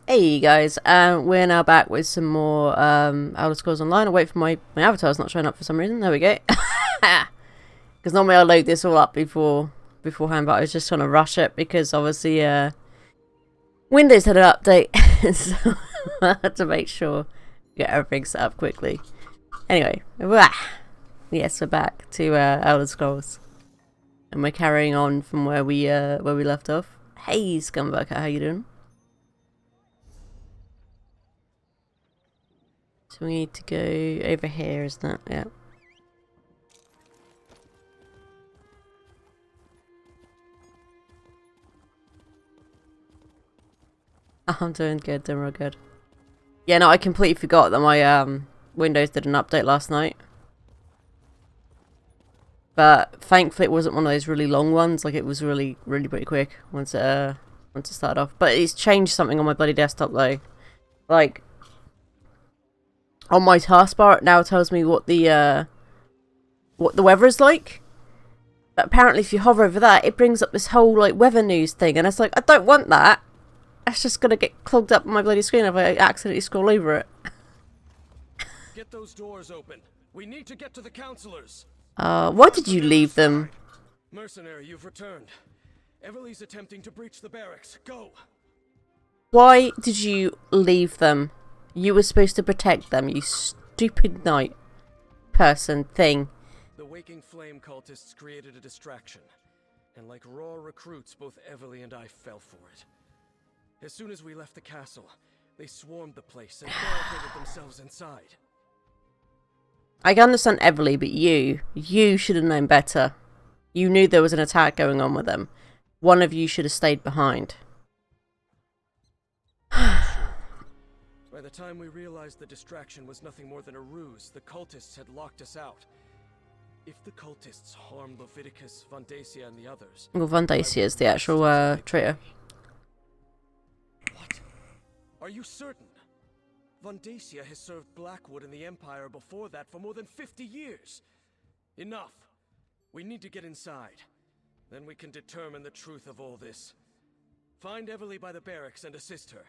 Hey guys, we're now back with some more Elder Scrolls Online. I'll wait for my avatar's not showing up for some reason. There we go. Because normally I load this all up beforehand, but I was just trying to rush it because obviously Windows had an update, so I had to make sure get everything set up quickly. Anyway, yes, we're back to Elder Scrolls, and we're carrying on from where we left off. Hey, Scumbucket, how you doing? So we need to go over here, isn't it? Yeah. I'm doing good, doing real good. Yeah, no, I completely forgot that my Windows did an update last night. But thankfully it wasn't one of those really long ones, like it was really pretty quick once it started off. But it's changed something on my bloody desktop though. Like on my taskbar it now tells me what the weather is like. But apparently if you hover over that it brings up this whole like weather news thing, and it's like I don't want that. That's just gonna get clogged up on my bloody screen if I accidentally scroll over it. Get those doors open. We need to get to the counselors. Why did you leave them? Mercenary, you've returned. Everly's attempting to breach the barracks. Go. Why did you leave them? You were supposed to protect them, you stupid knight person thing. The Waking Flame cultists created a distraction. And like raw recruits, both Everly and I fell for it. As soon as we left the castle, they swarmed the place and barricaded themselves inside. I can understand Everly, but you should have known better. You knew there was an attack going on with them. One of you should have stayed behind. By the time we realized the distraction was nothing more than a ruse, the cultists had locked us out. If the cultists harm Leviticus, Vondacia, and the others... Well, Vondacia is the actual traitor. What? Are you certain? Vondacia has served Blackwood and the Empire before that for more than 50 years. Enough. We need to get inside. Then we can determine the truth of all this. Find Everly by the barracks and assist her.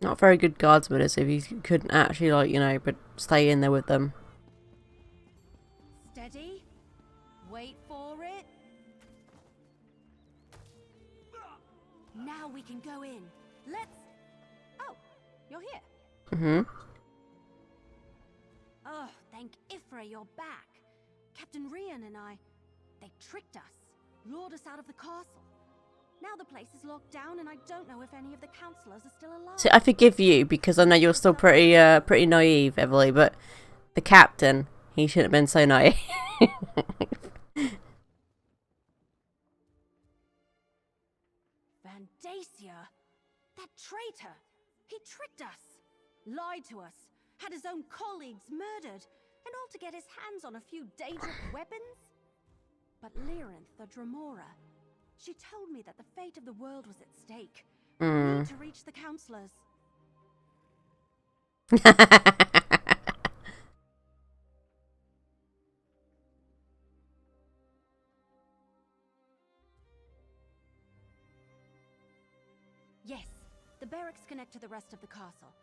Not very good guardsman is if you couldn't actually, like, you know, but stay in there with them. Steady. Wait for it. Now we can go in. Let's... Oh, you're here. Mm-hmm. Oh, thank Ifra you're back. Captain Rian and I... They tricked us. Lured us out of the castle. Now the place is locked down and I don't know if any of the counselors are still alive. See, I forgive you because I know you're still pretty naive, Everly, but the captain, he shouldn't have been so naive. Vondacia! That traitor! He tricked us! Lied to us! Had his own colleagues murdered! And all to get his hands on a few dangerous weapons? But Lyrinth, the Dremora, she told me that the fate of the world was at stake. We need to reach the counselors. Yes, the barracks connect to the rest of the castle.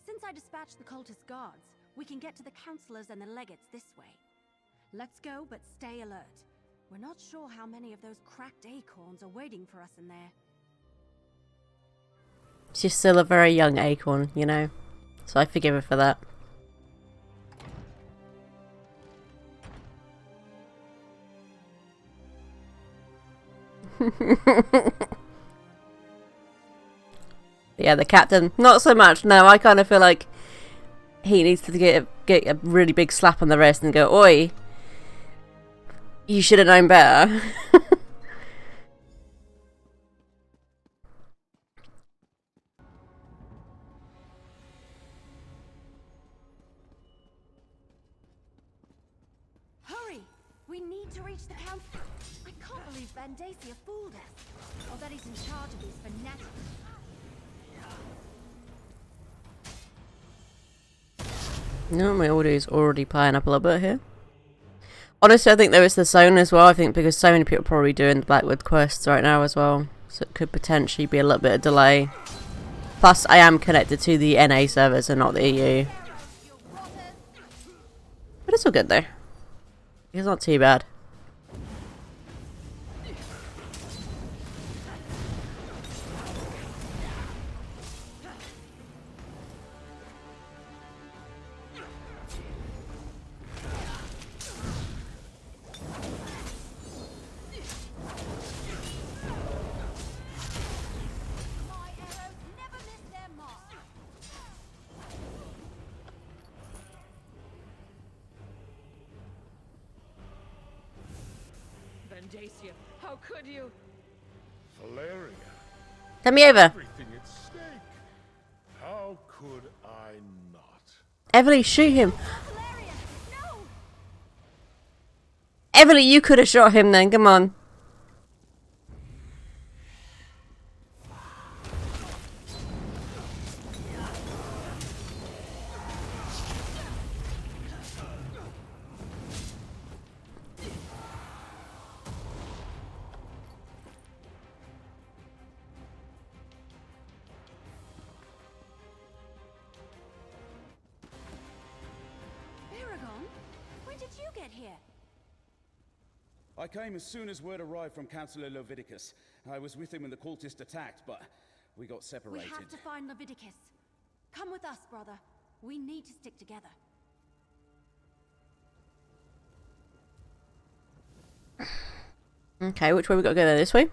Since I dispatched the cultist guards, we can get to the counselors and the legates this way. Let's go, but stay alert. We're not sure how many of those cracked acorns are waiting for us in there. She's still a very young acorn, you know, so I forgive her for that. Yeah, the captain, not so much. No, I kind of feel like he needs to get a really big slap on the wrist and go, "Oi, you should have known better." Hurry! We need to reach the council. I can't believe Vondacia fooled us. Or that he's in charge of these fanatics. No, my audio is already playing up a little bit here. Honestly, I think there is the zone as well. I think because so many people are probably doing the Blackwood quests right now as well. So it could potentially be a little bit of delay. Plus, I am connected to the NA servers and not the EU. But it's all good though. It's not too bad. Vandacia, how could you? Valeria, Send me over. everything at stake. How could I not? Everly, shoot him. Valeria, no! Everly, you could have shot him then. Come on. Aragon, when did you get here? I came as soon as word arrived from Councillor Leviticus. I was with him when the cultists attacked, but we got We separated. have to find Leviticus. Come with us, brother. We need to stick together. Okay, which way we got to go there? This way?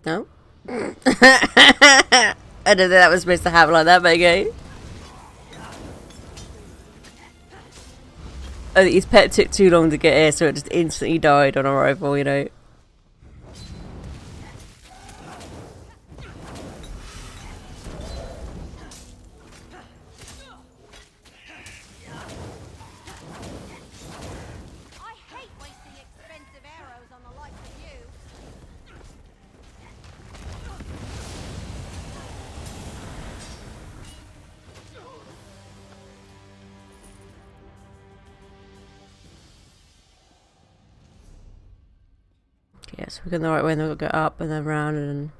No? I didn't think that was supposed to happen like that, but okay. I think his pet took too long to get here, so it just instantly died on arrival, you know. I hate wasting expensive arrows on the likes of you. Yes, we're going the right way, and then we'll go up and then round and...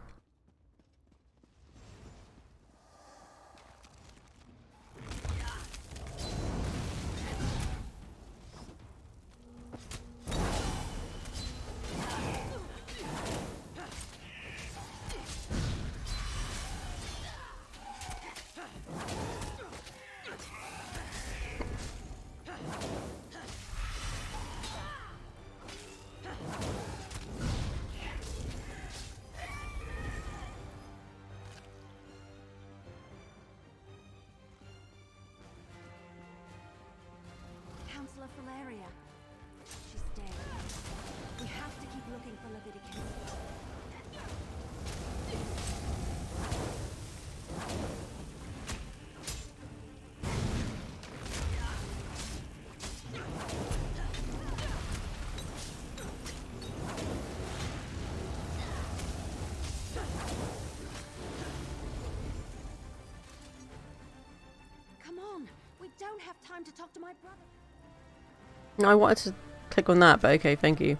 Councillor Valeria. She's dead. We have to keep looking for Leviticus. Come on, we don't have time to talk to my brother. No, I wanted to click on that, but okay, thank you.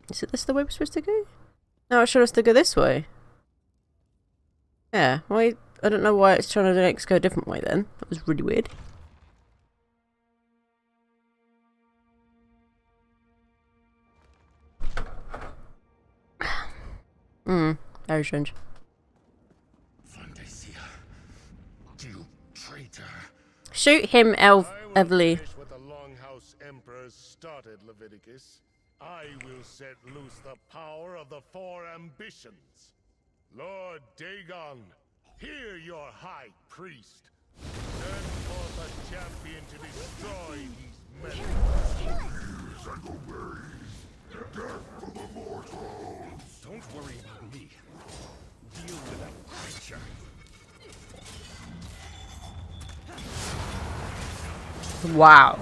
Is it this the way we're supposed to go? No, it showed us to go this way. Yeah, why? I don't know why it's trying to make us go a different way then. That was really weird. Very strange. Vandacia, you traitor. Shoot him, I will Everly. finish what the Longhouse Emperors started, Leviticus. I will set loose the power of the four ambitions. Lord Dagon, hear your high priest. Send forth a champion to destroy these men. Don't worry about me. Deal with that creature. Wow.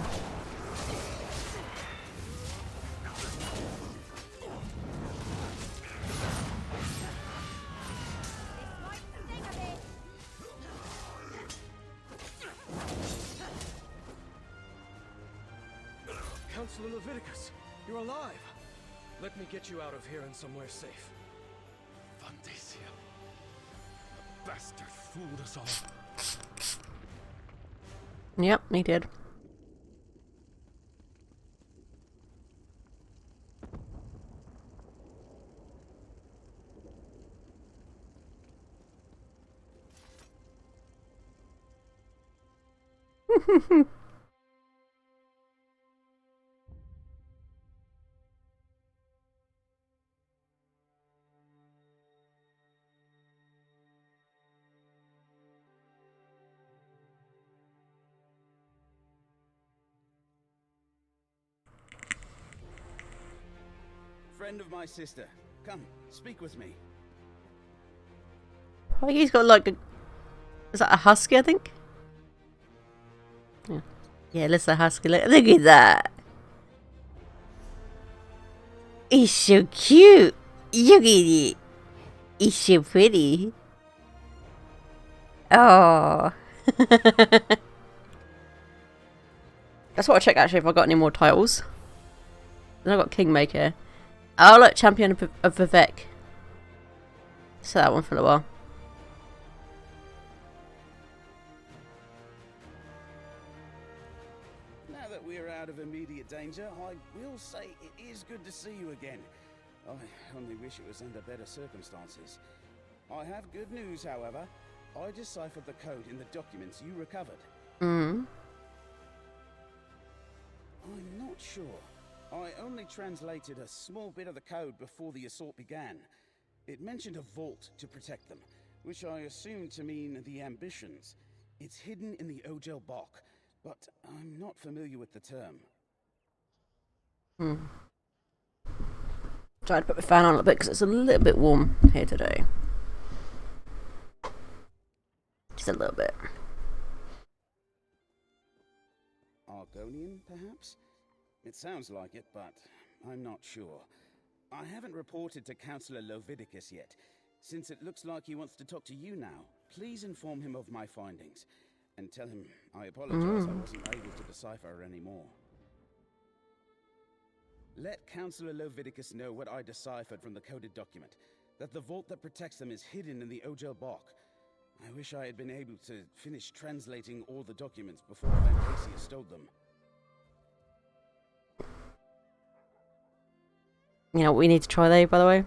Counselor Leviticus, you're alive. Let me get you out of here and somewhere safe. Vandacia. The bastard fooled us all. Yep, he did. Friend of my sister, come, speak with me. Oh, he's got like a... Is that a husky, I think? Yeah. Yeah, let's a husky. Look at that. He's so cute. Look at it. He's so pretty. Oh. That's what I check actually if I got any more titles. Then I got Kingmaker. Oh look, Champion of Vivek. So that one for a little while. Now that we're out of immediate danger, I will say it is good to see you again. I only wish it was under better circumstances. I have good news, however. I deciphered the code in the documents you recovered. Mm. I'm not sure. I only translated a small bit of the code before the assault began. It mentioned a vault to protect them, which I assumed to mean the ambitions. It's hidden in the Ogel Bok, but I'm not familiar with the term. Tried to put my fan on a bit because it's a little bit warm here today. Just a little bit. Argonian, perhaps? It sounds like it, but I'm not sure. I haven't reported to Counselor Leviticus yet. Since it looks like he wants to talk to you now, please inform him of my findings. And tell him I apologize I wasn't able to decipher anymore. Let Counselor Leviticus know what I deciphered from the coded document. That the vault that protects them is hidden in the Ogel Bok. I wish I had been able to finish translating all the documents before Vandacia stole them. You know what we need to try though, by the way?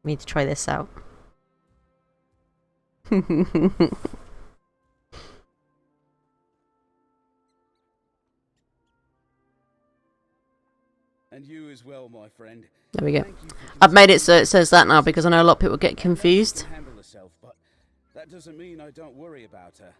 We need to try this out. And you as well, my friend. There we go. Thank you for I've made it so it says that now because I know a lot of people get confused. She can handle herself, but that doesn't mean I don't worry about her.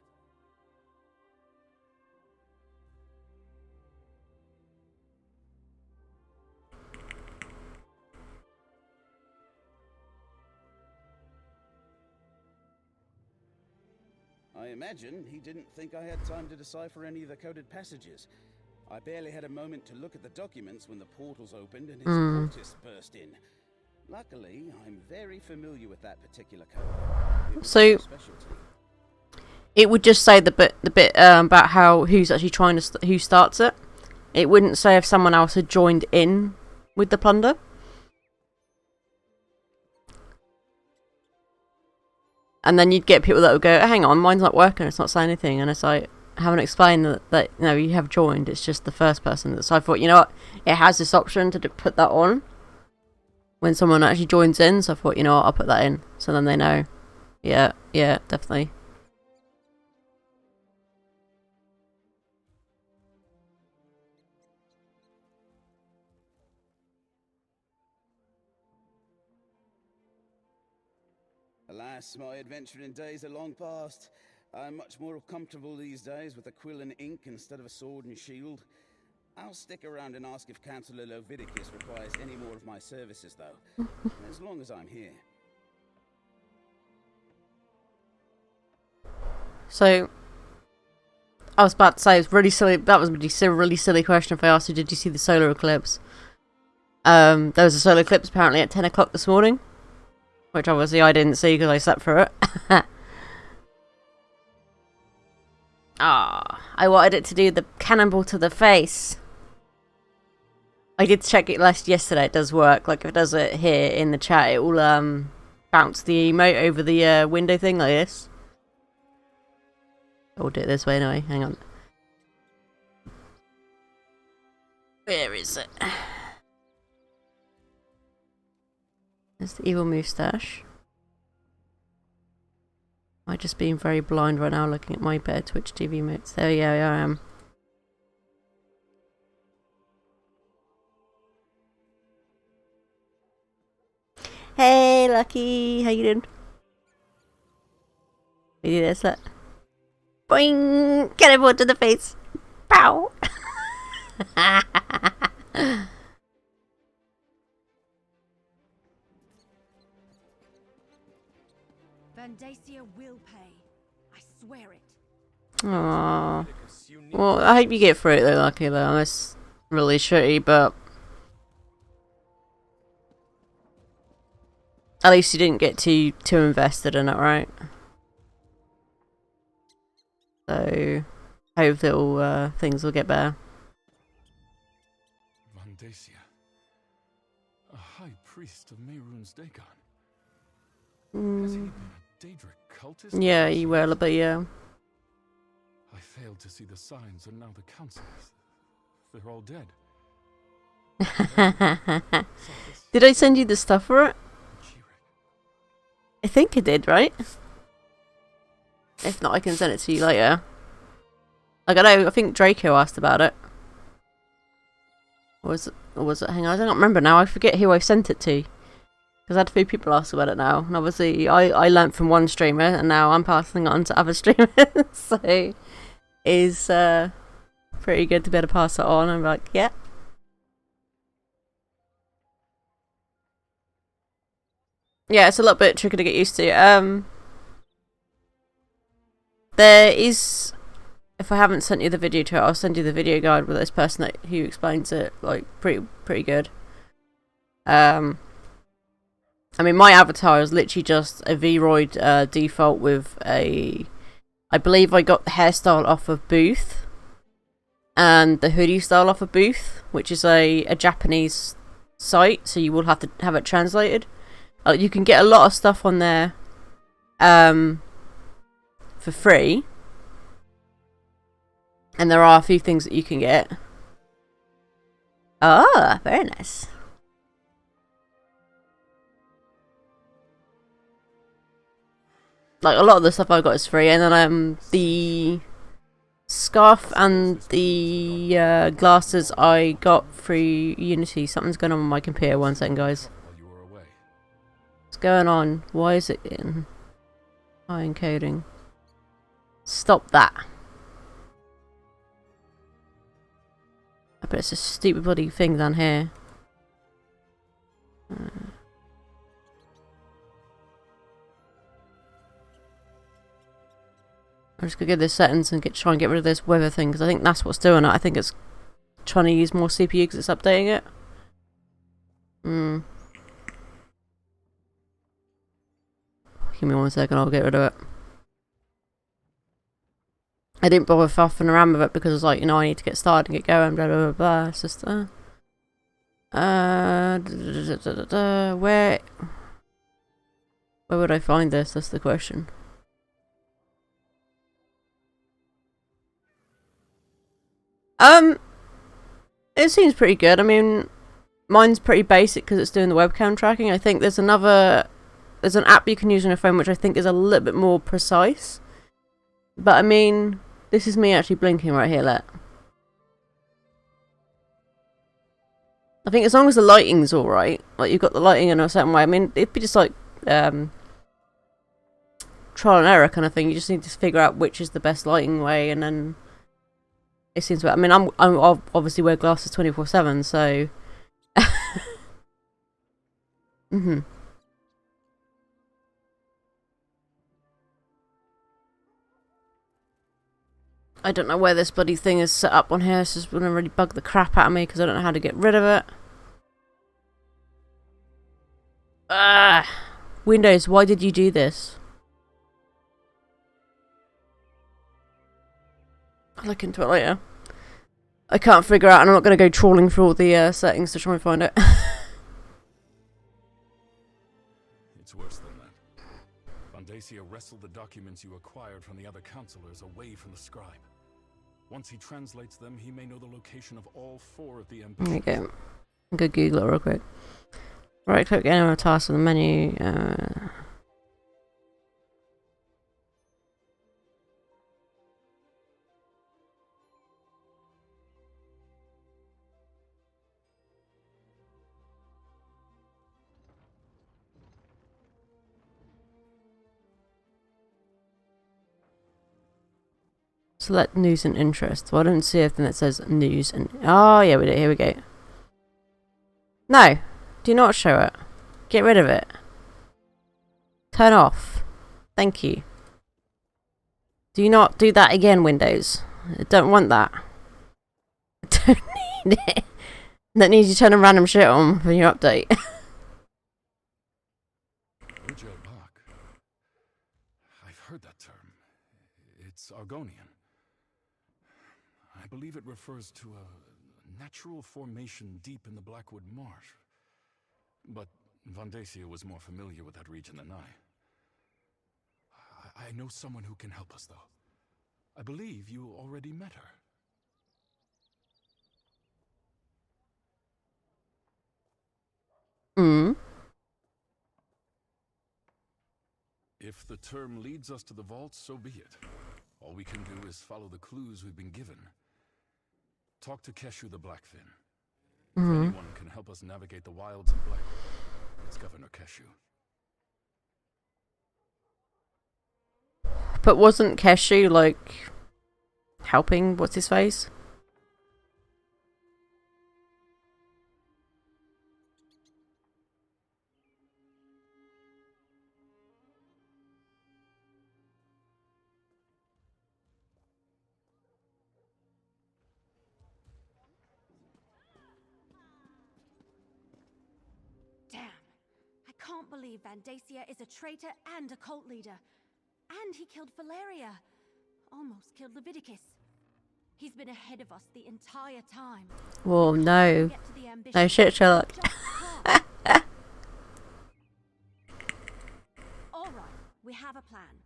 I imagine he didn't think I had time to decipher any of the coded passages. I barely had a moment to look at the documents when the portals opened and his cultists burst in. Luckily, I'm very familiar with that particular code. It was So- my specialty. It would just say the bit about how who's actually trying to who starts it. It wouldn't say if someone else had joined in with the plunder. And then you'd get people that would go, "Hang on, mine's not working. It's not saying anything." And it's like, I haven't explained that you know you have joined. It's just the first person. So I thought, you know what, it has this option to put that on when someone actually joins in. So I thought, you know what, I'll put that in, so then they know. Yeah, definitely. Alas, my adventuring days are long past. I'm much more comfortable these days with a quill and ink instead of a sword and shield. I'll stick around and ask if Councillor Lovidicus requires any more of my services, though, as long as I'm here. So, I was about to say, it's really silly. That was a really silly question if I asked you, did you see the solar eclipse? There was a solar eclipse apparently at 10 o'clock this morning, which obviously I didn't see because I slept through it. I wanted it to do the cannonball to the face. I did check it yesterday, it does work. Like, if it does it here in the chat, it will bounce the emote over the window thing like this. I'll do it this way anyway, hang on. Where is it? There's the evil moustache. Am I just being very blind right now looking at my better Twitch TV emotes? There we go, I am. Hey, Lucky, how you doing? We do this, look. Boing! Get everyone to the face! Pow! Vandacia will pay. I swear it. Aww. Well, I hope you get through it though, Lucky, though. It's really shitty, but at least you didn't get too invested in it, right? So, hope that all things will get better. Vandacia, a high priest of Mehrunes Dagon. Has he been a Daedric cultist? Yeah, you will, but yeah. I failed to see the signs, and now the councillors, they're all dead. Did I send you the stuff for it? I think I did, right? If not, I can send it to you later. Like, I think Draco asked about it. Or was it? Hang on, I don't remember now. I forget who I sent it to. Because I had a few people ask about it now. And obviously, I learnt from one streamer, and now I'm passing it on to other streamers. So, it's pretty good to be able to pass it on. I'm like, yeah. Yeah, it's a little bit tricky to get used to. There is, if I haven't sent you the video to it, I'll send you the video guide with this person who explains it like pretty good. I mean, my avatar is literally just a V-Roid default with a, I believe I got the hairstyle off of Booth and the hoodie style off of Booth, which is a Japanese site, so you will have to have it translated. You can get a lot of stuff on there for free, and there are a few things that you can get. Ah, very nice. Like, a lot of the stuff I got is free, and then the scarf and the glasses I got through Unity. Something's going on with my computer. 1 second, guys. What's going on? Why is it in high encoding? Stop that. I bet it's a stupid bloody thing down here. I'm just gonna get this settings and try and get rid of this weather thing, because I think that's what's doing it. I think it's trying to use more CPU because it's updating it. Give me 1 second, I'll get rid of it. I didn't bother faffing around with it because I was like, you know, I need to get started and get going, blah blah blah blah. It's just where would I find this? That's the question. It seems pretty good. I mean, mine's pretty basic because it's doing the webcam tracking. I think there's an app you can use on your phone which I think is a little bit more precise. But I mean, this is me actually blinking right here, look. I think as long as the lighting's alright, like you've got the lighting in a certain way, I mean, it'd be just like, trial and error kind of thing. You just need to figure out which is the best lighting way, and then it seems. I mean, I'm obviously wear glasses 24/7, so. Mhm. I don't know where this bloody thing is set up on here. It's just gonna really bug the crap out of me because I don't know how to get rid of it. Ah, Windows, why did you do this? I'll look into it later. I can't figure out, and I'm not going to go trawling through all the settings to try and find it. It's worse than that. Vandacia wrestled the documents you acquired from the other counselors away from the scribe. Once he translates them, he may know the location of all 4 of the ambitions. There you go. I'm going to Google it real quick. Right click any of the tasks on the menu. Select news and interest. Well, I don't see anything that says news and... Oh, yeah, we do. Here we go. No. Do not show it. Get rid of it. Turn off. Thank you. Do not do that again, Windows. I don't want that. I don't need it. That needs you turning random shit on when you update. I've heard that term. It's Argonian. I believe it refers to a natural formation deep in the Blackwood Marsh. But Vandacia was more familiar with that region than I know someone who can help us, though. I believe you already met her. Hmm. If the term leads us to the vault, so be it. All we can do is follow the clues we've been given. Talk to Keshu the Blackfin. If anyone can help us navigate the wilds of Blackwood, it's Governor Keshu. But wasn't Keshu, like, helping what's his face? Damn. I can't believe Vandacia is a traitor and a cult leader. And he killed Valeria. Almost killed Leviticus. He's been ahead of us the entire time. Well, no. Get to the ambition. No shit, Sherlock. Alright, we have a plan.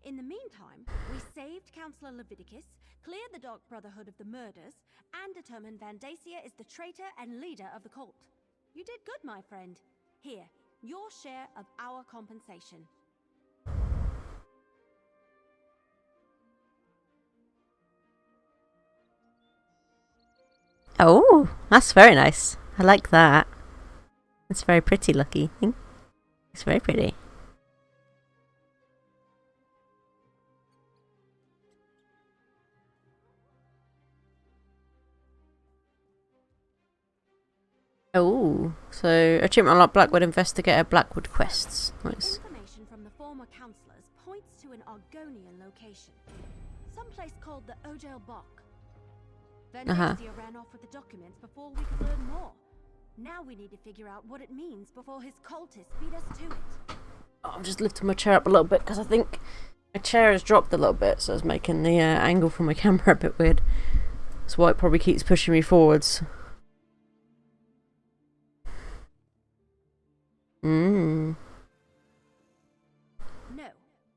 In the meantime, we saved Counselor Leviticus, cleared the Dark Brotherhood of the murders, and determined Vandacia is the traitor and leader of the cult. You did good, my friend. Here, your share of our compensation. Oh, that's very nice. I like that. It's very pretty, Lucky. It's very pretty. Oh, so achievement unlocked Blackwood Investigator Blackwood quests. Nice. Information from the former counselors points to an Argonian location. Someplace called the Ojel Bok. Vandacia ran off with the documents before we could learn more. Now we need to figure out what it means before his cultists beat us to it. Oh, I'm just lifting my chair up a little bit because I think my chair has dropped a little bit, so it's making the angle from my camera a bit weird. That's why it probably keeps pushing me forwards. No,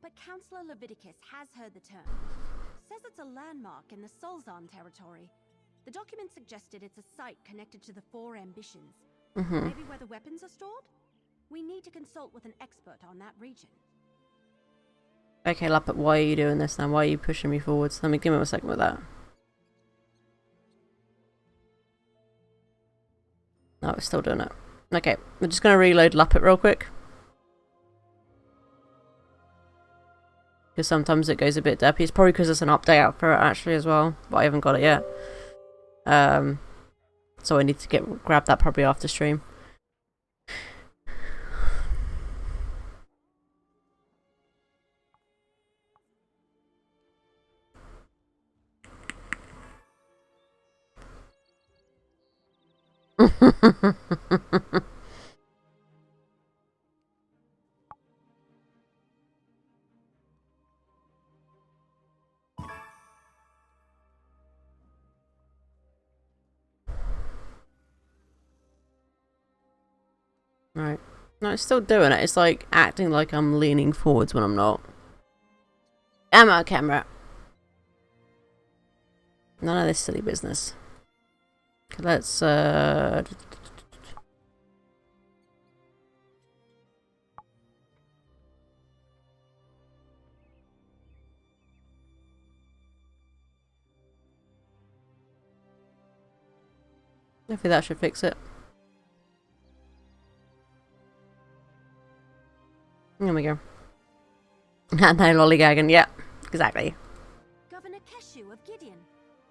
but Counselor Leviticus has heard the term. Says it's a landmark in the Solzan territory. The document suggested it's a site connected to the 4 ambitions. Maybe where the weapons are stored? We need to consult with an expert on that region. Okay, Lappet, why are you doing this now? Why are you pushing me forwards? Let me give me a second with that. No, we're still doing it. Okay, we're just going to reload Lappet real quick. Because sometimes it goes a bit derpy. It's probably because there's an update out for it actually as well, but I haven't got it yet. So I need to grab that probably after stream. Right. No, it's still doing it. It's like acting like I'm leaning forwards when I'm not. Am I, camera? None of this silly business. Okay, let's hopefully that should fix it. There we go. No lollygagging. Yeah, exactly. Governor Keshu of Gideon.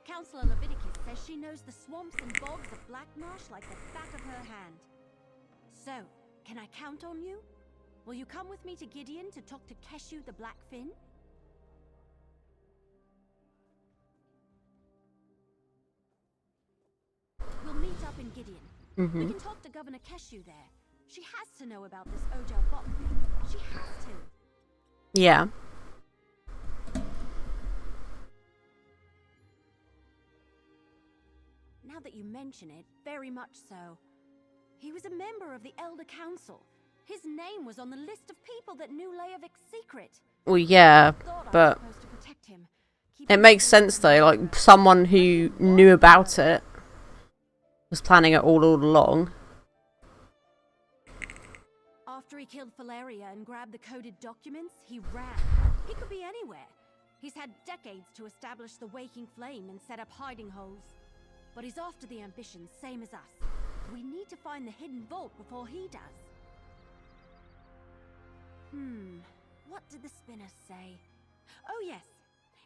Councillor Leviticus says she knows the swamps and bogs of Black Marsh like the back of her hand. So, can I count on you? Will you come with me to Gideon to talk to Keshu the Blackfin? We'll meet up in Gideon. We can talk to Governor Keshu there. She has to know about this Ojel bot thing. She has to. Yeah. Now that you mention it, very much so. He was a member of the Elder Council. His name was on the list of people that knew Leovic's secret. Well, yeah, Thought I was but supposed to protect him. Keep it him makes safe sense from though. Like someone who knew about it was planning it all along. After he killed Valeria and grabbed the coded documents, he ran. He could be anywhere. He's had decades to establish the Waking Flame and set up hiding holes. But he's after the ambition, same as us. We need to find the hidden vault before he does. What did the spinners say? Oh yes,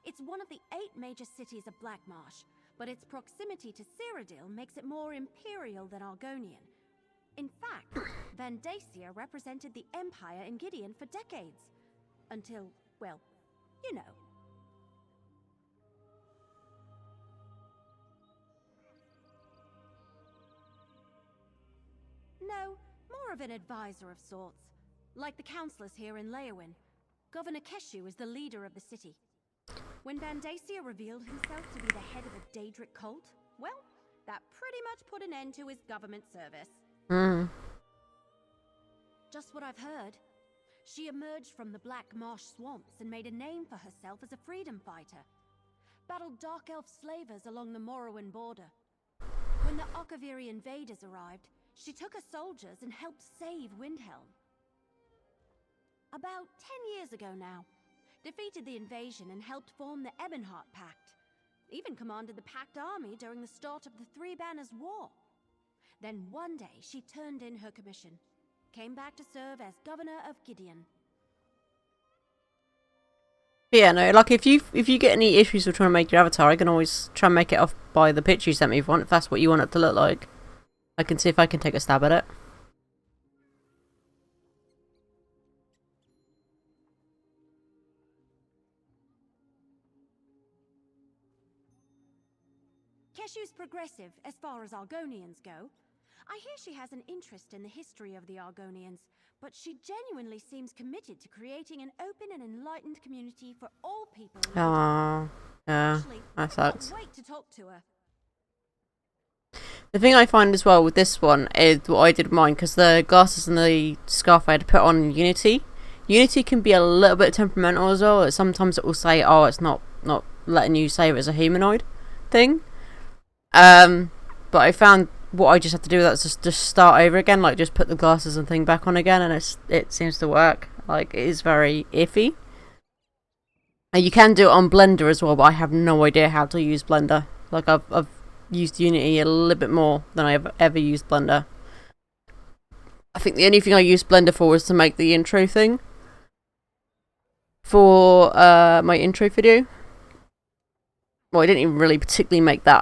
it's one of the 8 major cities of Black Marsh, but its proximity to Cyrodiil makes it more imperial than Argonian. In fact, Vandacia represented the Empire in Gideon for decades. Until, well, you know. No, more of an advisor of sorts. Like the councillors here in Leowin. Governor Keshu is the leader of the city. When Vandacia revealed himself to be the head of a Daedric cult, well, that pretty much put an end to his government service. Just what I've heard. She emerged from the Black Marsh swamps and made a name for herself as a freedom fighter. Battled Dark Elf slavers along the Morrowind border. When the Okaviri invaders arrived, she took her soldiers and helped save Windhelm. About 10 years ago now, defeated the invasion and helped form the Ebonheart Pact. Even commanded the Pact army during the start of the Three Banners War. Then one day she turned in her commission. Came back to serve as governor of Gideon. But yeah, no, like if you get any issues with trying to make your avatar, I can always try and make it off by the picture you sent me if you want, if that's what you want it to look like. I can see if I can take a stab at it. Keshu's progressive as far as Argonians go. I hear she has an interest in the history of the Argonians, but she genuinely seems committed to creating an open and enlightened community for all people. Aww. Yeah, Actually, that I can't sucks. wait to talk to her. The thing I find as well with this one is what I did mine, because the glasses and the scarf I had to put on in Unity. Unity can be a little bit temperamental as well. Sometimes it will say, oh, it's not letting you save it as a humanoid thing. But I found what I just have to do with that is just start over again, like just put the glasses and thing back on again, and it seems to work. Like, it is very iffy. And you can do it on Blender as well, but I have no idea how to use Blender. Like, I've used Unity a little bit more than I've ever used Blender. I think the only thing I used Blender for was to make the intro thing for my intro video. Well, I didn't even really particularly make that.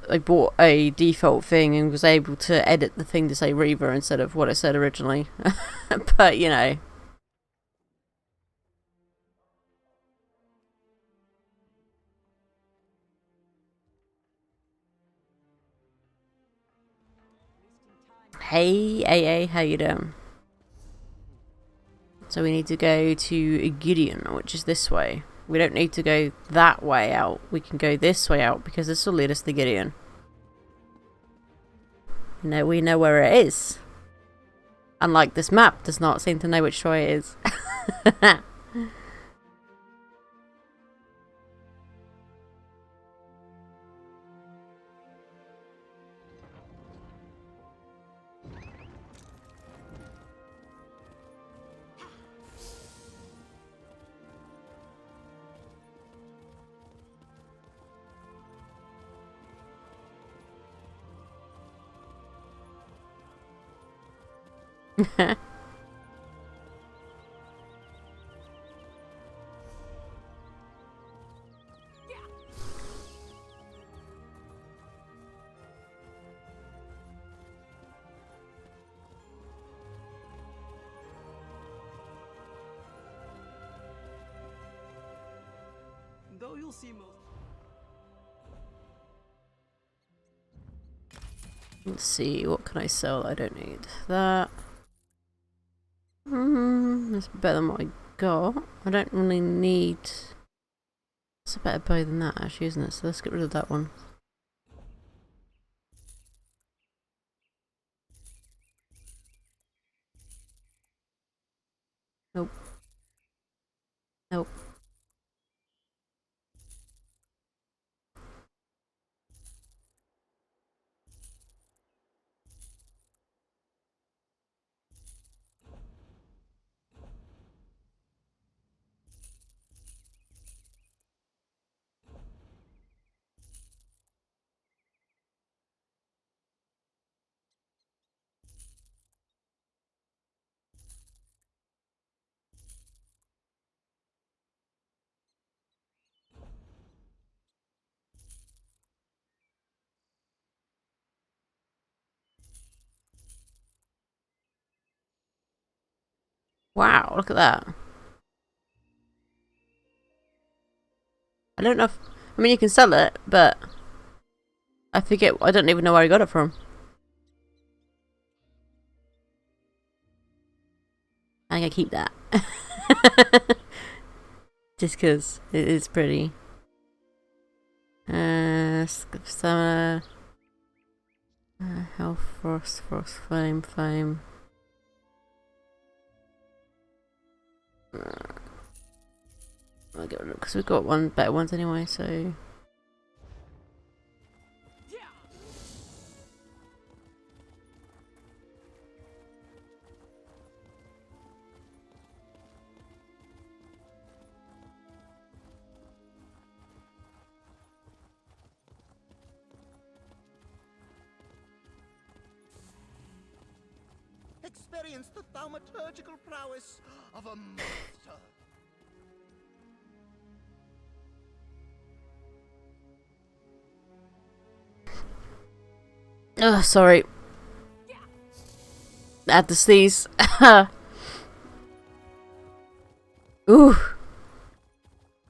I bought a default thing and was able to edit the thing to say Reaver instead of what it said originally. But, you know. Hey, AA, how you doing? So we need to go to Gideon, which is this way. We don't need to go that way out. We can go this way out because this will lead us to Gideon. No, we know where it is. Unlike this map does not seem to know which way it is. Though you'll see most. Let's see, what can I sell? I don't need that. That's better than what I got. I don't really need... It's a better bow than that actually, isn't it? So let's get rid of that one. Nope. Nope. Wow, look at that. I don't know if... I mean, you can sell it, but... I forget... I don't even know where I got it from. I'm gonna keep that. Just because it is pretty. Summer... Health, frost, flame. I'll get rid of it because we've got one better ones anyway, so... Experience the thaumaturgical prowess of a monster. Oh, sorry. I had to sneeze. Ooh.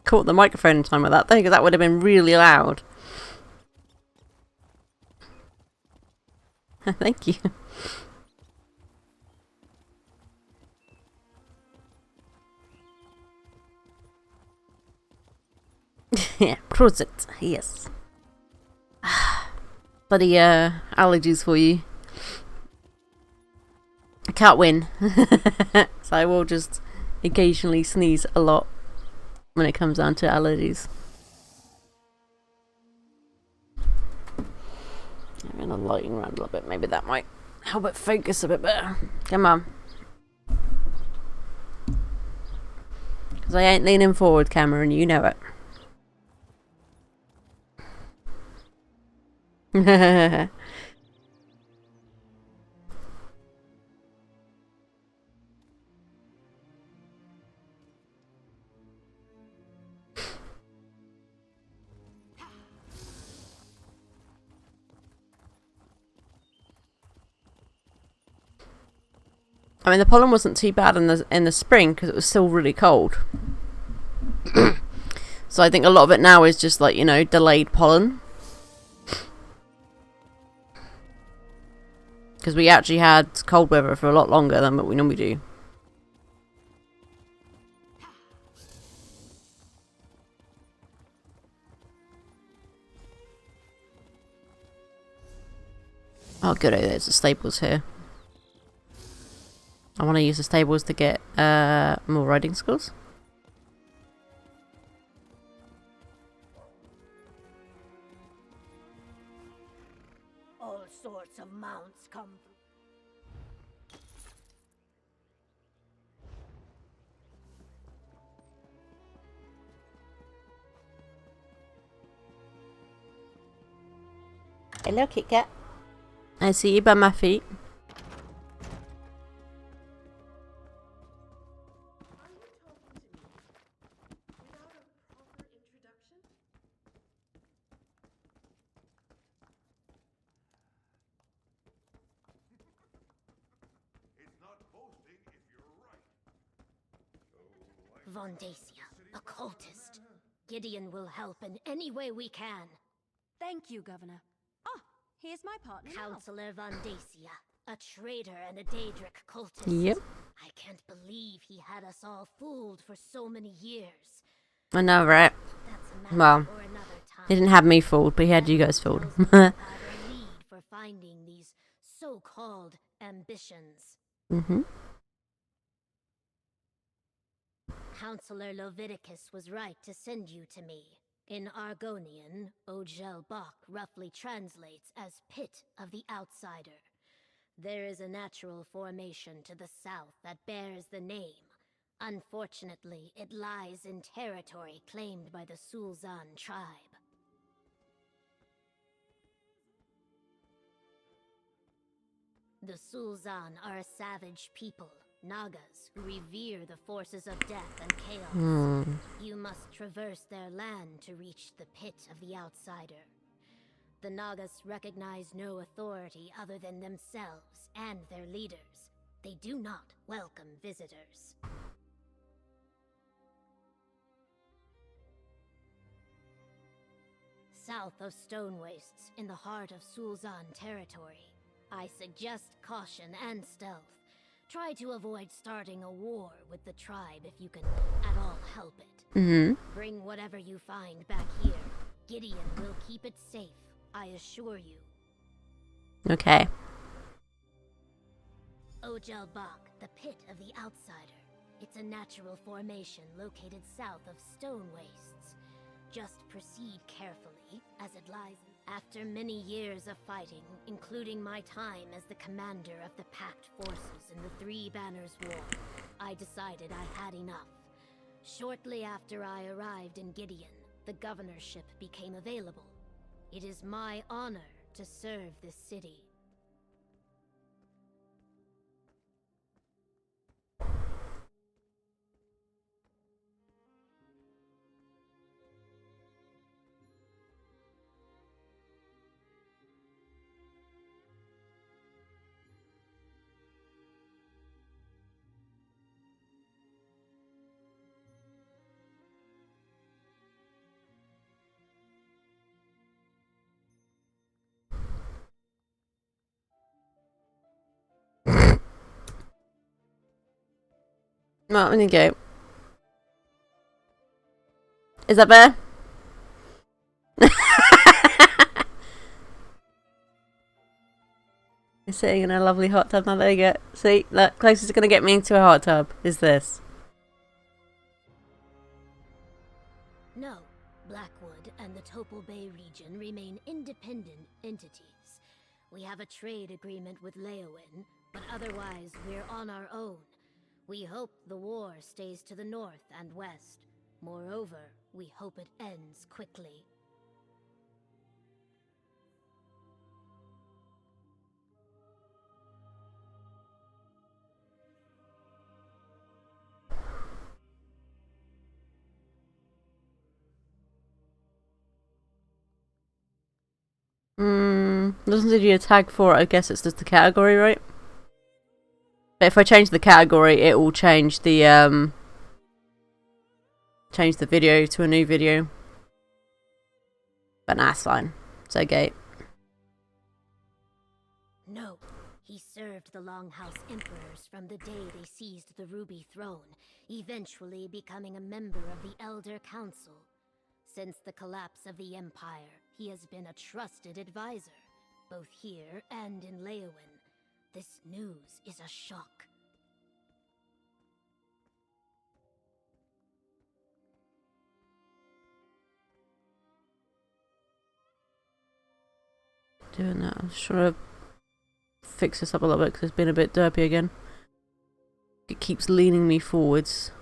Caught the microphone in time with that thing, because that would have been really loud. Thank you. Yeah, Prosit, yes. Bloody allergies for you. I can't win. So I will just occasionally sneeze a lot when it comes down to allergies. I'm gonna lighten around a little bit, maybe that might help it focus a bit better. Come on. Because I ain't leaning forward, Cameron, you know it. I mean, the pollen wasn't too bad in the spring because it was still really cold. So I think a lot of it now is just like, you know, delayed pollen. Because we actually had cold weather for a lot longer than what we normally do. Oh, good. There's the stables here. I want to use the stables to get more riding skills. All sorts of mounts come. Hello, Kit Kat. I see you by my feet. Vondacia, occultist. Gideon will help in any way we can. Thank you, Governor. Ah, here's my partner. Counselor Vondacia, a traitor and a Daedric cultist. Yep. I can't believe he had us all fooled for so many years. I know, right? That's a matter Well, for another time. he didn't have me fooled, but he had you guys fooled. Lead for finding these so-called ambitions. Mm-hmm. Counselor Leviticus was right to send you to me. In Argonian, Ogel Bach roughly translates as Pit of the Outsider. There is a natural formation to the south that bears the name. Unfortunately, it lies in territory claimed by the Sulzan tribe. The Sulzan are a savage people. Nagas who revere the forces of death and chaos. You must traverse their land to reach the Pit of the Outsider. The Nagas recognize no authority other than themselves and their leaders. They do not welcome visitors. South of Stone Wastes, in the heart of Sulzan territory, I suggest caution and stealth. Try to avoid starting a war with the tribe if you can at all help it. Mm-hmm. Bring whatever you find back here. Gideon will keep it safe, I assure you. Okay. Ogel Bach, the Pit of the Outsider. It's a natural formation located south of Stone Wastes. Just proceed carefully, as it lies in. After many years of fighting, including my time as the commander of the Pact forces in the Three Banners War, I decided I had enough. Shortly after I arrived in Gideon, the governorship became available. It is my honor to serve this city. Well, I'm gonna go. Is that better? You're sitting in a lovely hot tub now. There you go. See, look, closest gonna get me into a hot tub is this. No, Blackwood and the Topol Bay region remain independent entities. We have a trade agreement with Leowin, but otherwise we're on our own. We hope the war stays to the north and west. Moreover, we hope it ends quickly. Doesn't give you a tag for it. I guess it's just the category, right? But if I change the category, it will change the video to a new video. But nah, it's fine. It's okay. No, he served the Longhouse Emperors from the day they seized the Ruby Throne, eventually becoming a member of the Elder Council. Since the collapse of the Empire, he has been a trusted advisor, both here and in Leowyn. This news is a shock. Doing that. I'm just trying to fix this up a little bit because it's been a bit derpy again. It keeps leaning me forwards.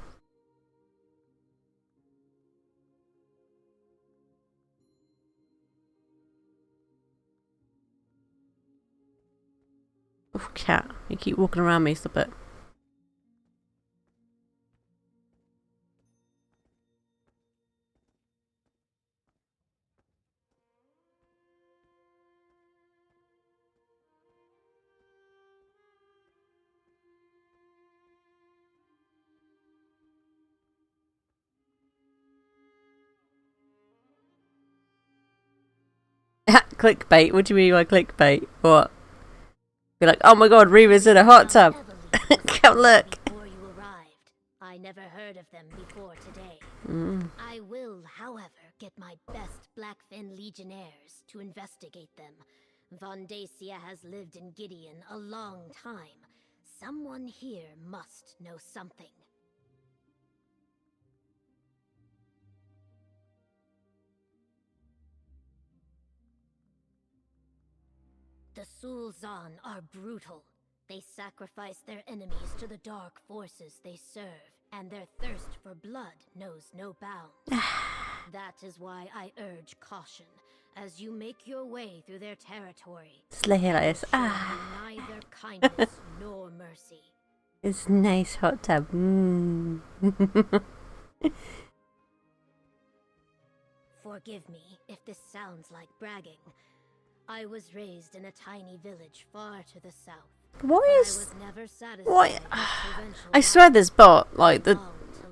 Oh, cat. You keep walking around me, stop it. Clickbait? What do you mean by clickbait? What? You're like, oh my god, Reva's in a hot tub. Come look. Before you arrived, I never heard of them before today. I will, however, get my best Blackfin Legionnaires to investigate them. Vondacia has lived in Gideon a long time. Someone here must know something. The Sul'Zan are brutal. They sacrifice their enemies to the dark forces they serve, and their thirst for blood knows no bounds. That is why I urge caution as you make your way through their territory. Slay like this. Show you neither kindness nor mercy. It's a nice hot tub. Forgive me if this sounds like bragging. I was raised in a tiny village far to the south. What I is... was never satisfied What? with provincial I swear this bot, like, life.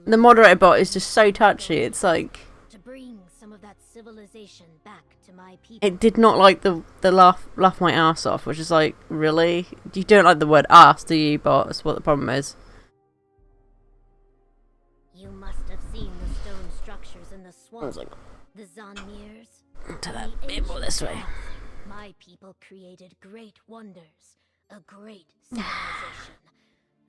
the moderator bot is just so touchy. It's like... To bring some of that civilization back to my people. It did not like the laugh my ass off, which is like, really? You don't like the word ass, do you, bot? That's what the problem is. You must have seen the stone structures in the swamp. I was like... The Zanmirs. To that bit more this way. My people created great wonders, a great civilization.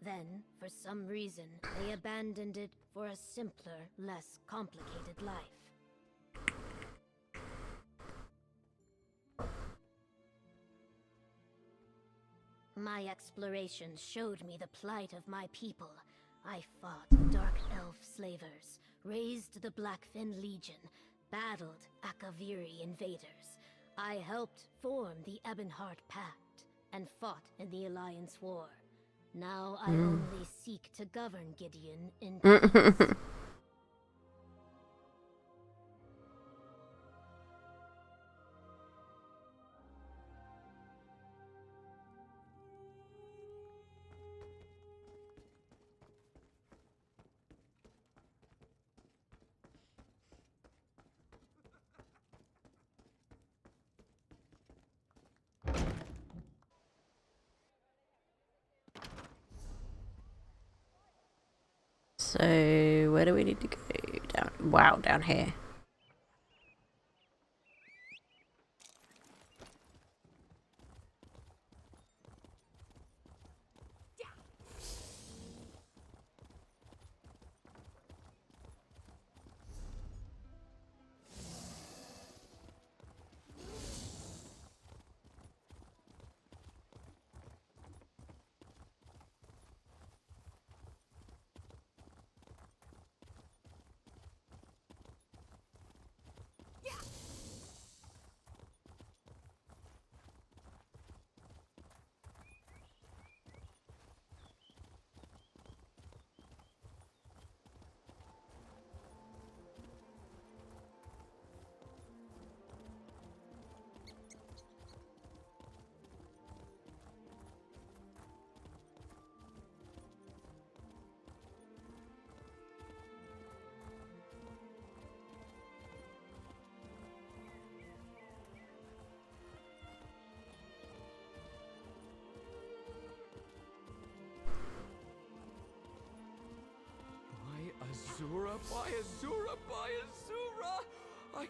Then, for some reason, they abandoned it for a simpler, less complicated life. My explorations showed me the plight of my people. I fought Dark Elf slavers, raised the Blackfin Legion, battled Akaviri invaders. I helped form the Ebonheart Pact, and fought in the Alliance War. Now I only seek to govern Gideon in peace. So, where do we need to go? Down. Wow, down here.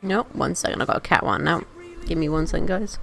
Nope, 1 second, I got a cat one now. Give me 1 second, guys.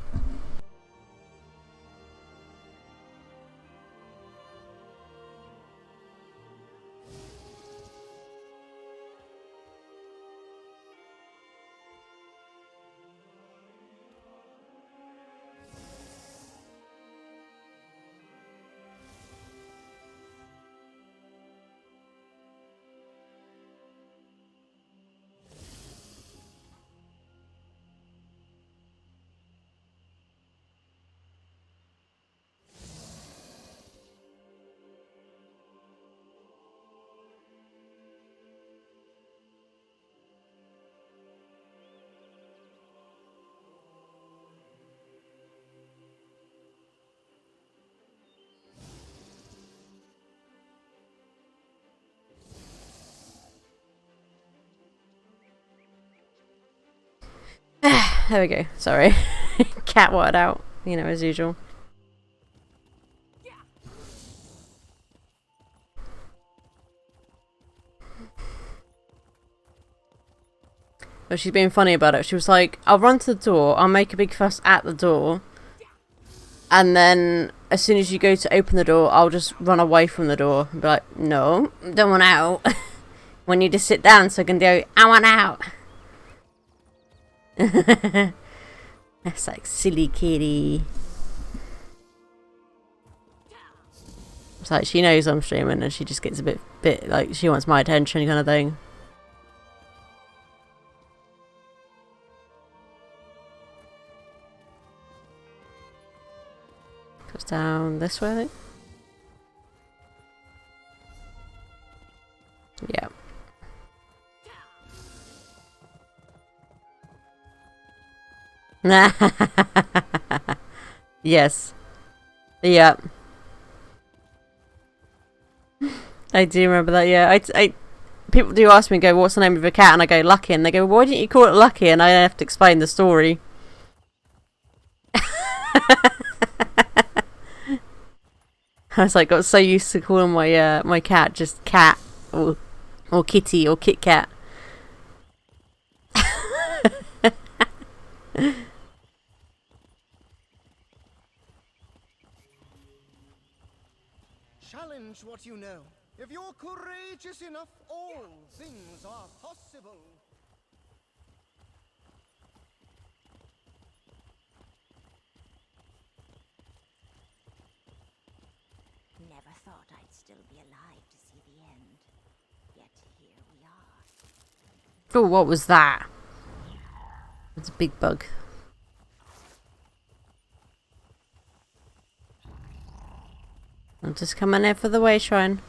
There we go. Sorry. Cat watered out, you know, as usual. But she's being funny about it. She was like, I'll run to the door, I'll make a big fuss at the door, and then as soon as you go to open the door, I'll just run away from the door and be like, no, don't want out. When you just sit down so I can go, I want out. That's like silly kitty. It's like she knows I'm streaming and she just gets a bit like she wants my attention kind of thing. Goes down this way, I think. Yeah. Yes. Yeah. I do remember that, yeah. People do ask me, go, what's the name of your cat? And I go, Lucky. And they go, why didn't you call it Lucky? And I have to explain the story. I was like, got so used to calling my my cat just Cat or Kitty or Kit Kat. Challenge what you know. If you're courageous enough, all things are possible. Never thought I'd still be alive to see the end. Yet here we are. Oh, what was that? It's a big bug. I'm just coming here for the way shrine.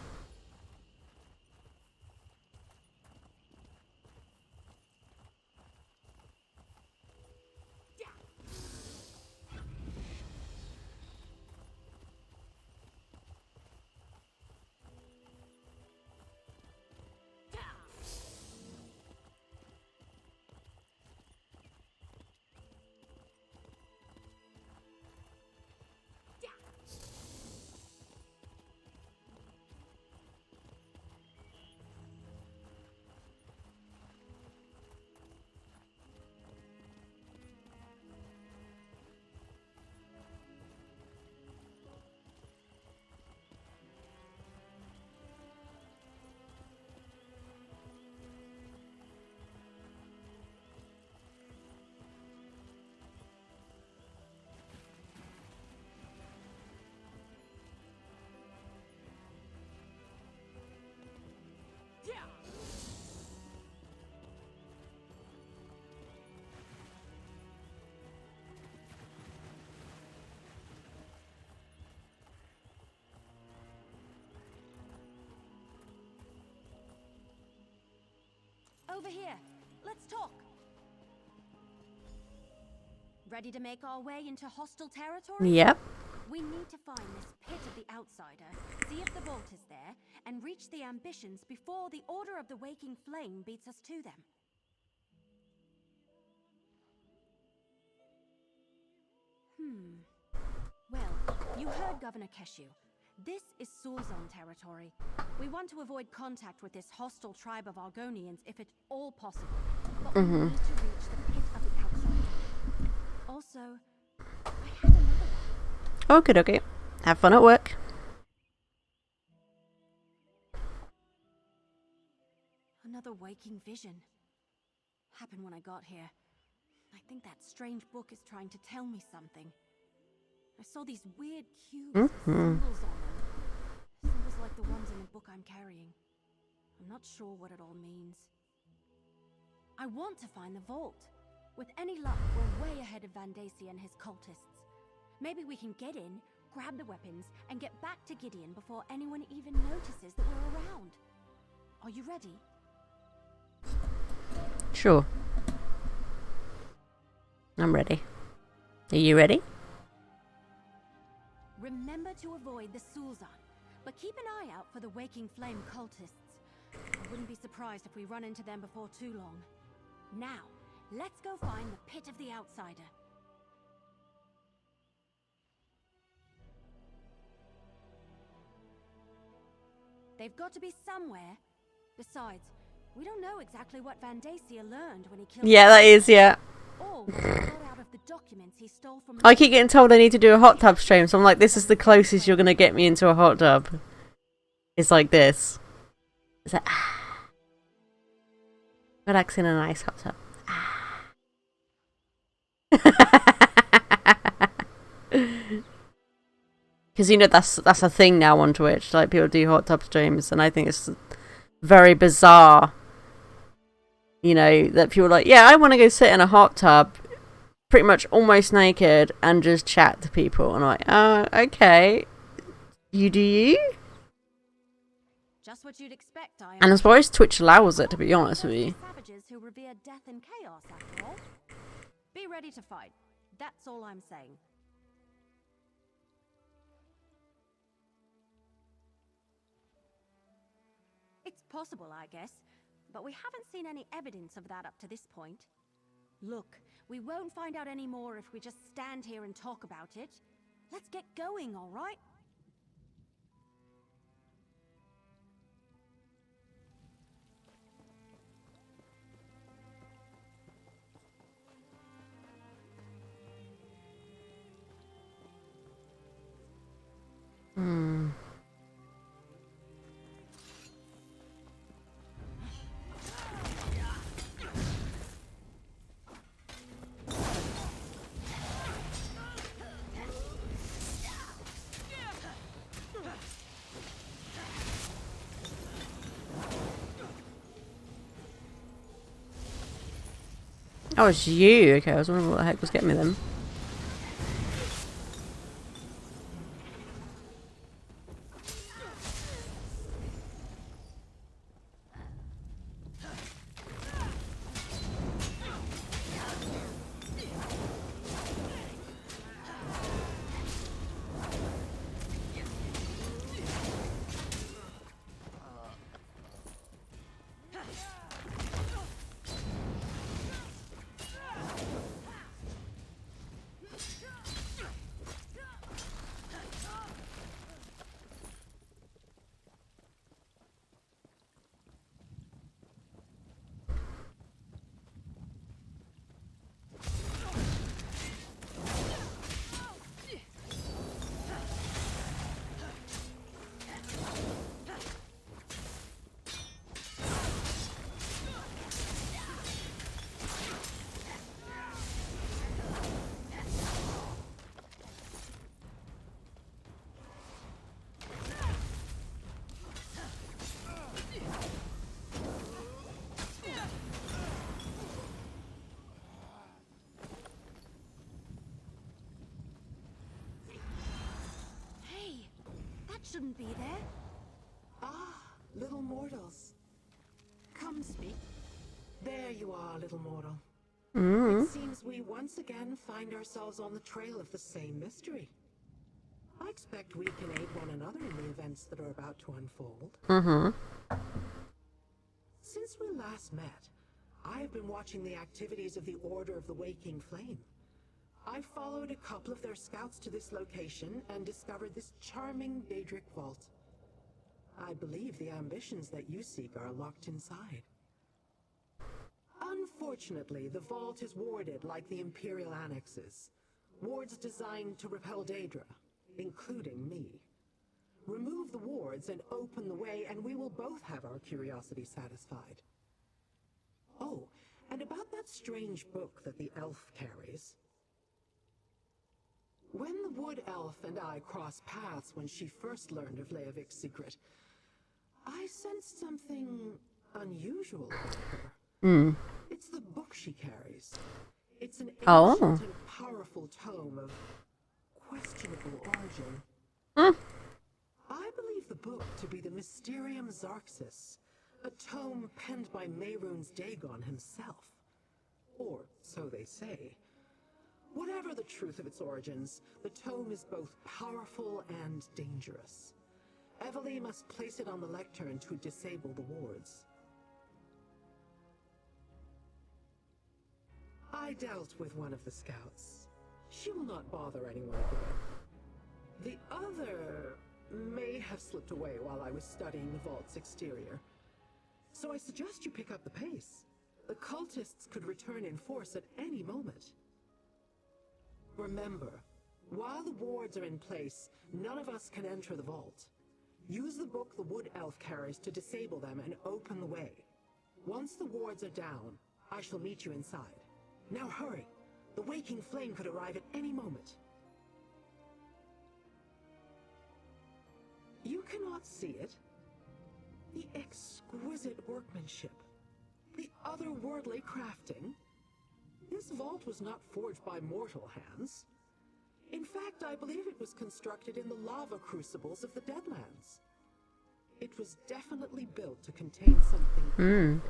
Over here. Let's talk. Ready to make our way into hostile territory? Yep. We need to find this pit of the outsider, see if the vault is there, and reach the ambitions before the Order of the Waking Flame beats us to them. Well, you heard Governor Keshu. This is Sulzon territory. We want to avoid contact with this hostile tribe of Argonians if at all possible. But we need to reach the pit of the outside. Also, I had another one. Okay, okay. Have fun at work. Another waking vision. Happened when I got here. I think that strange book is trying to tell me something. I saw these weird cubes with symbols on them. Symbols like the ones in the book I'm carrying. I'm not sure what it all means. I want to find the vault. With any luck, we're way ahead of Vandacia and his cultists. Maybe we can get in, grab the weapons, and get back to Gideon before anyone even notices that we're around. Are you ready? Sure. I'm ready. Are you ready? Remember to avoid the Sulzon, but keep an eye out for the Waking Flame cultists. I wouldn't be surprised if we run into them before too long. Now, let's go find the Pit of the Outsider. They've got to be somewhere. Besides, we don't know exactly what Vandacia learned when he killed... Yeah, that is, yeah. Or what he got out of the documents he stole from... I keep getting told I need to do a hot tub stream, so I'm like, this is the closest you're going to get me into a hot tub. It's like this. It's like, relax in a nice hot tub. Because, you know, that's a thing now on Twitch. Like, people do hot tub streams, and I think it's very bizarre. You know, that people are like, yeah, I want to go sit in a hot tub, pretty much almost naked, and just chat to people. And I'm like, oh, okay. You do you? Just what you'd expect, I am. And I suppose Twitch allows it, to be honest with you. Savages who revere death and chaos, after all. Be ready to fight. That's all I'm saying. It's possible, I guess, but we haven't seen any evidence of that up to this point. Look, we won't find out any more if we just stand here and talk about it. Let's get going, all right? Oh, it's you. Okay, I was wondering what the heck was getting me then. Shouldn't be there. Ah, little mortals. Come speak. There you are, little mortal. It seems we once again find ourselves on the trail of the same mystery. I expect we can aid one another in the events that are about to unfold. Since we last met, I have been watching the activities of the Order of the Waking Flame. I followed a couple of their scouts to this location and discovered this charming Daedric vault. I believe the ambitions that you seek are locked inside. Unfortunately, the vault is warded like the Imperial annexes. Wards designed to repel Daedra, including me. Remove the wards and open the way, and we will both have our curiosity satisfied. Oh, and about that strange book that the elf carries. When the wood elf and I crossed paths when she first learned of Leovik's secret, I sensed something unusual about her. It's the book she carries. It's an ancient and powerful tome of questionable origin. I believe the book to be the Mysterium Zarxus, a tome penned by Mehrunes Dagon himself. Or so they say. Whatever the truth of its origins, the tome is both powerful and dangerous. Evely must place it on the lectern to disable the wards. I dealt with one of the scouts. She will not bother anyone again. The other may have slipped away while I was studying the vault's exterior. So I suggest you pick up the pace. The cultists could return in force at any moment. Remember, while the wards are in place, none of us can enter the vault. Use the book the wood elf carries to disable them and open the way. Once the wards are down, I shall meet you inside. Now hurry! The waking flame could arrive at any moment. You cannot see it. The exquisite workmanship. The otherworldly crafting. This vault was not forged by mortal hands. In fact, I believe it was constructed in the lava crucibles of the Deadlands. It was definitely built to contain something.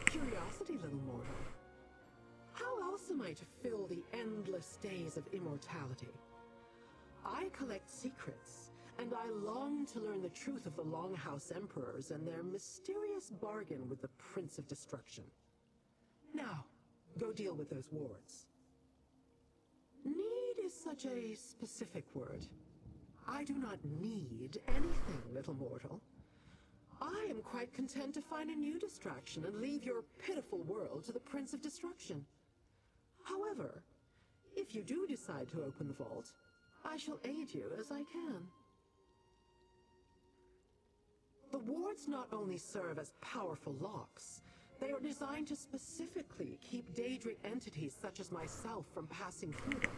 Curiosity, little mortal. How else am I to fill the endless days of immortality? I collect secrets, and I long to learn the truth of the Longhouse Emperors and their mysterious bargain with the Prince of Destruction. Now, go deal with those wards. Need is such a specific word. I do not need anything, little mortal. I am quite content to find a new distraction and leave your pitiful world to the Prince of Destruction. However, if you do decide to open the vault, I shall aid you as I can. The wards not only serve as powerful locks, they are designed to specifically keep Daedric entities such as myself from passing through them.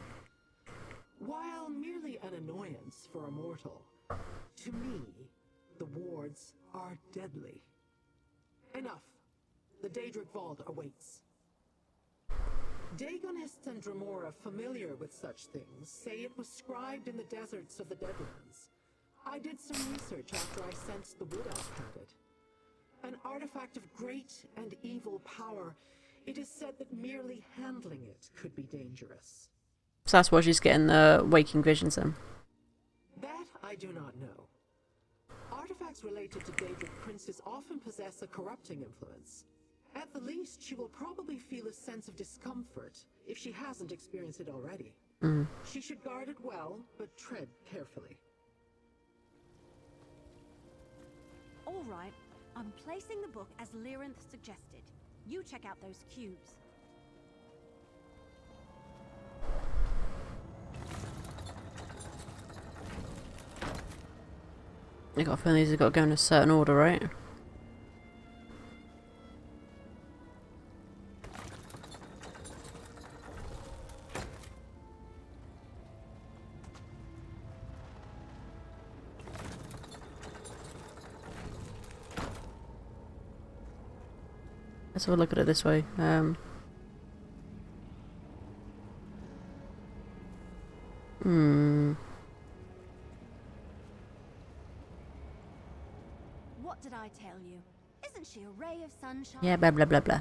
While merely an annoyance for a mortal, to me, the wards are deadly. Enough. The Daedric Vault awaits. Dagonists and Dremora familiar with such things say it was scribed in the deserts of the Deadlands. I did some research after I sensed the Wood Elf had it. An artifact of great and evil power, it is said that merely handling it could be dangerous. So that's why she's getting the waking visions then. That I do not know. Artifacts related to Daedric princes often possess a corrupting influence. At the least, she will probably feel a sense of discomfort if she hasn't experienced it already. She should guard it well, but tread carefully. All right, I'm placing the book as Lyrinth suggested. You check out those cubes. I got a feeling these have got to go in a certain order, right? Let's have a look at it this way. What did I tell you? Isn't she a ray of sunshine? Yeah, blah blah blah blah.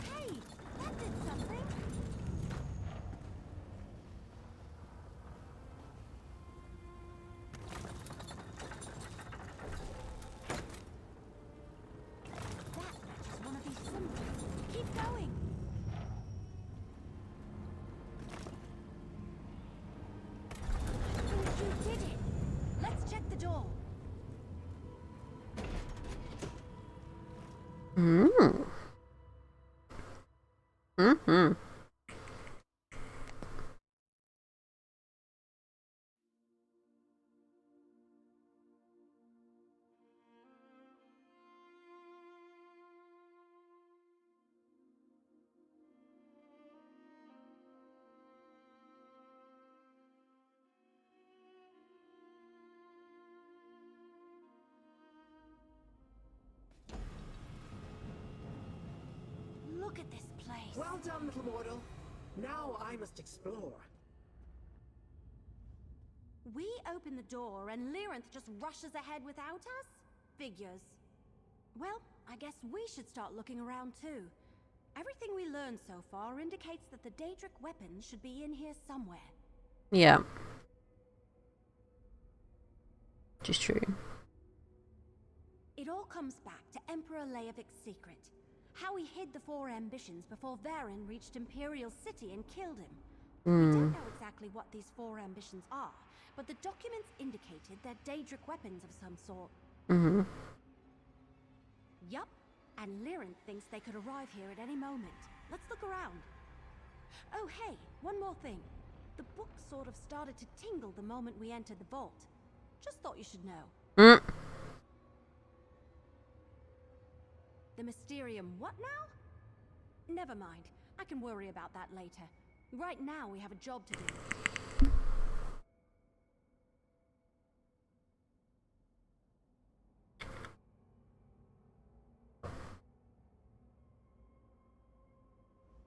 Hey, that did something. Look at this place. Well done, little mortal. Now I must explore. We open the door and Lyranth just rushes ahead without us? Figures. Well, I guess we should start looking around too. Everything we learned so far indicates that the Daedric weapons should be in here somewhere. Yeah. Just true. It all comes back to Emperor Leovic's secret. How he hid the four ambitions before Varen reached Imperial City and killed him. We don't know exactly what these four ambitions are, but the documents indicated they're Daedric weapons of some sort. Yup, and Lyranth thinks they could arrive here at any moment. Let's look around. Oh hey, one more thing. The book sort of started to tingle the moment we entered the vault. Just thought you should know. The Mysterium what now? Never mind. I can worry about that later. Right now we have a job to do.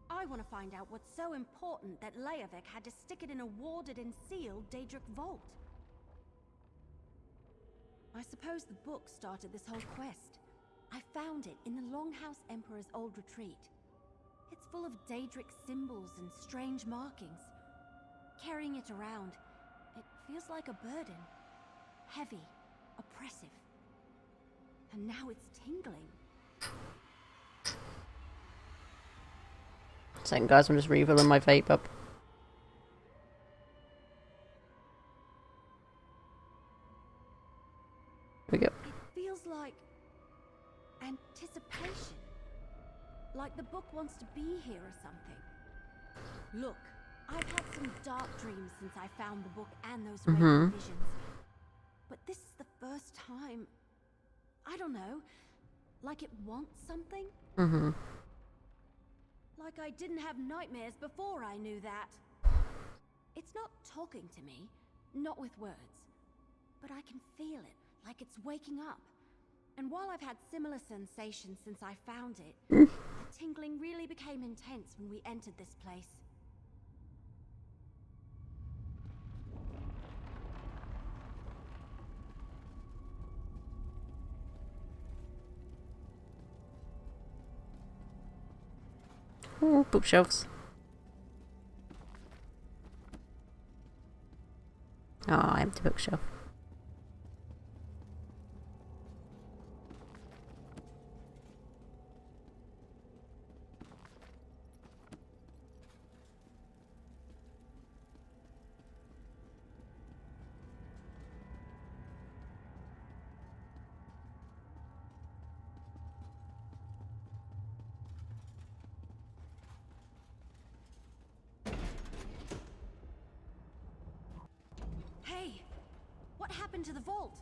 I want to find out what's so important that Leovic had to stick it in a warded and sealed Daedric vault. I suppose the book started this whole quest. I found it in the Longhouse Emperor's old retreat. It's full of Daedric symbols and strange markings. Carrying it around, it feels like a burden. Heavy, oppressive. And now it's tingling. Second, guys, I'm just refilling my vape up. Here we go. It feels like anticipation. Like the book wants to be here or something. Look, I've had some dark dreams since I found the book and those radiant visions. But this is the first time, I don't know, like it wants something? Like I didn't have nightmares before I knew that. It's not talking to me, not with words. But I can feel it, like it's waking up. And while I've had similar sensations since I found it, the tingling really became intense when we entered this place. Oh, bookshelves. Oh, empty bookshelf. Hey, what happened to the vault?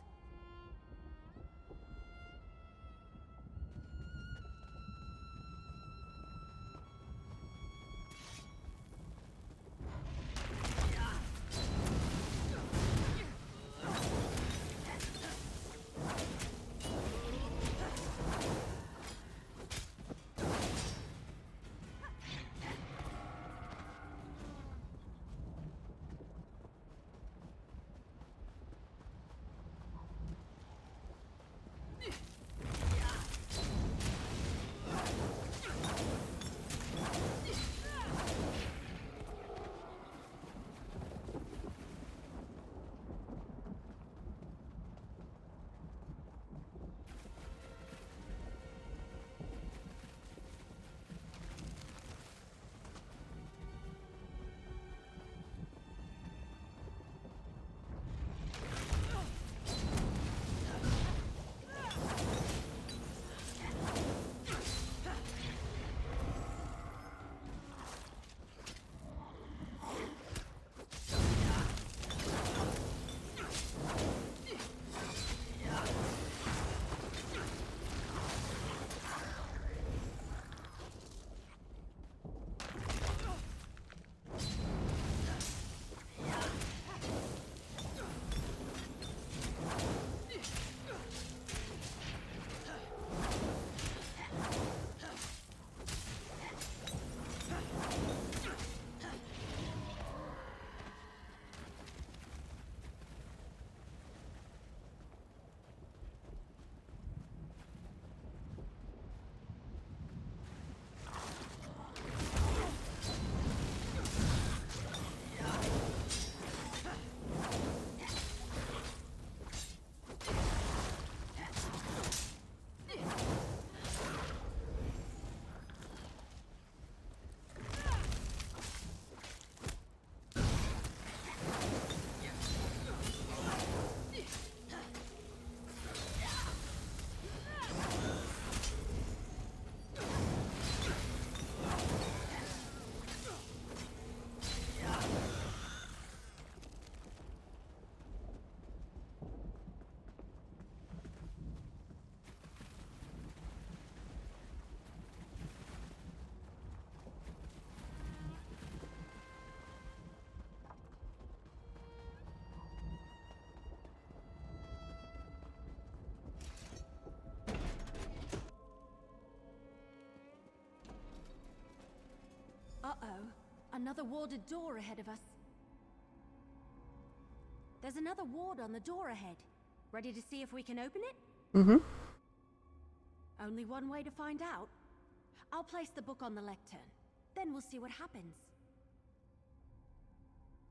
Another warded door ahead of us. There's another ward on the door ahead. Ready to see if we can open it? Mm-hmm. Only one way to find out. I'll place the book on the lectern. Then we'll see what happens.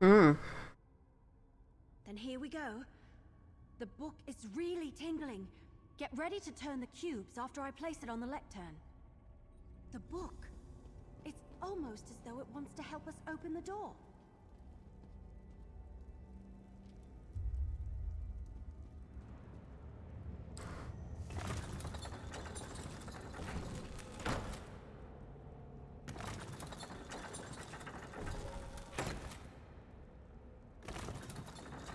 Then here we go. The book is really tingling. Get ready to turn the cubes after I place it on the lectern. The book. It's almost as though it wants to help us open the door.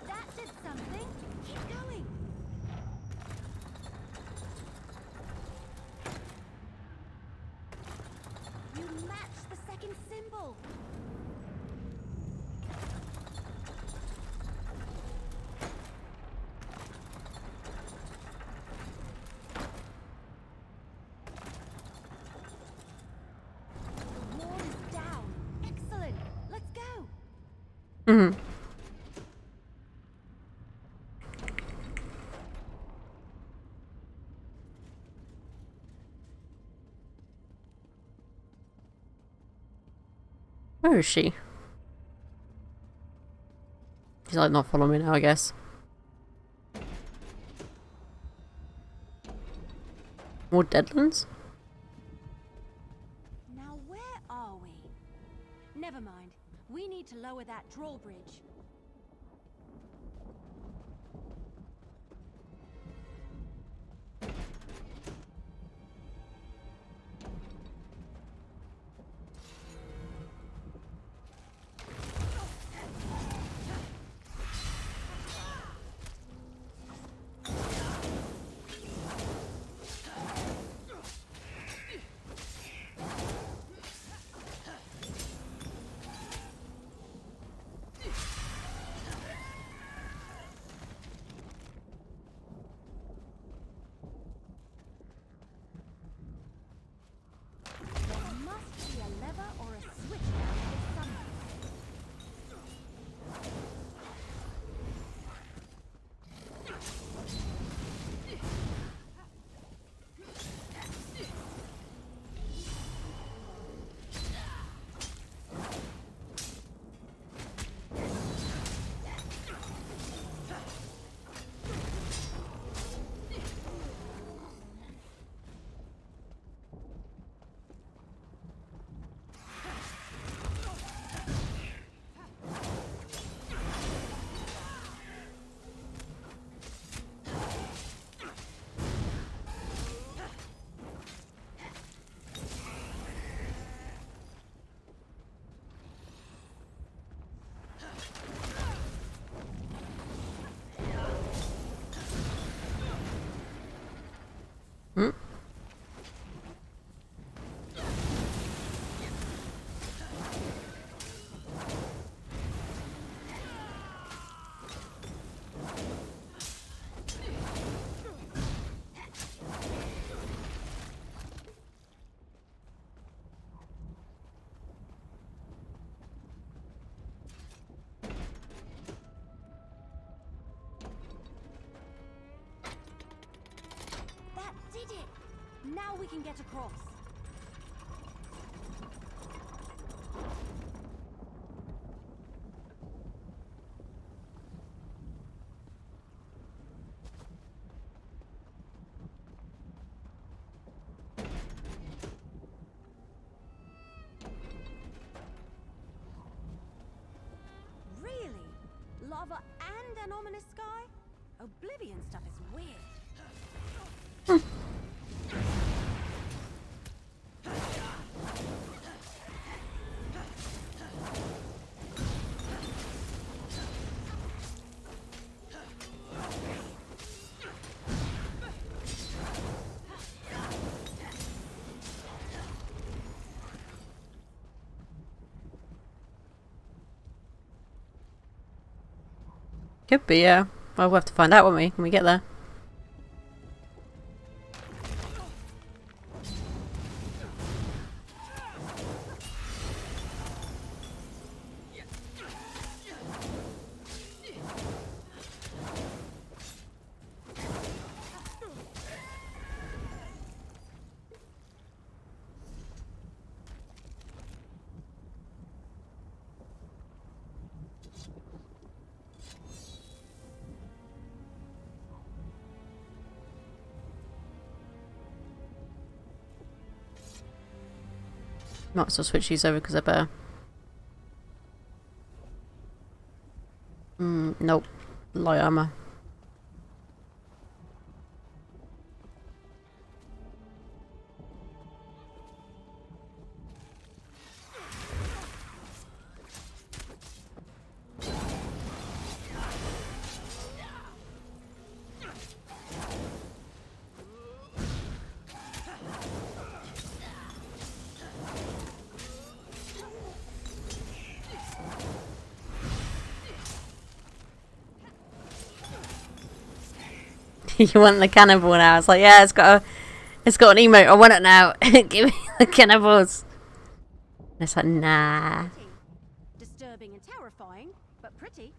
That did something. Keep going. You matched the second symbol. The wall is down. Excellent. Let's go. Mm-hmm. Where is she? She's like not following me now, I guess. More Deadlands? Now where are we? Never mind. We need to lower that drawbridge. There must be a lever or a switch down here somewhere. Hmm? That did it! Now we can get across. Really? Lava and an ominous sky? Oblivion stuff is weird. Could be, yeah. Well, we'll have to find out, won't we, when we get there. Might as well switch these over because they're better. Nope. Light armor. You want the cannibal now? It's like, yeah, it's got an emote. I want it now. Give me the cannibals. And it's like, nah. Disturbing and terrifying, but pretty.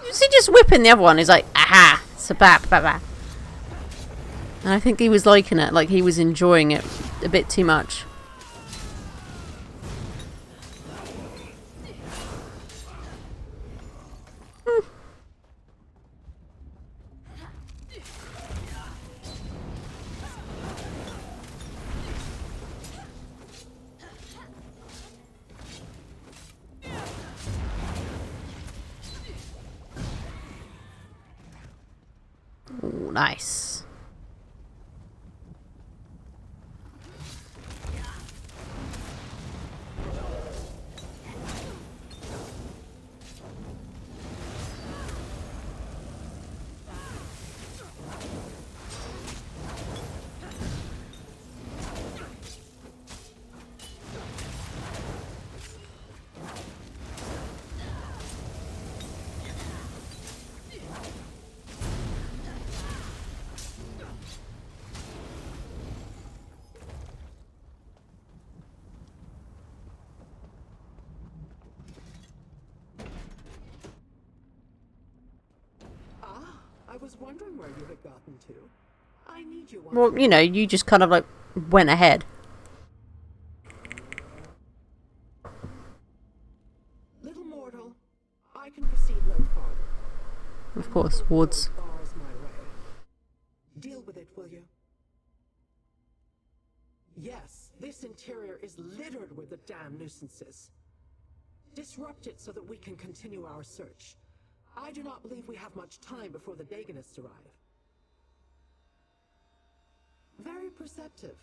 Was he just whipping the other one? He's like, aha, sabap, baba. And I think he was liking it, like he was enjoying it a bit too much. Ooh, nice. I was wondering where you had gotten to. I need you. Well, you know, you just kind of like went ahead. Little mortal, I can proceed no farther. Of course, wards. Bars my way. Deal with it, will you? Yes, this interior is littered with the damn nuisances. Disrupt it so that we can continue our search. I do not believe we have much time before the Dagonists arrive. Very perceptive.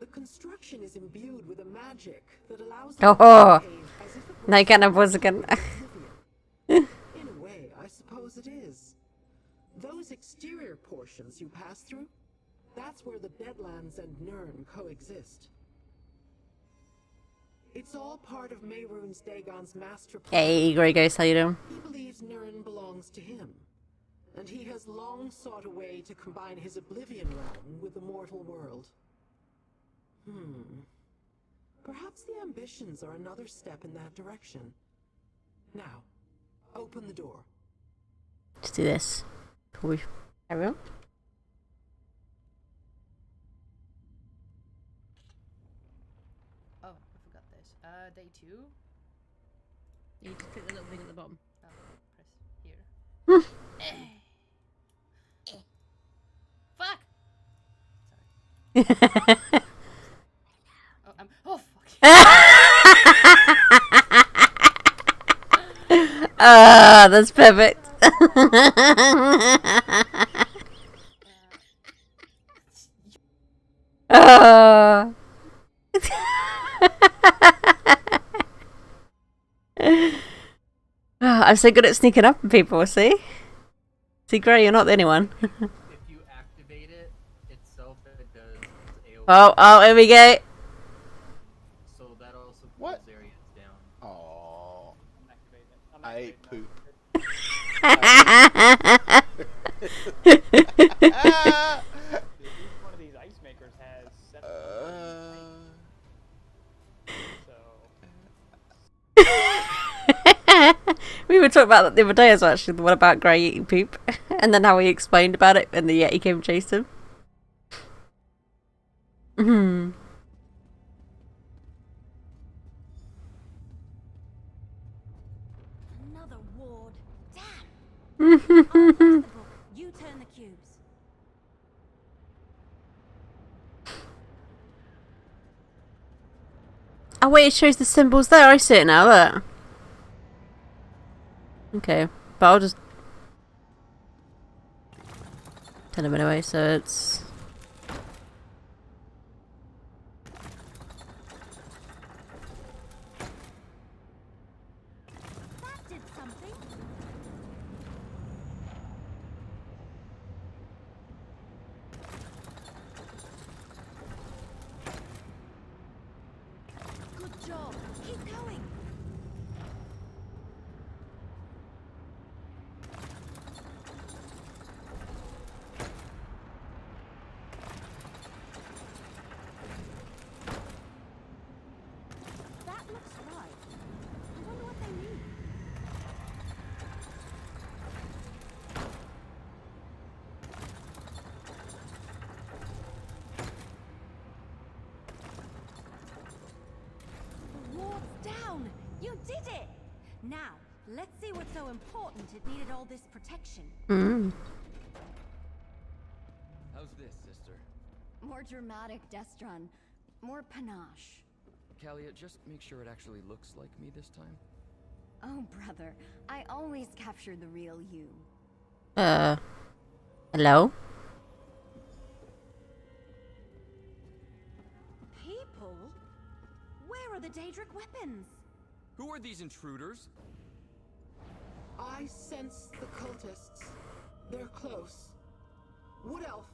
The construction is imbued with a magic that allows them to behave as if it were No cannibals again. In a way, I suppose it is. Those exterior portions you pass through, that's where the Deadlands and Nirn coexist. It's all part of Mehrunes Dagon's master plan. Hey, Grey Ghost, how you doing? He believes Nirn belongs to him, and he has long sought a way to combine his Oblivion realm with the mortal world. Perhaps the ambitions are another step in that direction. Now, open the door. Let's do this. Before we carry on. Oh, I forgot this. Day 2. You just click the little thing at the bottom. Oh, press here. Fuck! Sorry. Oh, fuck. Ah, that's perfect. I'm so good at sneaking up on people, see? See, Grey, you're not the only one. If you activate it itself, it does AoE. Oh, here we go. So that also What? pulls areas down. Oh, I ate poop. One of these ice makers has were talking about that the other day as well, actually, the one about Grey eating poop. And then how he explained about it and the Yeti came and chased him. Hmm. Another ward. Damn. You turn the cubes. Oh wait, it shows the symbols there. I see it now. Look. Okay, but I'll just turn them anyway. So it's. That did something. Good job. Keep going. That looks right. I wonder what they mean. The ward's down! You did it! Now, let's see what's so important it needed all this protection. How's this, sister? More dramatic, Destron. More panache. Kalia, just make sure it actually looks like me this time. Oh, brother. I always capture the real you. Hello? People? Where are the Daedric weapons? Who are these intruders? I sense the cultists. They're close. Wood Elf,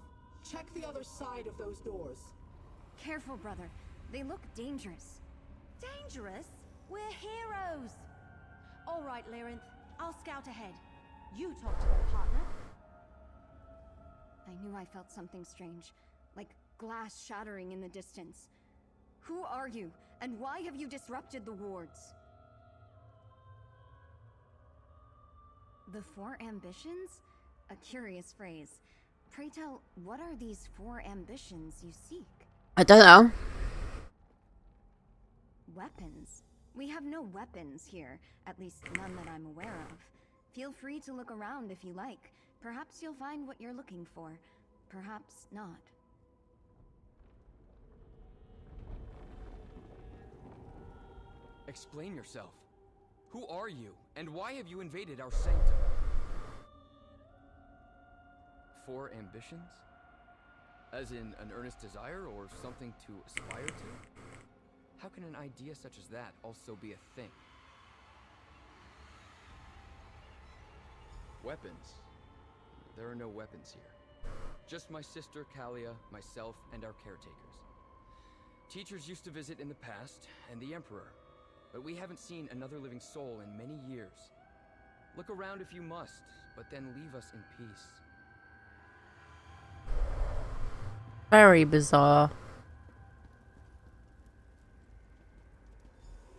check the other side of those doors. Careful, brother. They look dangerous. Dangerous? We're heroes! All right, Lyrinth. I'll scout ahead. You talk to their partner. I knew I felt something strange. Like glass shattering in the distance. Who are you? And why have you disrupted the wards? The four ambitions? A curious phrase. Pray tell, what are these four ambitions you seek? I don't know. Weapons? We have no weapons here, at least none that I'm aware of. Feel free to look around if you like. Perhaps you'll find what you're looking for. Perhaps not. Explain yourself. Who are you, and why have you invaded our sanctum? Four ambitions? As in an earnest desire or something to aspire to? How can an idea such as that also be a thing? Weapons? There are no weapons here. Just my sister Kalia, myself, and our caretakers. Teachers used to visit in the past, and the Emperor. But we haven't seen another living soul in many years. Look around if you must, but then leave us in peace. Very bizarre.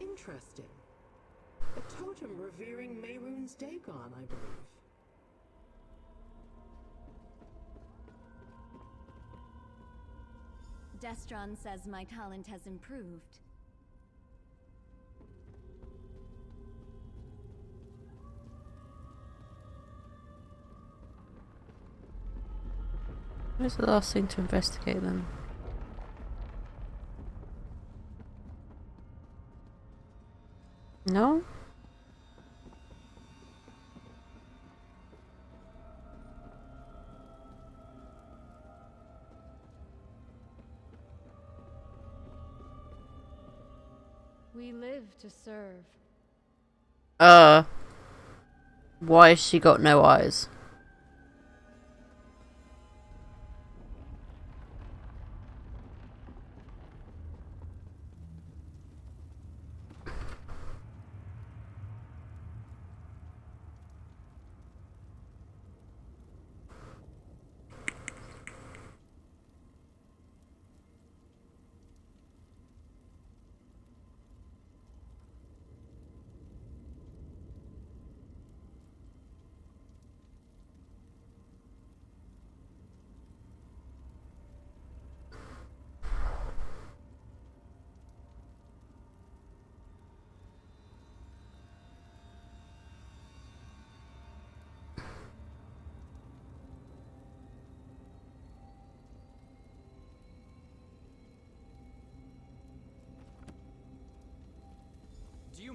Interesting. A totem revering Mehrunes Dagon, I believe. Destron says my talent has improved. Where's the last thing to investigate then? No? We live to serve. Why has she got no eyes?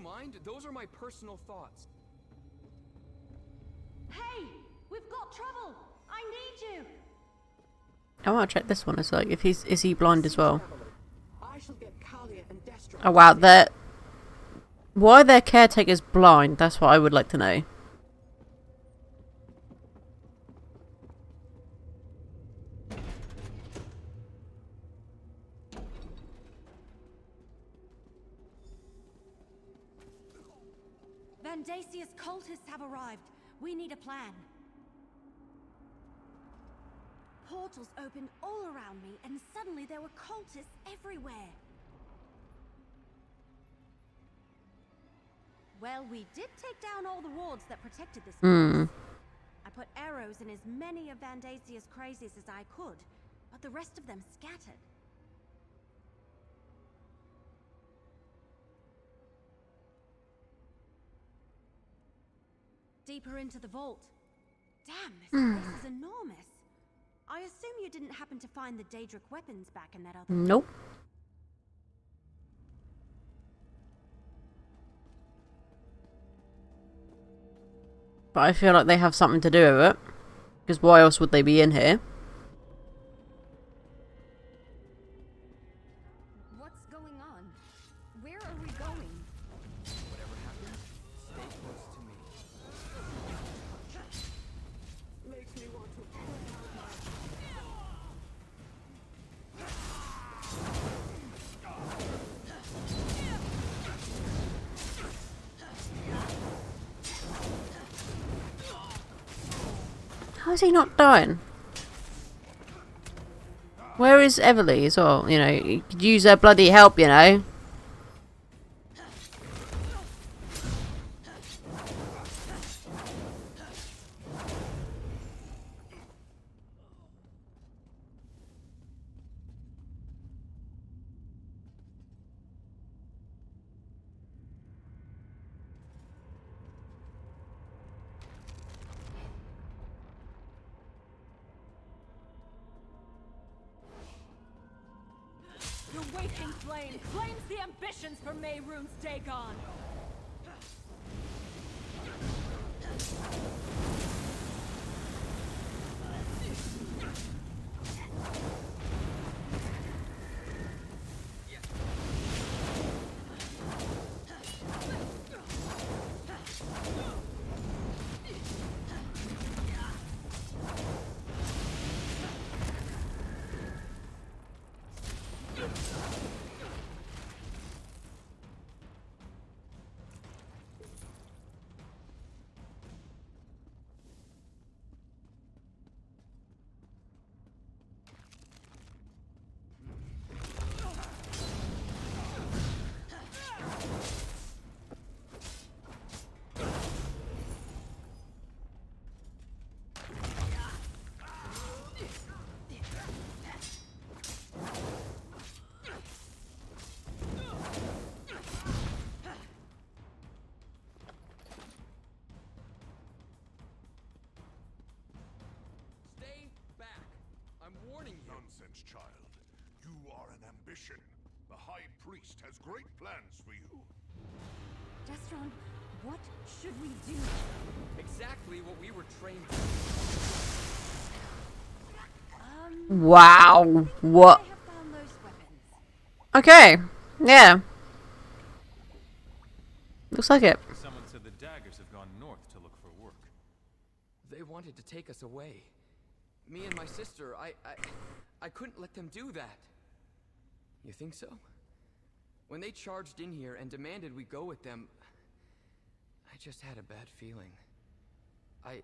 mind? Those are my personal thoughts. Hey, we've got trouble. I need you. I want to check this one. It's like, if is he blind as well? I shall get Kalia and Destron. Oh wow, why are their caretakers blind? That's what I would like to know. Vandasia's cultists have arrived. We need a plan. Portals opened all around me, and suddenly there were cultists everywhere. Well, we did take down all the wards that protected this place. I put arrows in as many of Vandasia's crazies as I could, but the rest of them scattered. Deeper into the vault. Damn, this place is enormous. I assume you didn't happen to find the Daedric weapons back in that other room? Nope. But I feel like they have something to do with it. Because why else would they be in here? What's going on? Where are we going? Whatever happens, stay close to me. Makes me want to pull out my... How is he not dying? Where is Everly as well? You know, you could use her bloody help, you know. The waking flame claims the ambitions for Mehrunes Dagon. Nonsense, child. You are an ambition. The High Priest has great plans for you. Destron, what should we do? Exactly what we were trained to do. Wow. What? I have found those weapons. Okay. Yeah. Looks like it. Someone said the daggers have gone north to look for work. They wanted to take us away. Me and my sister, I couldn't let them do that. You think so? When they charged in here and demanded we go with them, I just had a bad feeling. I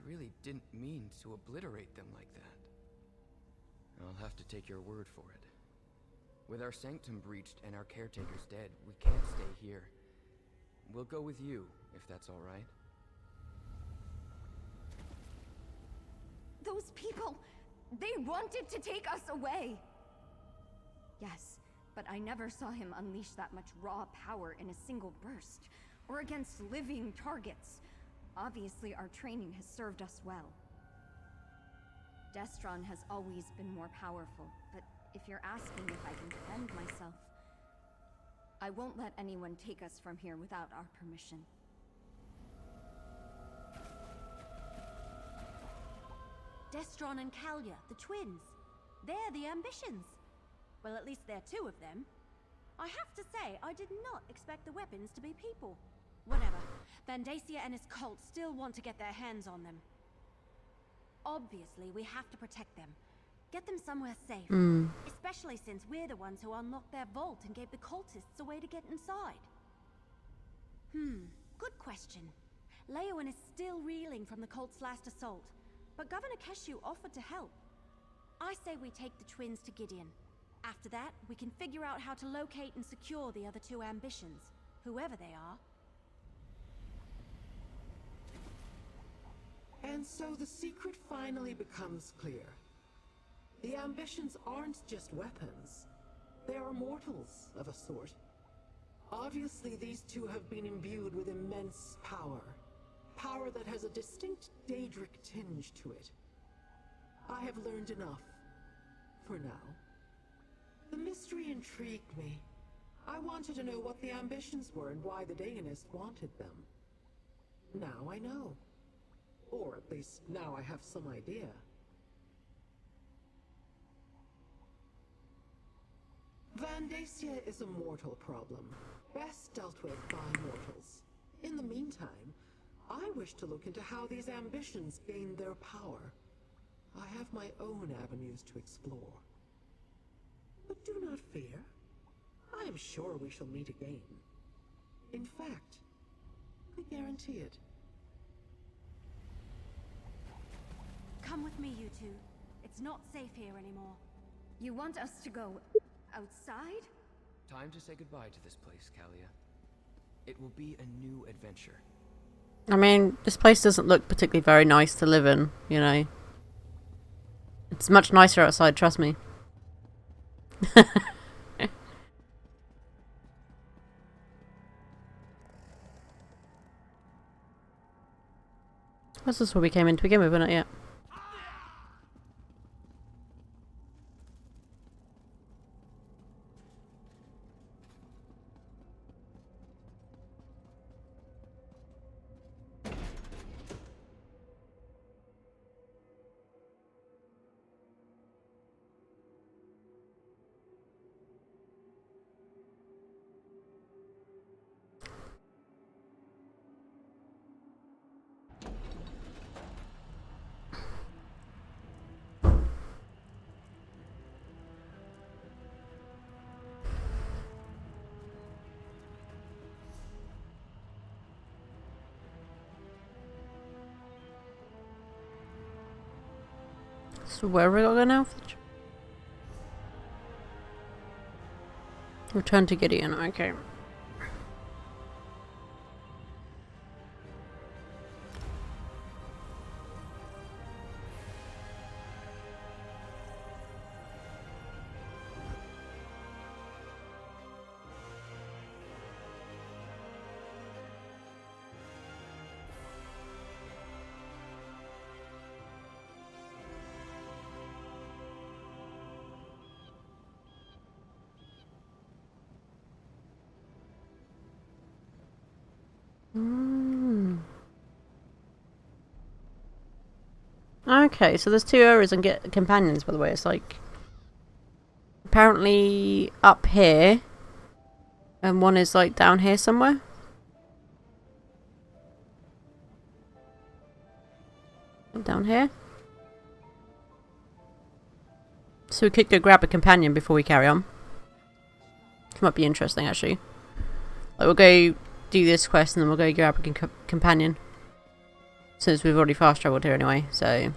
really didn't mean to obliterate them like that. I'll have to take your word for it. With our sanctum breached and our caretakers dead, we can't stay here. We'll go with you, if that's all right. Those people, they wanted to take us away. Yes, but I never saw him unleash that much raw power in a single burst, or against living targets. Obviously, our training has served us well. Destron has always been more powerful, but if you're asking if I can defend myself, I won't let anyone take us from here without our permission. Destron and Kalia, the twins. They're the ambitions. Well, at least there are two of them. I have to say, I did not expect the weapons to be people. Whatever. Vandacia and his cult still want to get their hands on them. Obviously, we have to protect them. Get them somewhere safe. Especially since we're the ones who unlocked their vault and gave the cultists a way to get inside. Good question. Leowen is still reeling from the cult's last assault, but Governor Keshu offered to help. I say we take the twins to Gideon. After that, we can figure out how to locate and secure the other two ambitions, whoever they are. And so the secret finally becomes clear. The ambitions aren't just weapons. They are mortals of a sort. Obviously, these two have been imbued with immense power. Power that has a distinct Daedric tinge to it. I have learned enough. For now. The mystery intrigued me. I wanted to know what the ambitions were and why the Dagonist wanted them. Now I know. Or at least now I have some idea. Vandacia is a mortal problem, best dealt with by mortals. In the meantime, I wish to look into how these ambitions gain their power. I have my own avenues to explore. But do not fear. I am sure we shall meet again. In fact, I guarantee it. Come with me, you two. It's not safe here anymore. You want us to go outside? Time to say goodbye to this place, Kalia. It will be a new adventure. I mean, this place doesn't look particularly very nice to live in, you know. It's much nicer outside, trust me. This is what we came in to begin with, isn't it? Yeah. So where are we going now? Return to Gideon, okay. Okay, so there's two areas and get companions, by the way. It's like apparently up here, and one is like down here somewhere. Down here. So we could go grab a companion before we carry on. Which might be interesting, actually. Like, we'll go do this quest and then we'll go grab a companion. Since we've already fast travelled here anyway, so...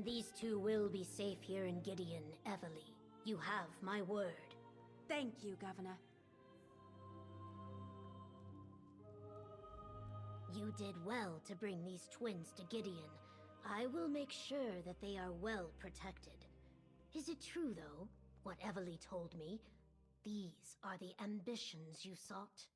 These two will be safe here in Gideon, Evely. You have my word. Thank you, Governor. You did well to bring these twins to Gideon. I will make sure that they are well protected. Is it true, though, what Evely told me? These are the ambitions you sought?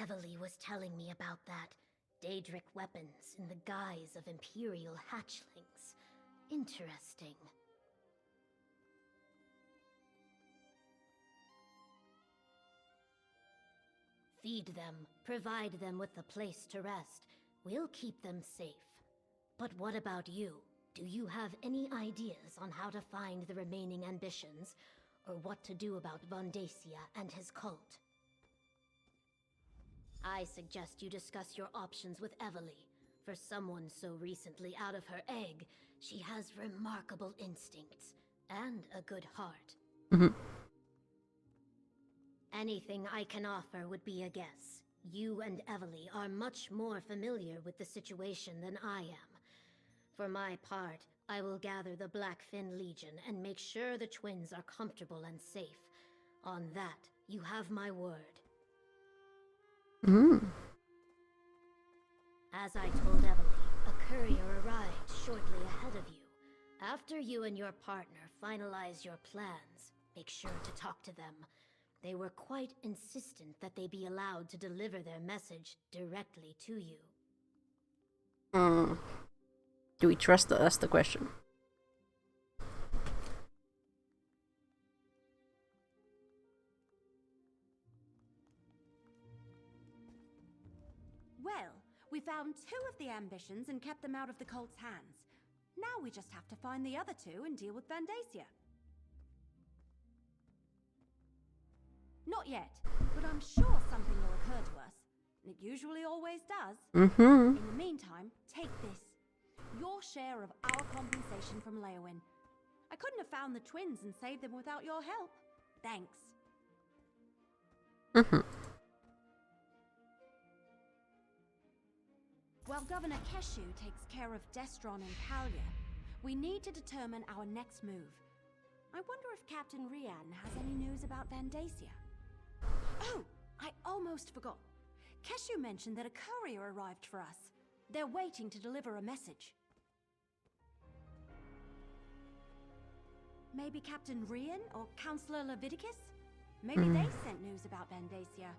Evely was telling me about that. Daedric weapons in the guise of Imperial hatchlings. Interesting. Feed them, provide them with a place to rest. We'll keep them safe. But what about you? Do you have any ideas on how to find the remaining ambitions, or what to do about Vondacia and his cult? I suggest you discuss your options with Evely. For someone so recently out of her egg, she has remarkable instincts and a good heart. Anything I can offer would be a guess. You and Evely are much more familiar with the situation than I am. For my part, I will gather the Blackfin Legion and make sure the twins are comfortable and safe. On that, you have my word. As I told Evely, a courier arrived shortly ahead of you. After you and your partner finalize your plans, make sure to talk to them. They were quite insistent that they be allowed to deliver their message directly to you. Do we trust that? That's the question. Well, we found 2 of the ambitions and kept them out of the cult's hands. Now we just have to find the other 2 and deal with Vandacia. Not yet, but I'm sure something will occur to us. It usually always does. In the meantime, take this. Your share of our compensation from Leowyn. I couldn't have found the twins and saved them without your help. Thanks. While Governor Keshu takes care of Destron and Kalia, we need to determine our next move. I wonder if Captain Rian has any news about Vandacia. Oh, I almost forgot. Keshu mentioned that a courier arrived for us. They're waiting to deliver a message. Maybe Captain Rian or Councillor Leviticus? Maybe they sent news about Vandacia.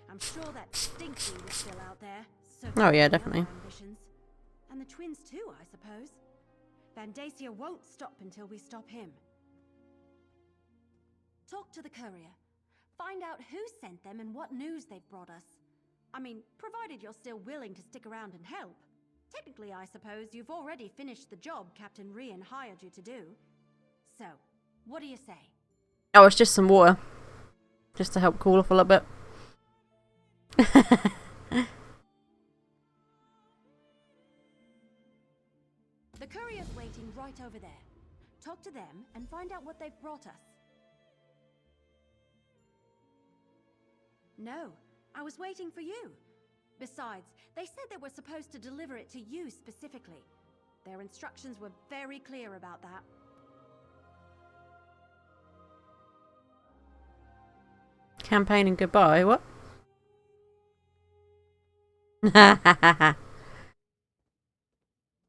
I'm sure that Stinky was still out there. Oh yeah, definitely. Ambitions. And the twins too, I suppose. Vandacia won't stop until we stop him. Talk to the courier. Find out who sent them and what news they've brought us. I mean, provided you're still willing to stick around and help. Technically, I suppose you've already finished the job Captain Rian hired you to do. So, what do you say? Oh, it's just some water. Just to help cool off a little bit. The courier's waiting right over there. Talk to them and find out what they've brought us. No, I was waiting for you. Besides, they said they were supposed to deliver it to you specifically. Their instructions were very clear about that. Campaign and goodbye, what?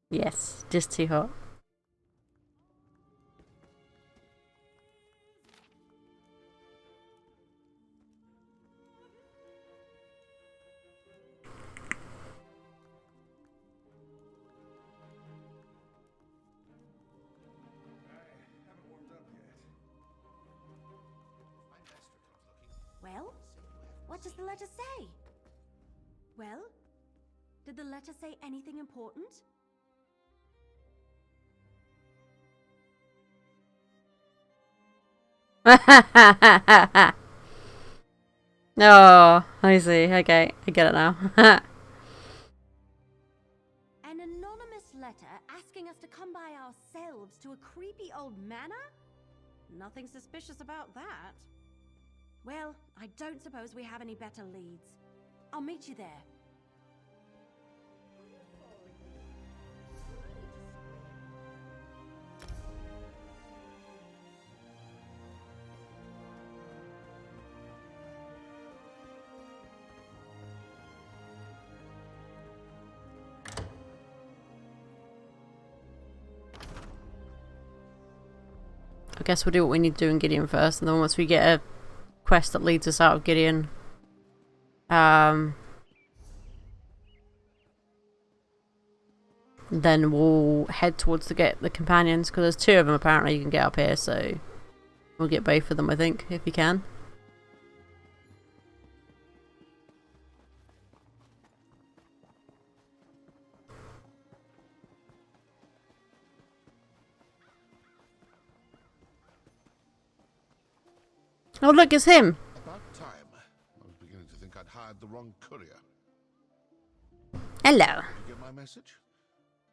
Yes, just too hot. Well, what does the letter say? Well, did the letter say anything important? Oh, I see. Okay, I get it now. An anonymous letter asking us to come by ourselves to a creepy old manor? Nothing suspicious about that. Well, I don't suppose we have any better leads. I'll meet you there. I guess we'll do what we need to do in Gideon first, and then once we get a quest that leads us out of Gideon, Then we'll head towards to get the companions, because there's 2 of them apparently you can get up here, so we'll get both of them, I think, if you can. Oh look, it's him! About time. I was beginning to think I'd hired the wrong courier. Hello. Did you get my message?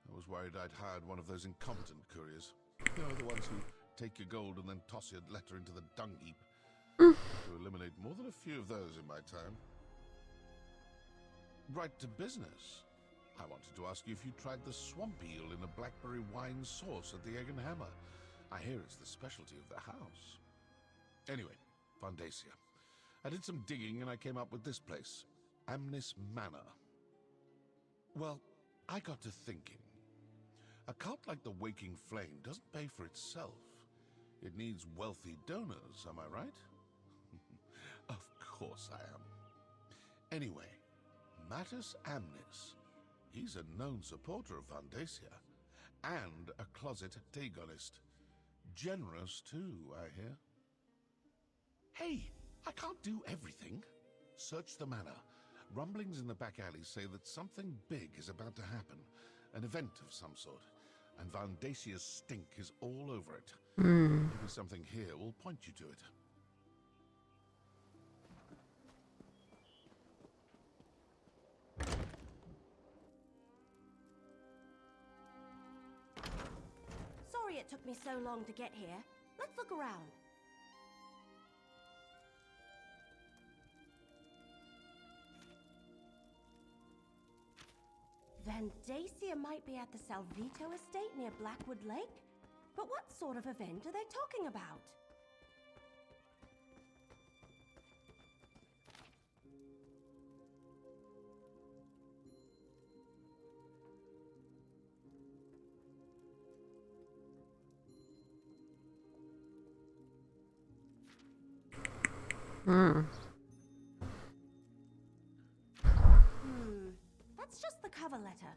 I was worried I'd hired one of those incompetent couriers. You know, the ones who take your gold and then toss your letter into the dung heap. To eliminate more than a few of those in my time. Right to business. I wanted to ask you if you tried the swamp eel in a blackberry wine sauce at the Egg and Hammer. I hear it's the specialty of the house. Anyway, Vandacia. I did some digging and I came up with this place. Amnis Manor. Well, I got to thinking. A cult like the Waking Flame doesn't pay for itself. It needs wealthy donors, am I right? Of course I am. Anyway, Mattis Amnis. He's a known supporter of Vandacia. And a closet Dagonist. Generous too, I hear. Hey, I can't do everything. Search the manor. Rumblings in the back alleys say that something big is about to happen. An event of some sort. And Vandacia's stink is all over it. Maybe something here will point you to it. Sorry it took me so long to get here. Let's look around. Vandacia might be at the Salvito estate near Blackwood Lake? But what sort of event are they talking about? That's just the cover letter.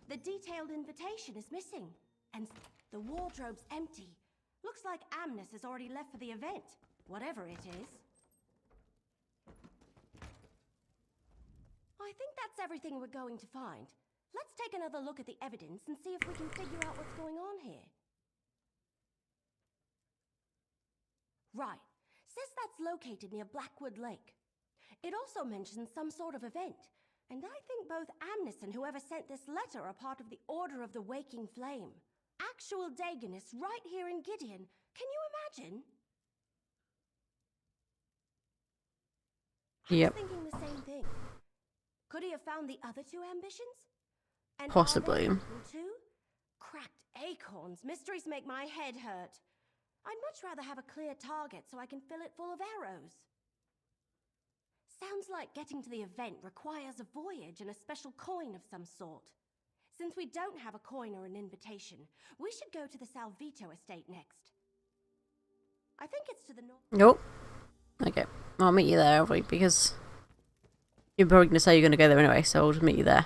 The detailed invitation is missing. And the wardrobe's empty. Looks like Amnis has already left for the event, whatever it is. I think that's everything we're going to find. Let's take another look at the evidence and see if we can figure out what's going on here. Right. Says that's located near Blackwood Lake. It also mentions some sort of event. And I think both Amnis and whoever sent this letter are part of the Order of the Waking Flame. Actual Dagonists right here in Gideon. Can you imagine? Yep. I was thinking the same thing. Could he have found the other 2 ambitions? And Possibly. are they too? Cracked acorns. Mysteries make my head hurt. I'd much rather have a clear target so I can fill it full of arrows. Sounds like getting to the event requires a voyage and a special coin of some sort. Since we don't have a coin or an invitation, we should go to the Salvito estate next. I think it's to the north. Nope. Okay. I'll meet you there, because you're probably going to say you're going to go there anyway, so I'll just meet you there.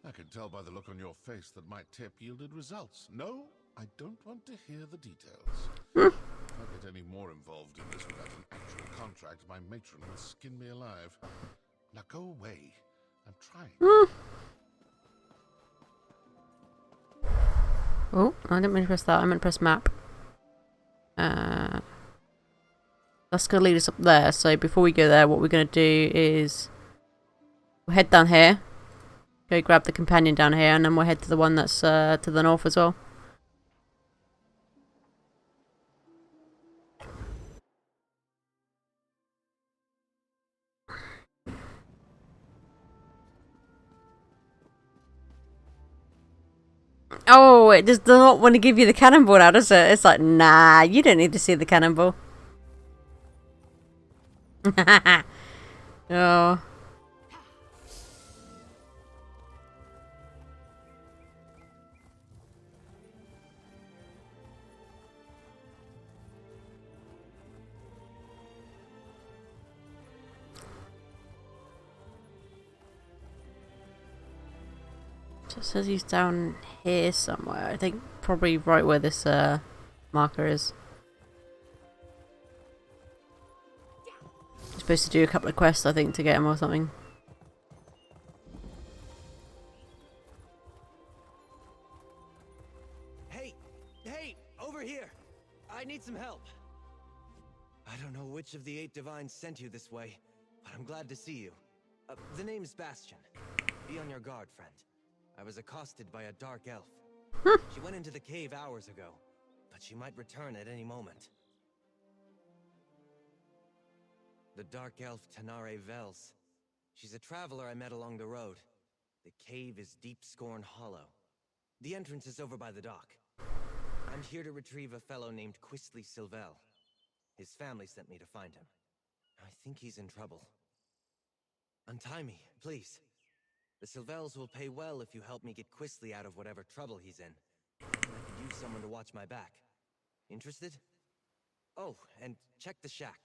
I can tell by the look on your face that my tip yielded results. No, I don't want to hear the details. If I get any more involved in this without an actual contract, my matron will skin me alive. Now go away. I'm trying. Oh, I didn't mean to press that. I meant to press map. That's going to lead us up there. So before we go there, what we're going to do is we'll head down here. Go grab the companion down here, and then we'll head to the one that's to the north as well. Oh, it just does not want to give you the cannonball now, does it? It's like, nah, you don't need to see the cannonball. Oh. It says he's down here somewhere. I think probably right where this marker is. You're supposed to do a couple of quests, I think, to get him or something. Hey, over here! I need some help. I don't know which of the 8 divines sent you this way, but I'm glad to see you. The name's Bastion. Be on your guard, friend. I was accosted by a dark elf. She went into the cave hours ago, but she might return at any moment. The dark elf Tanare Vels. She's a traveler I met along the road. The cave is Deep Scorn Hollow. The entrance is over by the dock. I'm here to retrieve a fellow named Quistley Silvel. His family sent me to find him. I think he's in trouble. Untie me, please. The Silvels will pay well if you help me get Quistley out of whatever trouble he's in. I could use someone to watch my back. Interested? Oh, and check the shack.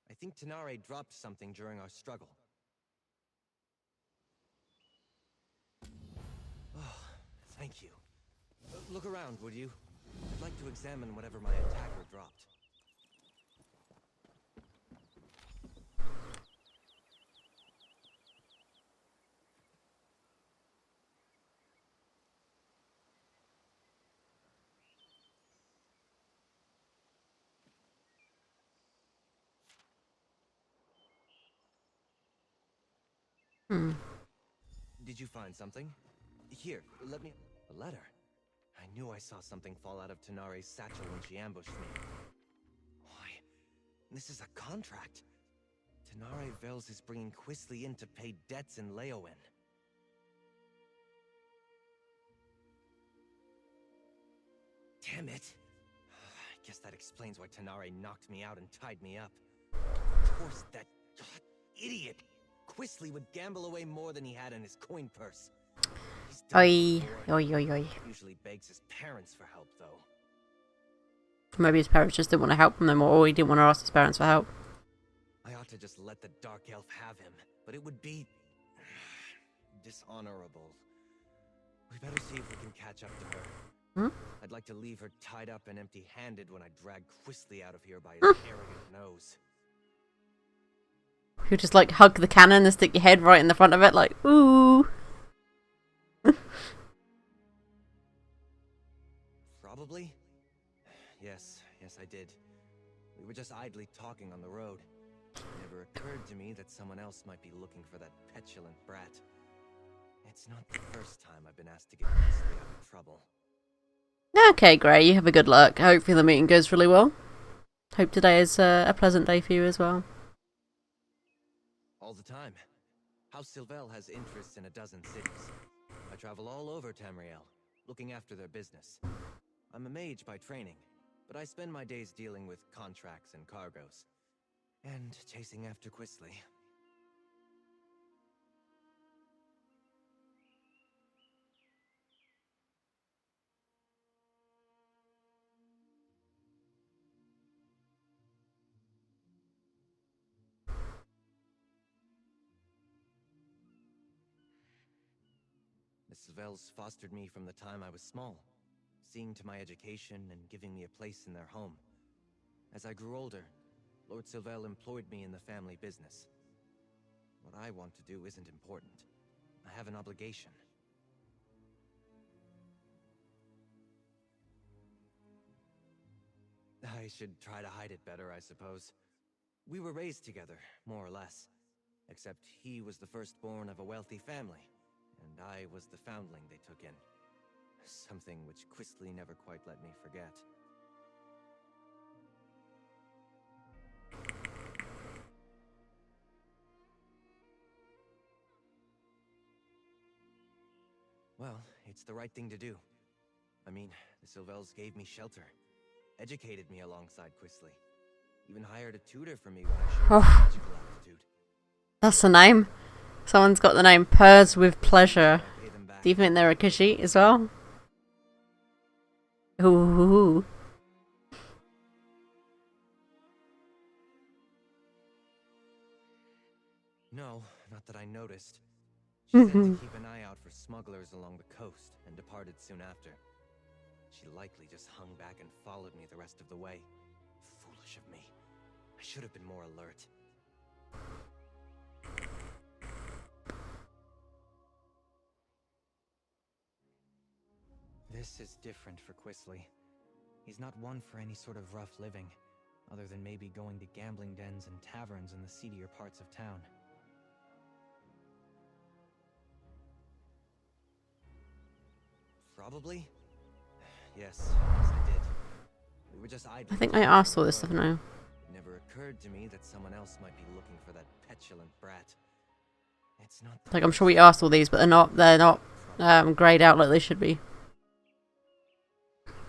I think Tanare dropped something during our struggle. Oh, thank you. Look around, would you? I'd like to examine whatever my attacker dropped. Did you find something? Here, let me... A letter? I knew I saw something fall out of Tanare's satchel when she ambushed me. Why, this is a contract. Tanare Vels is bringing Quistley in to pay debts in Leowen. Damn it! I guess that explains why Tanare knocked me out and tied me up. Of course, that idiot Quistley would gamble away more than he had in his coin purse. Oi. Usually begs his parents for help, though. Maybe his parents just didn't want to help him, or he didn't want to ask his parents for help. I ought to just let the Dark Elf have him, but it would be... dishonorable. We better see if we can catch up to her. I'd like to leave her tied up and empty-handed when I drag Quistley out of here by his arrogant nose. You just like hug the cannon and stick your head right in the front of it, like, ooh. Probably? Yes, I did. We were just idly talking on the road. It never occurred to me that someone else might be looking for that petulant brat. It's not the first time I've been asked to get Quistley out of trouble. Okay, Gray, you have a good luck. Hopefully the meeting goes really well. Hope today is a pleasant day for you as well. All the time. House Silvel has interests in a dozen cities. I travel all over Tamriel, looking after their business. I'm a mage by training, but I spend my days dealing with contracts and cargoes. And chasing after Quistley. The Silvels fostered me from the time I was small, seeing to my education and giving me a place in their home. As I grew older, Lord Silvel employed me in the family business. What I want to do isn't important. I have an obligation. I should try to hide it better, I suppose. We were raised together, more or less. Except he was the firstborn of a wealthy family, and I was the foundling they took in. Something which Quistley never quite let me forget. Well, it's the right thing to do. I mean, the Silvels gave me shelter, educated me alongside Quistley, even hired a tutor for me when I showed my magical aptitude. That's the name. Someone's got the name Purrs with Pleasure. Do you think they're a Khajiit as well? Ooh. No, not that I noticed. She said to keep an eye out for smugglers along the coast and departed soon after. She likely just hung back and followed me the rest of the way. Foolish of me. I should have been more alert. This is different for Quisley. He's not one for any sort of rough living, other than maybe going to gambling dens and taverns in the seedier parts of town. Probably? Yes, I did. We were just idle. I think I asked all this stuff now. It never occurred to me that someone else might be looking for that petulant brat. It's not Like, I'm sure we asked all these, but they're not grayed out like they should be.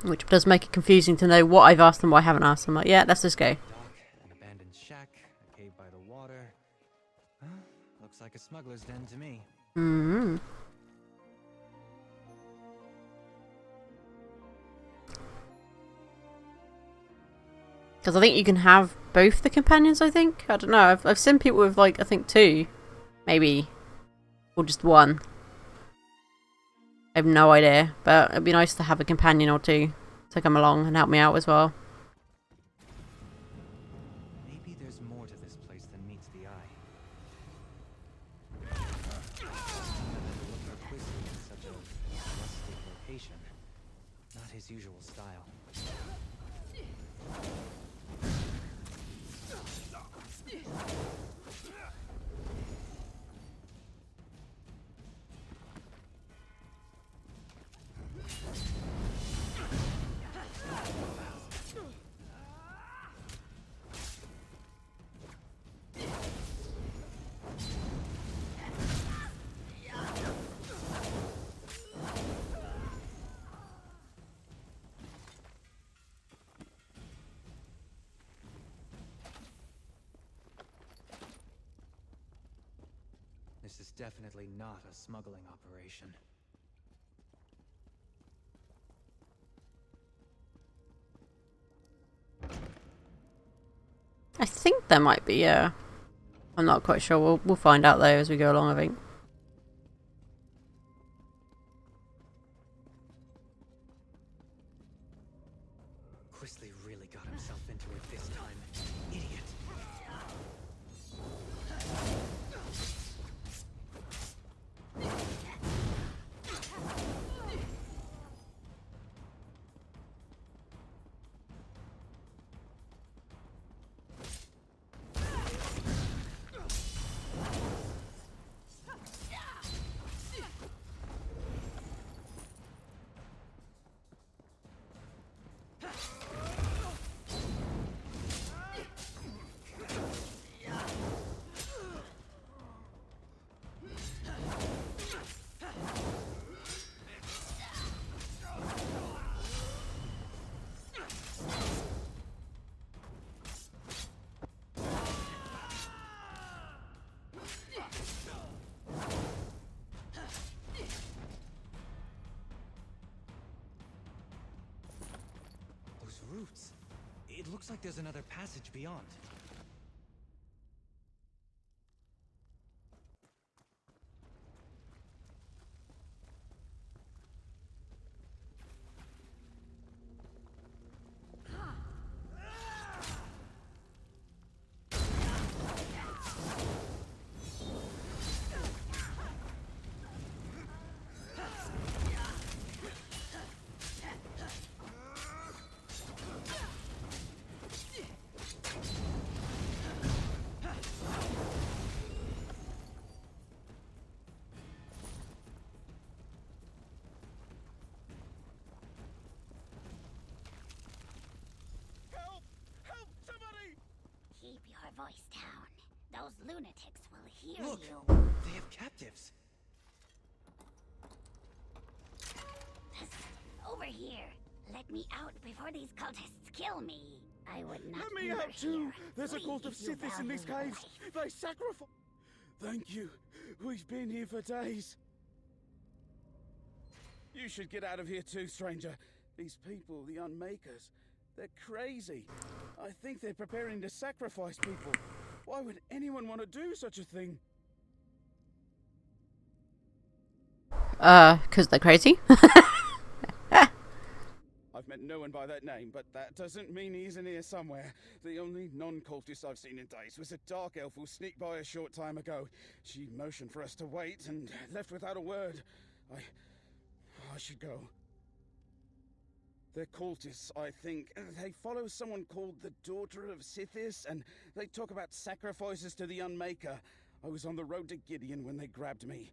Which does make it confusing to know what I've asked and what I haven't asked. I'm like, yeah, let's just go. An abandoned shack, a cave by the water. Huh? Looks like a smuggler's den to me. Mm-hmm. Because I think you can have both the companions, I think. I don't know. I've seen people with, like, I think 2. Maybe. Or just 1. I have no idea. But it'd be nice to have a companion or 2 to come along and help me out as well. Maybe there's more to this place than meets the eye. Look for Quisley in such a rustic location. Not his usual style. This is definitely not a smuggling operation. I think there might be, yeah. I'm not quite sure. We'll find out though as we go along, I think. Quisley really got himself into it this time. Idiot. Roots. It looks like there's another passage beyond. Keep your voice down. Those lunatics will hear Look, you. they have captives. Over here. Let me out before these cultists kill me. I would not Let me lure out too! here. There's a cult of Please, if you Sithis in these value caves! They sacrifice! Thank you. We've been here for days. You should get out of here too, stranger. These people, the Unmakers, they're crazy. I think they're preparing to sacrifice people. Why would anyone want to do such a thing? Because they're crazy. I've met no one by that name, but that doesn't mean he's in here somewhere. The only non-cultist I've seen in days was a dark elf who sneaked by a short time ago. She motioned for us to wait and left without a word. I should go. They're cultists, I think. They follow someone called the Daughter of Sithis, and they talk about sacrifices to the Unmaker. I was on the road to Gideon when they grabbed me.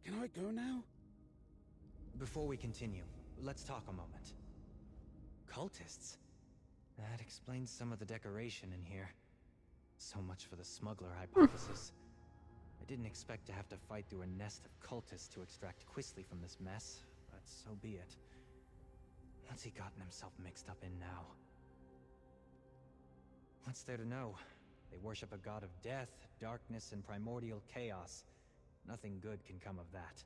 Can I go now? Before we continue, let's talk a moment. Cultists? That explains some of the decoration in here. So much for the smuggler hypothesis. I didn't expect to have to fight through a nest of cultists to extract Quisly from this mess, but so be it. What's he gotten himself mixed up in now? What's there to know? They worship a god of death, darkness, and primordial chaos. Nothing good can come of that.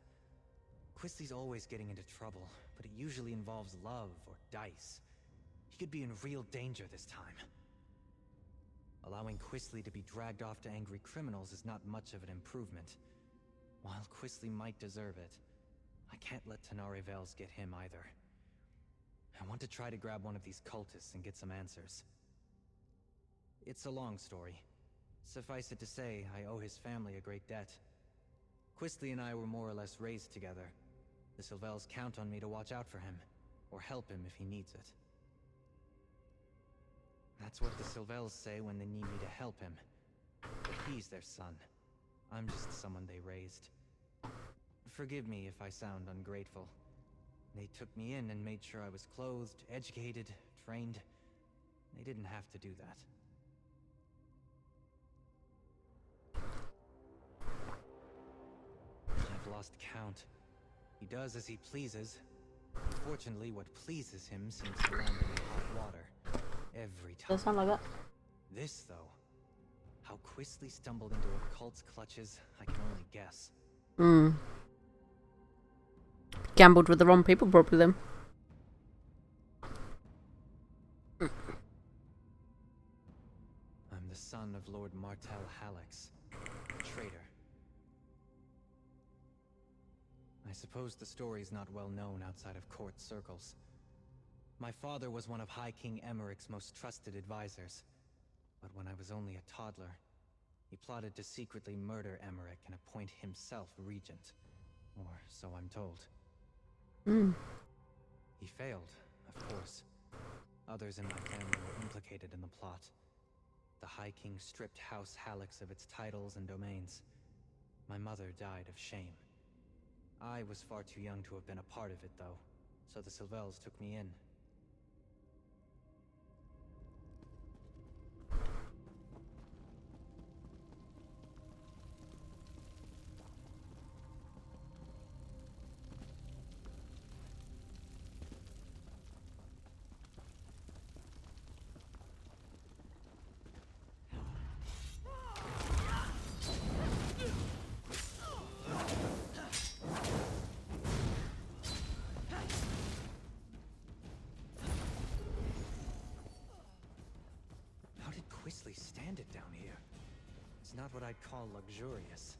Quisly's always getting into trouble, but it usually involves love or dice. He could be in real danger this time. Allowing Quisly to be dragged off to angry criminals is not much of an improvement. While Quisly might deserve it, I can't let Tanare Vels get him either. I want to try to grab one of these cultists and get some answers. It's a long story. Suffice it to say, I owe his family a great debt. Quisly and I were more or less raised together. The Sylvels count on me to watch out for him, or help him if he needs it. That's what the Sylvels say when they need me to help him. But he's their son. I'm just someone they raised. Forgive me if I sound ungrateful. They took me in and made sure I was clothed, educated, trained. They didn't have to do that. I've lost count. He does as he pleases. Unfortunately, what pleases him seems to land him in hot water. Every time. Does sound like that. This, though. How Quisly stumbled into a cult's clutches, I can only guess. Gambled with the wrong people, probably them. I'm the son of Lord Martel Hallex, a traitor. I suppose the story's not well known outside of court circles. My father was one of High King Emmerich's most trusted advisors. But when I was only a toddler, he plotted to secretly murder Emmerich and appoint himself regent. Or so I'm told. He failed, of course. Others in my family were implicated in the plot. The High King stripped House Hallex of its titles and domains. My mother died of shame. I was far too young to have been a part of it, though, so the Sylvels took me in. Quisly stand it down here? It's not what I'd call luxurious.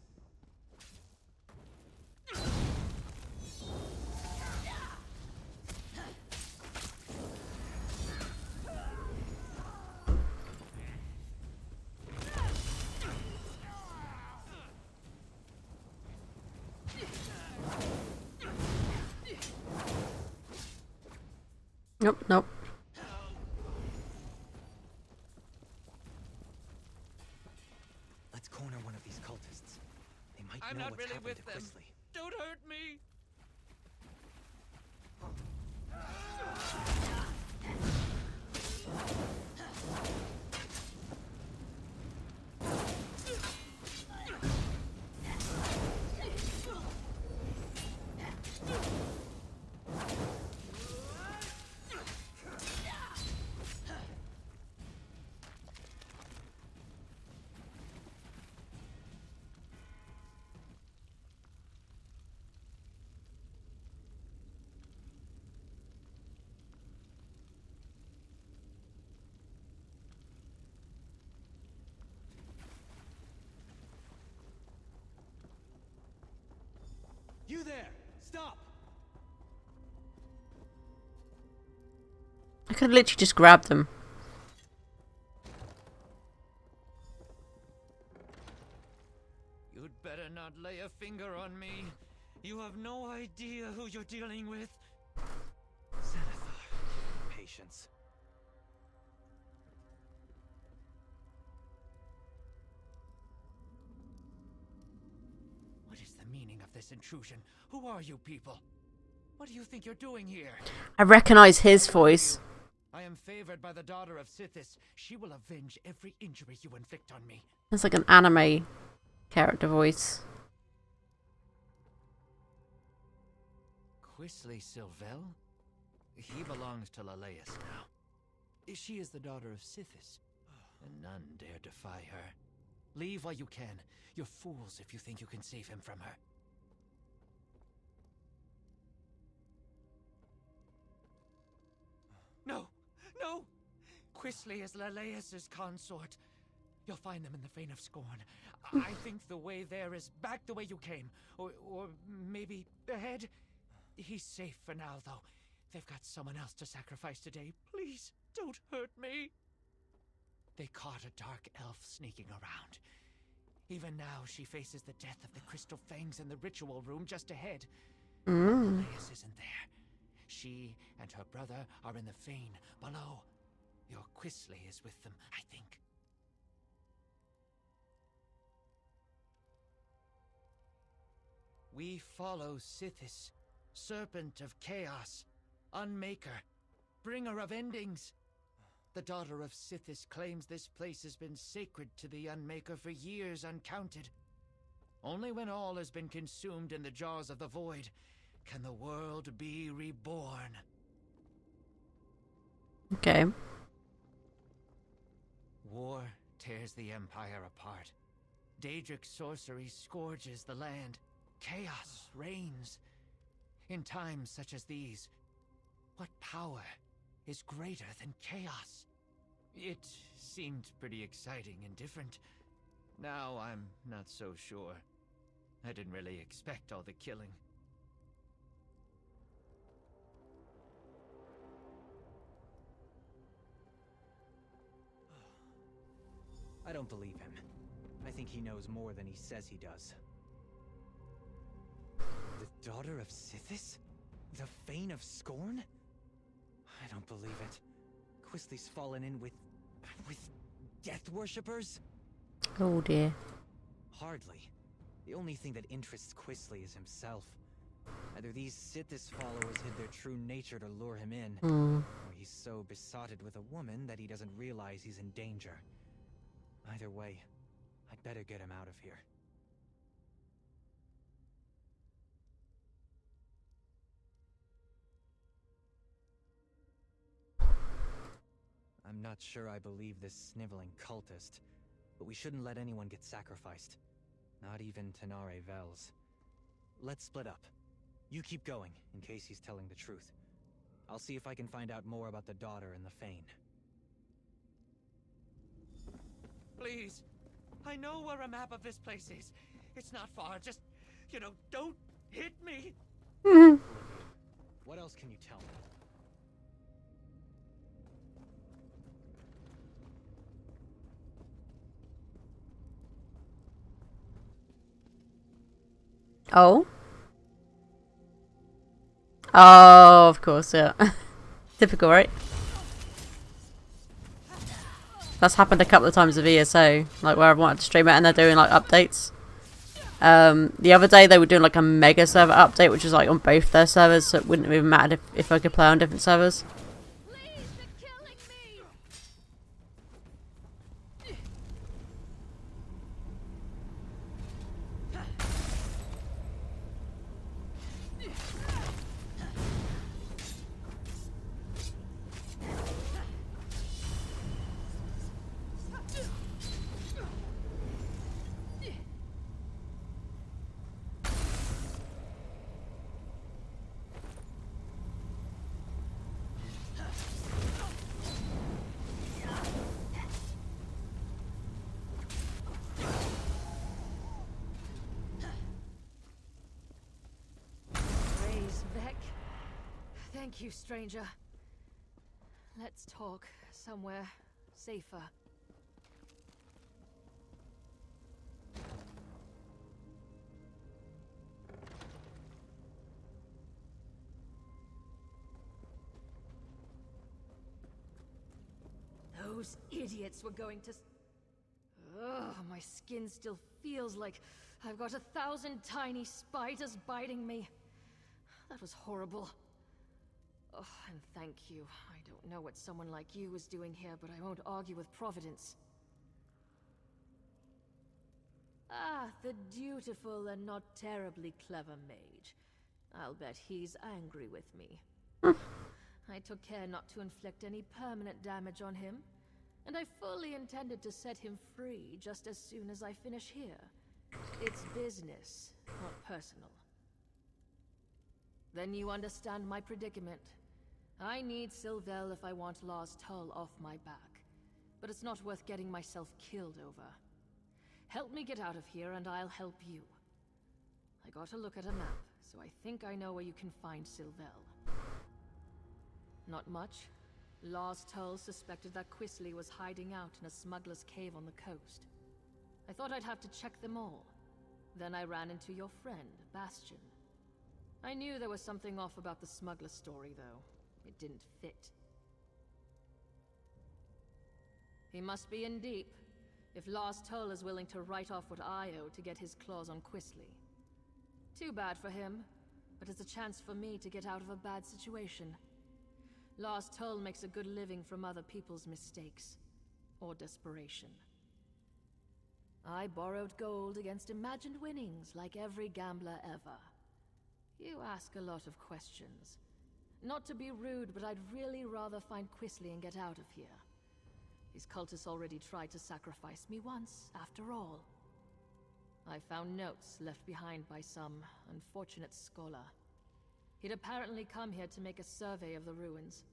Nope. Let's corner one of these cultists. They might I'm know not what's really happened with to them. Quisly. Don't hurt me. Stop! I could have literally just grabbed them. You'd better not lay a finger on me. You have no idea who you're dealing with. Zenithar, patience. What is the meaning of this intrusion? Who are you people? What do you think you're doing here? I recognize his voice. I am favored by the daughter of Sithis. She will avenge every injury you inflict on me. It's like an anime character voice. Quisley Sylvel? He belongs to Leleus now. She is the daughter of Sithis, and none dare defy her. Leave while you can. You're fools if you think you can save him from her. No! No! Quisley is Leleus's consort. You'll find them in the Fane of Scorn. I think the way there is back the way you came. Or maybe ahead. He's safe for now, though. They've got someone else to sacrifice today. Please, don't hurt me. They caught a dark elf sneaking around. Even now, she faces the death of the Crystal Fangs in the ritual room just ahead. Leleus isn't there. She and her brother are in the Fane below. Your Quisley is with them, I think. We follow Sithis, Serpent of Chaos, Unmaker, Bringer of Endings. The daughter of Sithis claims this place has been sacred to the Unmaker for years uncounted. Only when all has been consumed in the jaws of the void can the world be reborn. Okay. War tears the Empire apart. Daedric sorcery scourges the land. Chaos reigns. In times such as these, what power is greater than chaos? It seemed pretty exciting and different. Now I'm not so sure. I didn't really expect all the killing. I don't believe him. I think he knows more than he says he does. The daughter of Sithis? The Fane of Scorn? I don't believe it. Quisley's fallen in with death worshippers? Oh dear. Hardly. The only thing that interests Quisley is himself. Either these Sithis followers hid their true nature to lure him in, or he's so besotted with a woman that he doesn't realize he's in danger. Either way, I'd better get him out of here. I'm not sure I believe this sniveling cultist, but we shouldn't let anyone get sacrificed. Not even Tanare Vels. Let's split up. You keep going, in case he's telling the truth. I'll see if I can find out more about the daughter and the Fane. Please! I know where a map of this place is. It's not far, just, don't hit me! What else can you tell me? Oh? Oh, of course, yeah. Typical, right? That's happened a couple of times with ESO, like where I've wanted to stream it and they're doing like updates. The other day they were doing like a mega server update, which is like on both their servers, so it wouldn't have even mattered if I could play on different servers. Thank you, stranger. Let's talk somewhere safer. Those idiots were going to... Ugh, my skin still feels like I've got 1,000 tiny spiders biting me. That was horrible. Oh, and thank you. I don't know what someone like you is doing here, but I won't argue with Providence. Ah, the dutiful and not terribly clever mage. I'll bet he's angry with me. I took care not to inflict any permanent damage on him, and I fully intended to set him free just as soon as I finish here. It's business, not personal. Then you understand my predicament. I need Sylvel if I want Law's Tull off my back, but it's not worth getting myself killed over. Help me get out of here and I'll help you. I got a look at a map, so I think I know where you can find Sylvel. Not much. Law's Tull suspected that Quisley was hiding out in a smuggler's cave on the coast. I thought I'd have to check them all. Then I ran into your friend, Bastion. I knew there was something off about the smuggler story, though. It didn't fit. He must be in deep, if Law's Tull is willing to write off what I owe to get his claws on Quisley. Too bad for him, but it's a chance for me to get out of a bad situation. Law's Tull makes a good living from other people's mistakes. Or desperation. I borrowed gold against imagined winnings like every gambler ever. You ask a lot of questions. Not to be rude, but I'd really rather find Quisley and get out of here. These cultists already tried to sacrifice me once, after all. I found notes left behind by some unfortunate scholar. He'd apparently come here to make a survey of the ruins.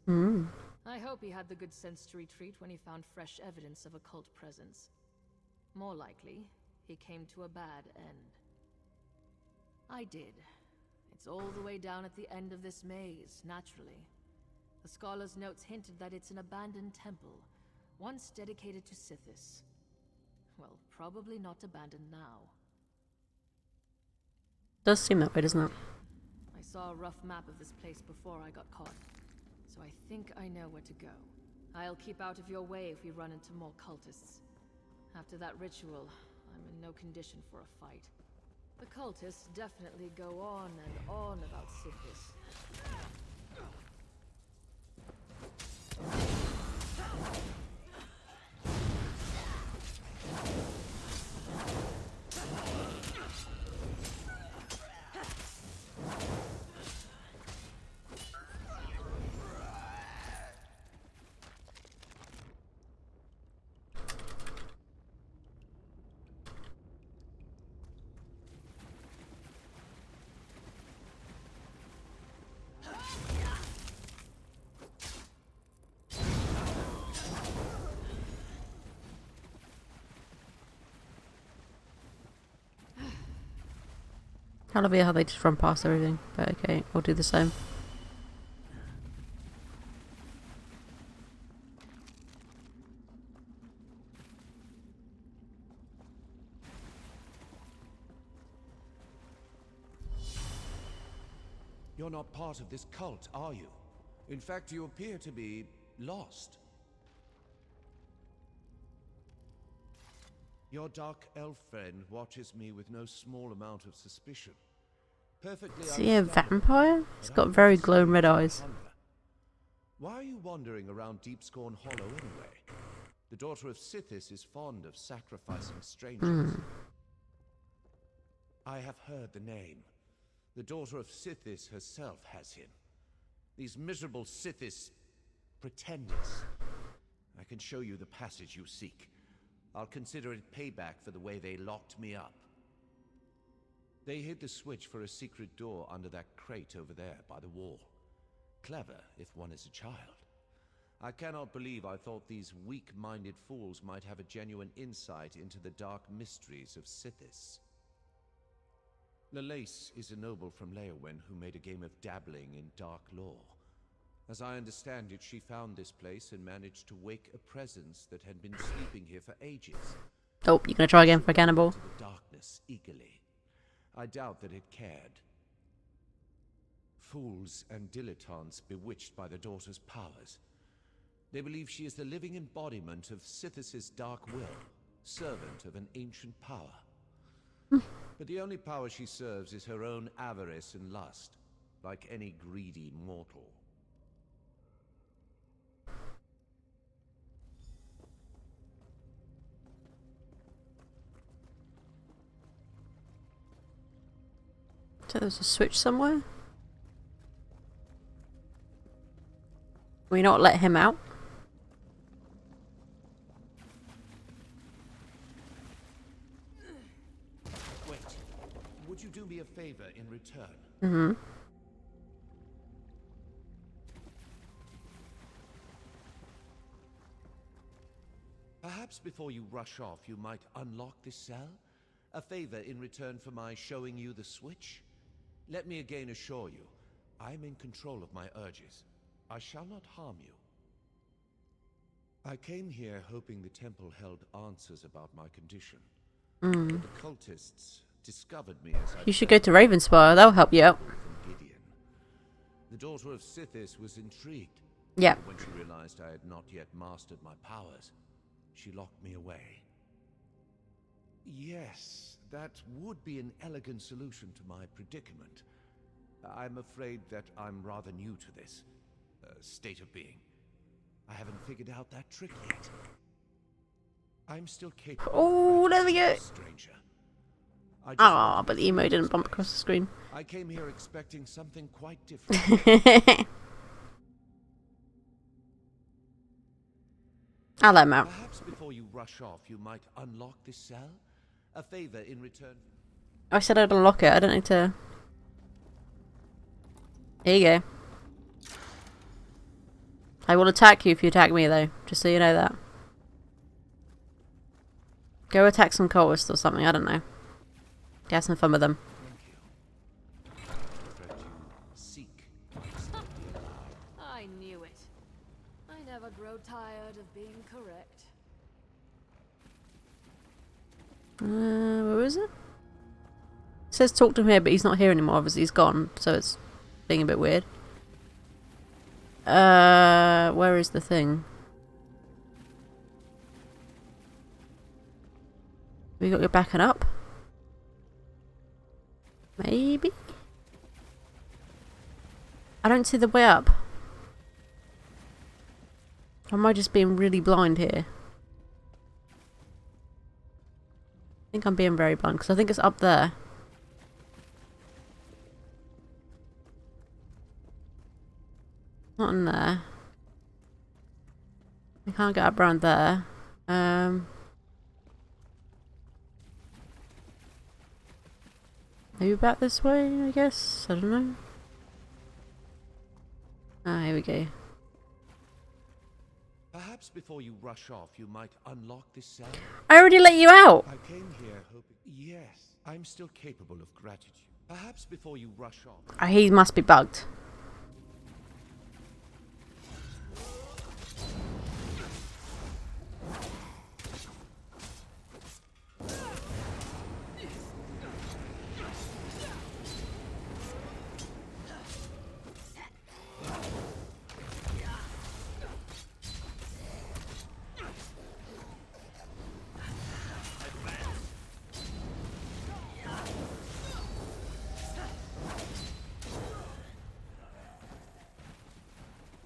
I hope he had the good sense to retreat when he found fresh evidence of occult presence. More likely, he came to a bad end. I did. It's all the way down at the end of this maze, naturally. The scholar's notes hinted that it's an abandoned temple, once dedicated to Sithis. Well, probably not abandoned now. Does seem that way, doesn't it? I saw a rough map of this place before I got caught, so I think I know where to go. I'll keep out of your way if we run into more cultists. After that ritual, I'm in no condition for a fight. The cultists definitely go on and on about Sithis. I love it how they just run past everything, but okay, I'll do the same. You're not part of this cult, are you? In fact, you appear to be lost. Your dark elf friend watches me with no small amount of suspicion. Perfectly. Is he a vampire? He's got very glowing red eyes. Why are you wandering around Deepscorn Hollow anyway? The daughter of Sithis is fond of sacrificing strangers. I have heard the name. The daughter of Sithis herself has him. These miserable Sithis pretenders. I can show you the passage you seek. I'll consider it payback for the way they locked me up. They hid the switch for a secret door under that crate over there by the wall. Clever, if one is a child. I cannot believe I thought these weak-minded fools might have a genuine insight into the dark mysteries of Sithis. Lalace is a noble from Leowen who made a game of dabbling in dark lore. As I understand it, she found this place and managed to wake a presence that had been sleeping here for ages. Oh, you gonna try again for a cannibal? To the darkness eagerly. I doubt that it cared. Fools and dilettantes bewitched by the daughter's powers. They believe she is the living embodiment of Sithis' dark will, servant of an ancient power. But the only power she serves is her own avarice and lust, like any greedy mortal. So there's a switch somewhere? Will you not let him out? Wait. Would you do me a favor in return? Mm-hmm. Perhaps before you rush off, you might unlock this cell? A favor in return for my showing you the switch? Let me again assure you, I am in control of my urges. I shall not harm you. I came here hoping the temple held answers about my condition. But the cultists discovered me as I... You should go to Ravenspire, that'll help you out. Gideon. The daughter of Sithis was intrigued. Yeah. When she realized I had not yet mastered my powers, she locked me away. Yes, that would be an elegant solution to my predicament. I'm afraid that I'm rather new to this state of being. I haven't figured out that trick yet. I'm still capable. Oh, there we go. Stranger. Ah, but the emo didn't bump across the screen. I came here expecting something quite different. I'll let him out. Perhaps before you rush off, you might unlock this cell? A favor in return. I said I'd unlock it, I don't need to... Here you go. I will attack you if you attack me though, just so you know that. Go attack some cultists or something, I don't know. Get some fun with them. I knew it. I never grow tired of being correct. Where is it? It says talk to him here, but he's not here anymore, obviously he's gone, so it's being a bit weird. Where is the thing? We got your backing up? Maybe? I don't see the way up. Or am I just being really blind here? I think I'm being very blind, because I think it's up there. Not in there. We can't get up around there. Maybe back this way, I guess? I don't know. Ah, here we go. Perhaps before you rush off, you might unlock this cell. I already let you out! I came here hoping... Yes, I'm still capable of gratitude. Perhaps before you rush off... He must be bugged.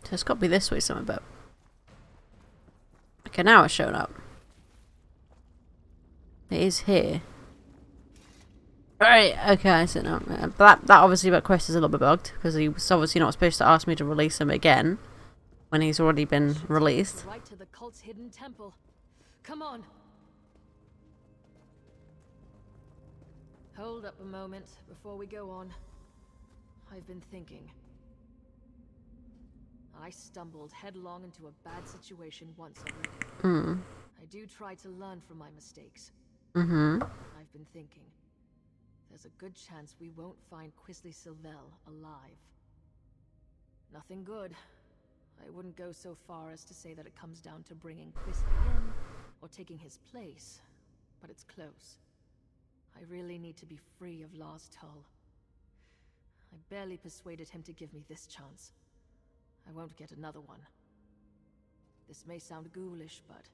So it's got to be this way somewhere, but... Okay, now it's showing up. It is here. Right, okay, so no, that obviously that quest is a little bit bugged, because he was obviously not supposed to ask me to release him again, when he's already been released. Right to the cult's hidden temple. Come on. Hold up a moment before we go on. I've been thinking. I stumbled headlong into a bad situation once already. I do try to learn from my mistakes. I've been thinking. There's a good chance we won't find Quisley Sylvel alive. Nothing good, I wouldn't go so far as to say that it comes down to bringing Quisly in or taking his place, but it's close. I really need to be free of Lost Hull. I barely persuaded him to give me this chance. I won't get another one. This may sound ghoulish, but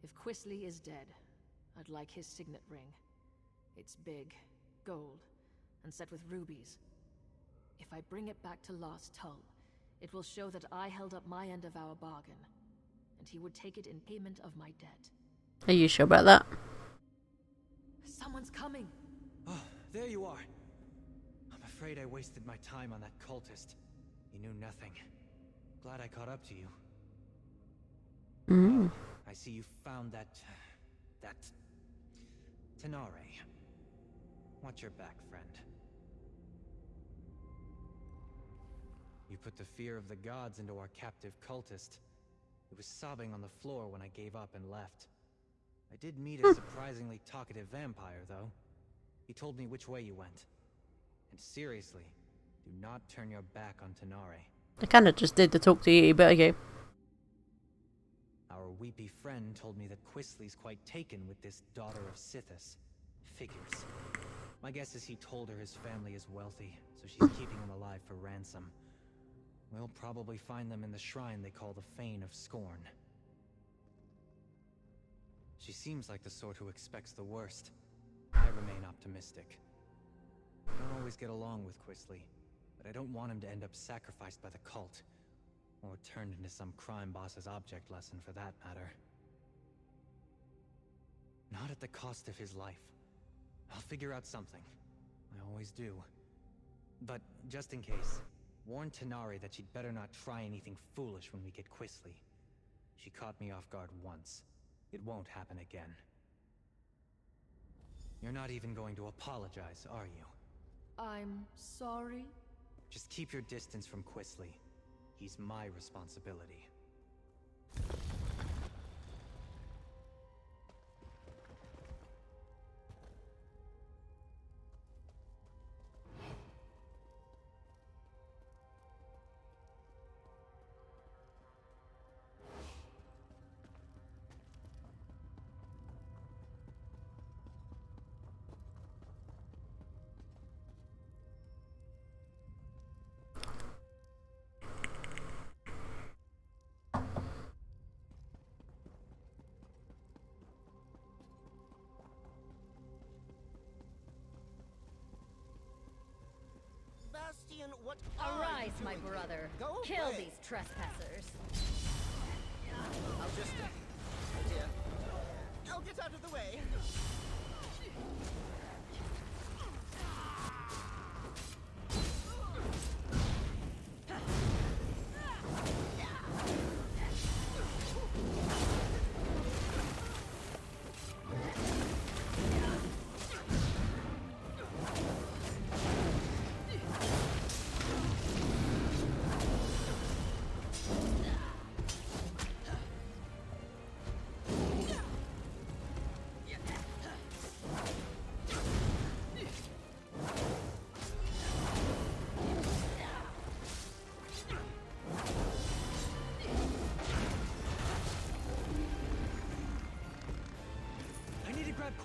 if Quisly is dead, I'd like his signet ring. It's big, gold, and set with rubies. If I bring it back to Lost Hull, it will show that I held up my end of our bargain, and he would take it in payment of my debt. Are you sure about that? Someone's coming! Oh, there you are. I'm afraid I wasted my time on that cultist. He knew nothing. Glad I caught up to you. Oh, I see you found that Tanare. Watch your back, friend. You put the fear of the gods into our captive cultist. He was sobbing on the floor when I gave up and left. I did meet a surprisingly talkative vampire, though. He told me which way you went. And seriously, do not turn your back on Tanare. I kind of just did to talk to you, but okay. Our weepy friend told me that Quisly's quite taken with this daughter of Sithis. Figures. My guess is he told her his family is wealthy, so she's keeping him alive for ransom. We'll probably find them in the shrine they call the Fane of Scorn. She seems like the sort who expects the worst. I remain optimistic. I don't always get along with Quisly, but I don't want him to end up sacrificed by the cult. Or turned into some crime boss's object lesson for that matter. Not at the cost of his life. I'll figure out something. I always do. But just in case, warn Tanare that she'd better not try anything foolish when we get Quisly. She caught me off guard once. It won't happen again. You're not even going to apologize, are you? I'm sorry? Just keep your distance from Quisly. He's my responsibility. Bastion, what Arise, my brother. Kill these trespassers. I'll just... Oh dear. I'll get out of the way.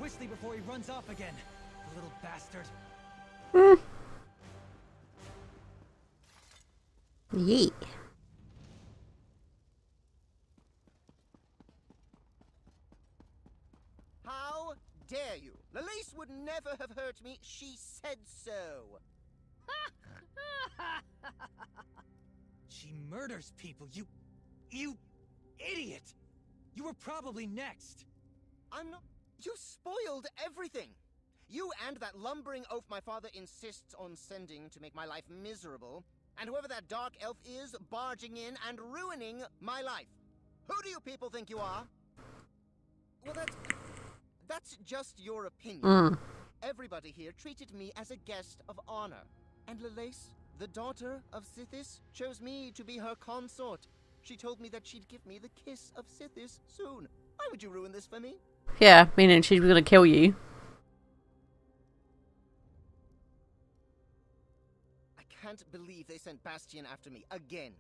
Quisly before he runs off again. The little bastard. Yeah. How dare you? Lalise would never have hurt me. She said so. She murders people. You idiot! You were probably next. I'm not... You spoiled everything! You and that lumbering oaf my father insists on sending to make my life miserable, and whoever that dark elf is, barging in and ruining my life. Who do you people think you are? Well, that's just your opinion. Everybody here treated me as a guest of honor. And Lalise, the daughter of Sithis, chose me to be her consort. She told me that she'd give me the kiss of Sithis soon. Why would you ruin this for me? Yeah, meaning she's gonna kill you. I can't believe they sent Bastion after me again.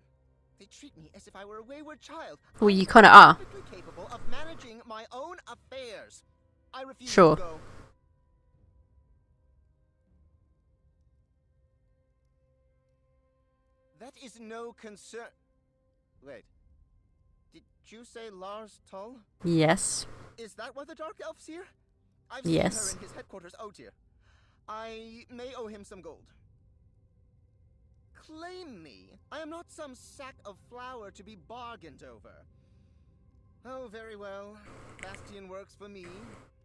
They treat me as if I were a wayward child. Well, you kind of are. Perfectly capable of managing my own affairs. I refuse Sure. to go. That is no concern. Wait. Did you say Lars Tull? Yes. Is that why the Dark Elf's here? I've Yes. seen her in his headquarters. Oh dear. I may owe him some gold. Claim me. I am not some sack of flour to be bargained over. Oh, very well. Bastian works for me,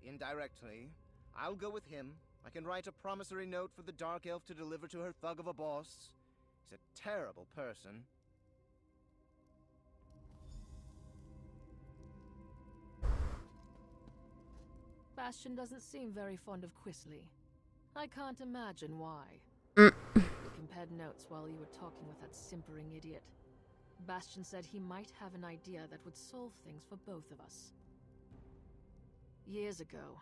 indirectly. I'll go with him. I can write a promissory note for the Dark Elf to deliver to her thug of a boss. He's a terrible person. Bastion doesn't seem very fond of Quisley. I can't imagine why. Mm. We compared notes while you were talking with that simpering idiot. Bastion said he might have an idea that would solve things for both of us. Years ago,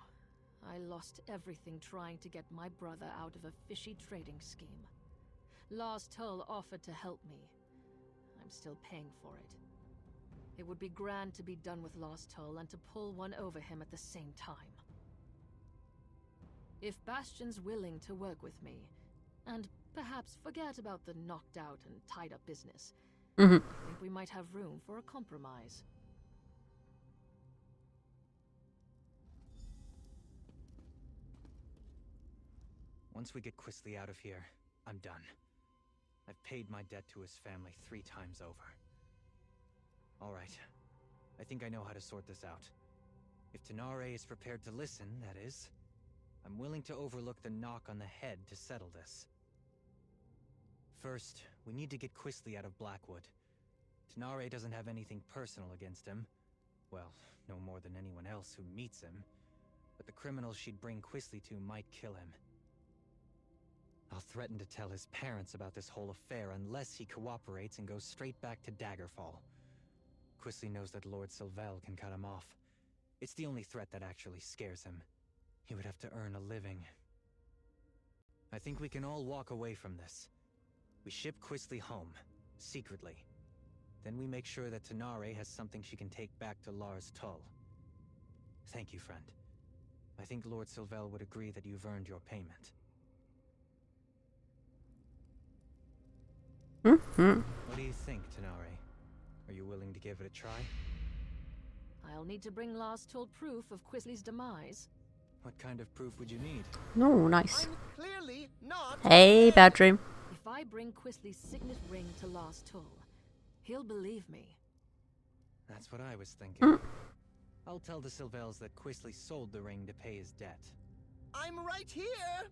I lost everything trying to get my brother out of a fishy trading scheme. Lars Tull offered to help me. I'm still paying for it. It would be grand to be done with Lars Tull and to pull one over him at the same time. If Bastion's willing to work with me, and perhaps forget about the knocked out and tied up business, I think we might have room for a compromise. Once we get Quisley out of here, I'm done. I've paid my debt to his family 3 times over. All right. I think I know how to sort this out. If Tanare is prepared to listen, that is. I'm willing to overlook the knock on the head to settle this. First, we need to get Quisley out of Blackwood. Tanare doesn't have anything personal against him. Well, no more than anyone else who meets him. But the criminals she'd bring Quisley to might kill him. I'll threaten to tell his parents about this whole affair unless he cooperates and goes straight back to Daggerfall. Quisley knows that Lord Sylvel can cut him off. It's the only threat that actually scares him. He would have to earn a living. I think we can all walk away from this. We ship Quisley home, secretly. Then we make sure that Tanare has something she can take back to Lars Tull. Thank you, friend. I think Lord Sylvel would agree that you've earned your payment. What do you think, Tanare? Are you willing to give it a try? I'll need to bring Lars Tull proof of Quisley's demise. What kind of proof would you need? Oh, nice. I'm clearly not. Hey, bad dream. If I bring Quisley's signet ring to Lars Tull, he'll believe me. That's what I was thinking. I'll tell the Sylvels that Quisley sold the ring to pay his debt. I'm right here!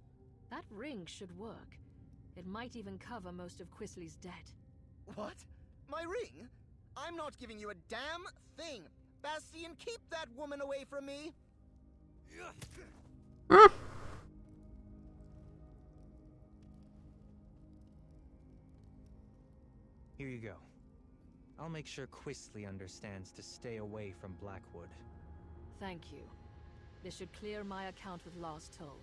That ring should work. It might even cover most of Quisley's debt. What? My ring? I'm not giving you a damn thing. Bastian, keep that woman away from me. Here you go. I'll make sure Quisley understands to stay away from Blackwood. Thank you. This should clear my account with Lars Tull.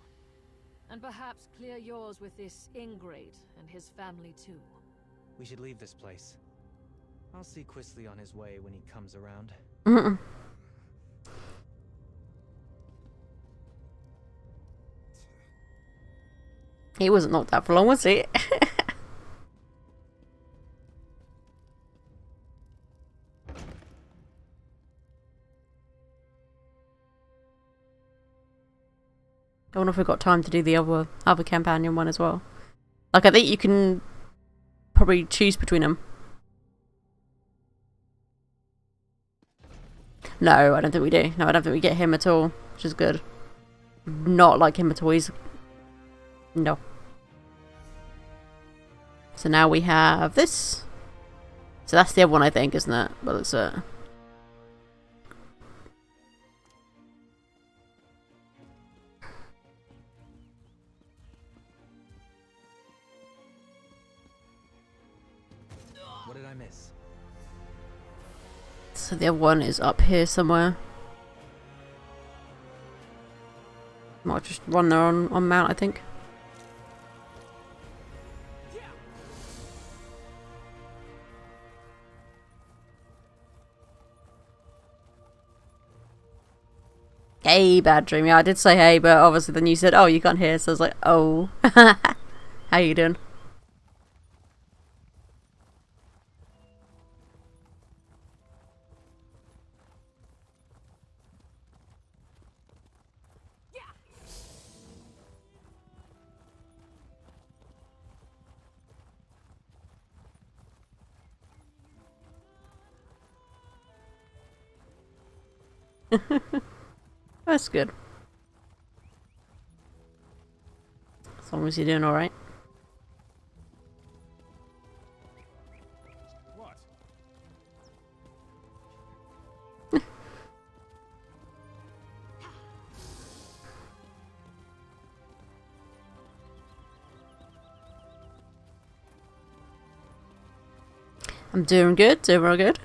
And perhaps clear yours with this ingrate and his family too. We should leave this place. I'll see Quisley on his way when he comes around. He wasn't knocked out for long, was he? I wonder if we've got time to do the other companion one as well. Like, I think you can probably choose between them. No, I don't think we do. No, I don't think we get him at all, which is good. Not like him at all. He's... No. So now we have this. So that's the other one, I think, isn't it? But it's What did I miss? So the other one is up here somewhere. Might just run there on mount, I think. Hey, bad dream. Yeah, I did say hey, but obviously then you said, oh, you can't hear, so I was like, oh. How you doing? That's good. As long as you're doing alright. What? I'm doing good, doing real good.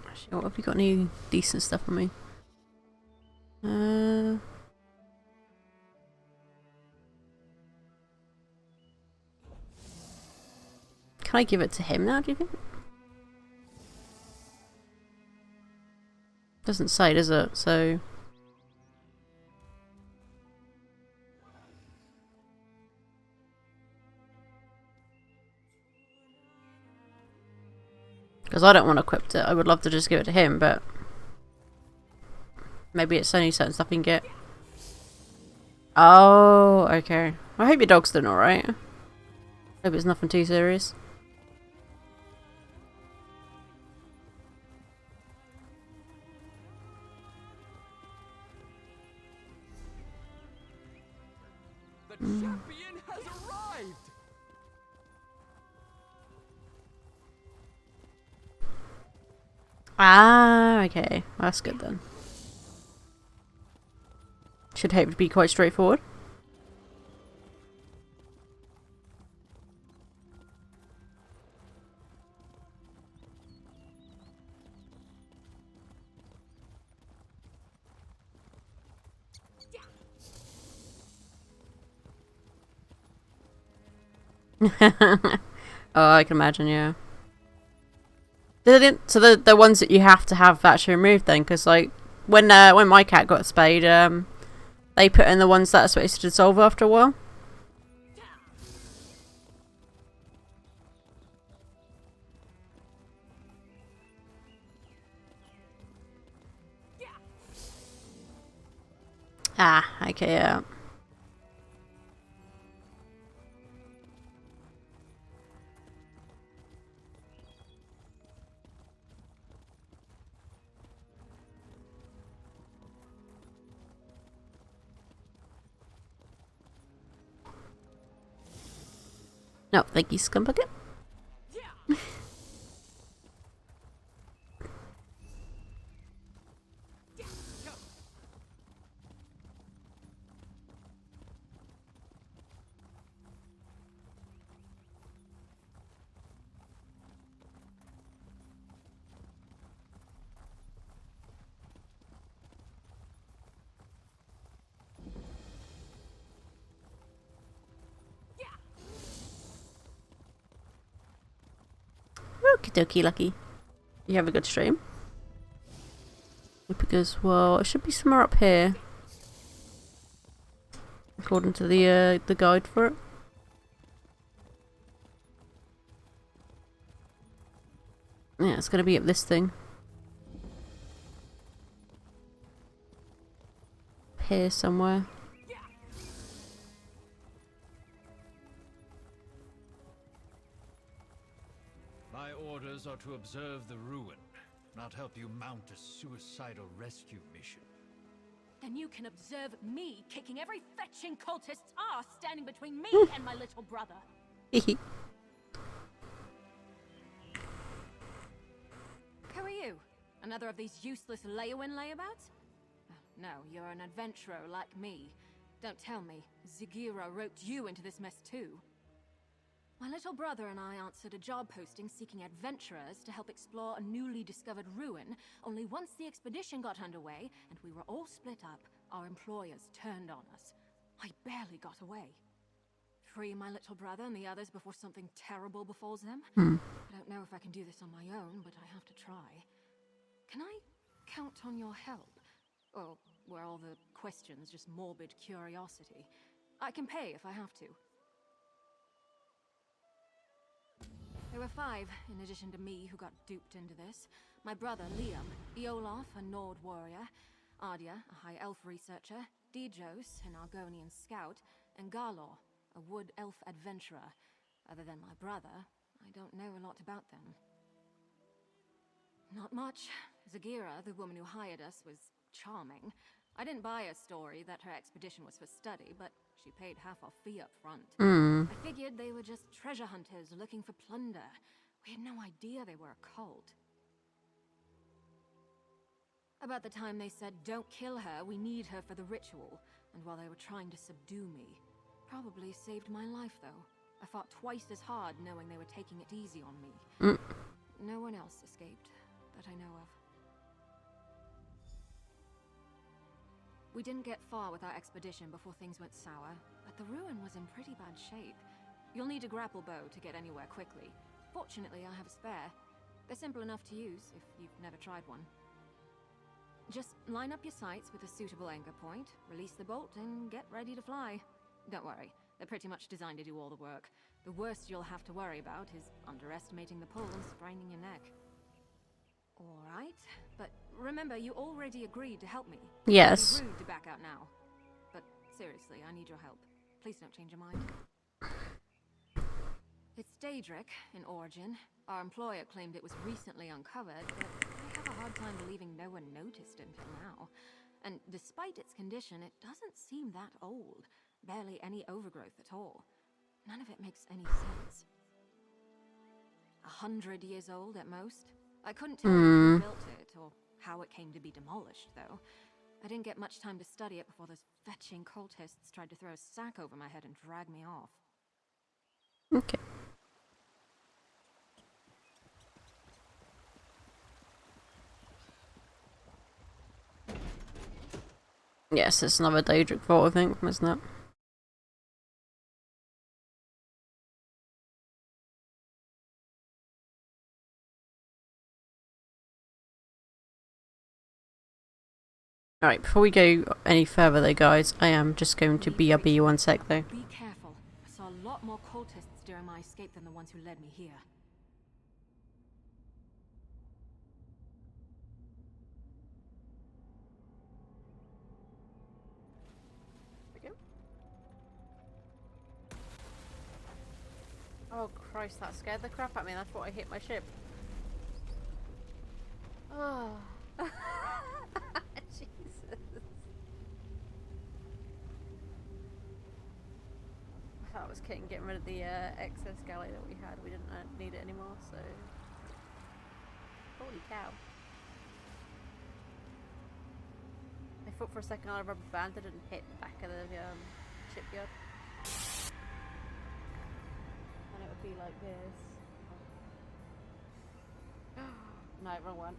Actually, what have you got any decent stuff on me? Can I give it to him now, do you think? Doesn't say, does it? So... Because I don't want to equip it. I would love to just give it to him, but... Maybe it's only certain stuff you can get. Oh, okay. I hope your dog's doing alright. Hope it's nothing too serious. The champion has arrived! Ah, okay. That's good then. Should hope to be quite straightforward. Oh, I can imagine, yeah. So the ones that you have to have actually removed then, because like when my cat got spayed, they put in the ones that are supposed to dissolve after a while. Ah, okay, yeah. No, thank you, Scumbucket. Okie dokie, Lucky. You have a good stream. Because, well, it should be somewhere up here. According to the guide for it. Yeah, it's gonna be up this thing. Here somewhere. My orders are to observe the ruin, not help you mount a suicidal rescue mission. Then you can observe me kicking every fetching cultist's ass standing between me and my little brother. Who are you? Another of these useless Leowin layabouts? No, you're an adventurer like me. Don't tell me, Zagira roped you into this mess too. My little brother and I answered a job posting seeking adventurers to help explore a newly discovered ruin, only once the expedition got underway and we were all split up, our employers turned on us. I barely got away. Free my little brother and the others before something terrible befalls them? I don't know if I can do this on my own, but I have to try. Can I count on your help? Or were all the questions just morbid curiosity? I can pay if I have to. There were 5, in addition to me, who got duped into this. My brother, Liam, Eolaf, a Nord warrior, Ardia, a High Elf researcher, Dijos, an Argonian scout, and Garlor, a Wood Elf adventurer. Other than my brother, I don't know a lot about them. Not much. Zagira, the woman who hired us, was charming. I didn't buy her story that her expedition was for study, but she paid half our fee up front. I figured they were just treasure hunters looking for plunder. We had no idea they were a cult. About the time they said, "Don't kill her, we need her for the ritual," and while they were trying to subdue me. Probably saved my life, though. I fought twice as hard knowing they were taking it easy on me. No one else escaped, that I know of. We didn't get far with our expedition before things went sour, but the ruin was in pretty bad shape. You'll need a grapple bow to get anywhere quickly. Fortunately, I have a spare. They're simple enough to use if you've never tried one. Just line up your sights with a suitable anchor point, release the bolt, and get ready to fly. Don't worry, they're pretty much designed to do all the work. The worst you'll have to worry about is underestimating the pull and spraining your neck. Alright, but remember, you already agreed to help me. Yes. It'd be rude to back out now. But seriously, I need your help. Please don't change your mind. It's Daedric, in origin. Our employer claimed it was recently uncovered, but I have a hard time believing no one noticed until now. And despite its condition, it doesn't seem that old. Barely any overgrowth at all. None of it makes any sense. 100 years old at most. I couldn't tell you who built it, or how it came to be demolished, though. I didn't get much time to study it before those fetching cultists tried to throw a sack over my head and drag me off. Okay. Yes, it's another Daedric vault, I think, isn't it? Alright, before we go any further though, guys, I am just going to BRB one sec though. Be careful. I saw a lot more cultists during my escape than the ones who led me here. Oh Christ, that scared the crap out of me. I thought I hit my ship. Oh. Jesus. That was Kit getting rid of the excess galley that we had. We didn't need it anymore, so... Holy cow. I thought for a second I rubber banded and hit the back of the shipyard. And it would be like this. No, wrong one.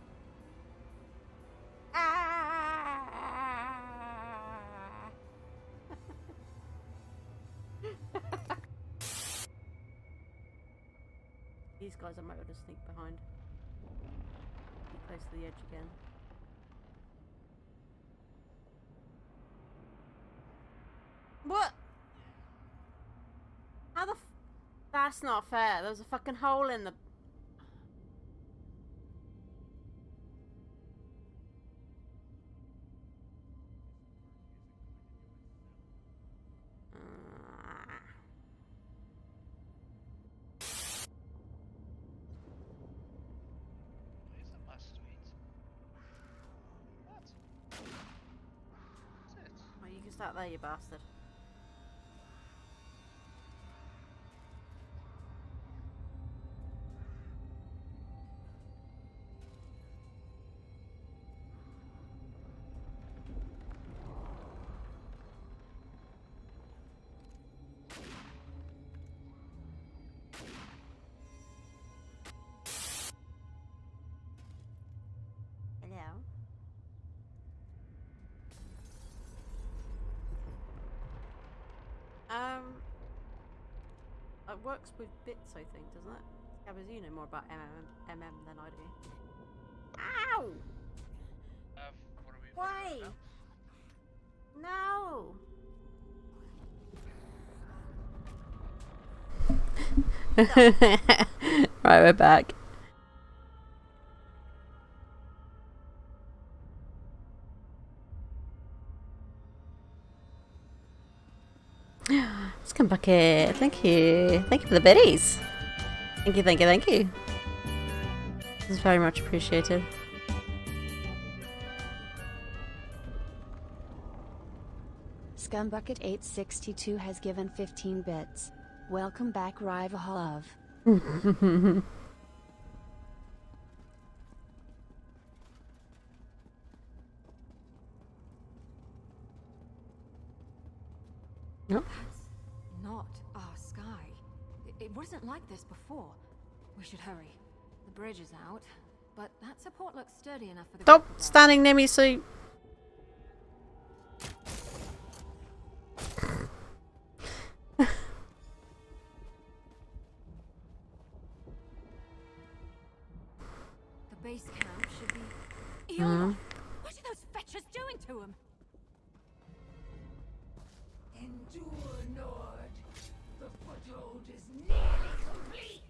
These guys I might be able to sneak behind. Be close to the edge again. That's not fair. There's a fucking hole in the... Well, you can start there, you bastard. Hello? It works with bits, I think, doesn't it? Gabbers, you know more about MM than I do. Ow! Why? No! Right, we're back. Let's come back here. Thank you. Thank you for the biddies. Thank you, thank you, thank you. This is very much appreciated. Scumbucket 862 has given 15 bits. Welcome back, Rivalov. Nope. That's not our sky. It wasn't like this before. We should hurry. The bridge is out, but that support looks sturdy enough for the... Stop standing near me, so... The base camp should be... Eola! What are those fetchers doing to him? Endure, Nord. The foothold is nearly complete.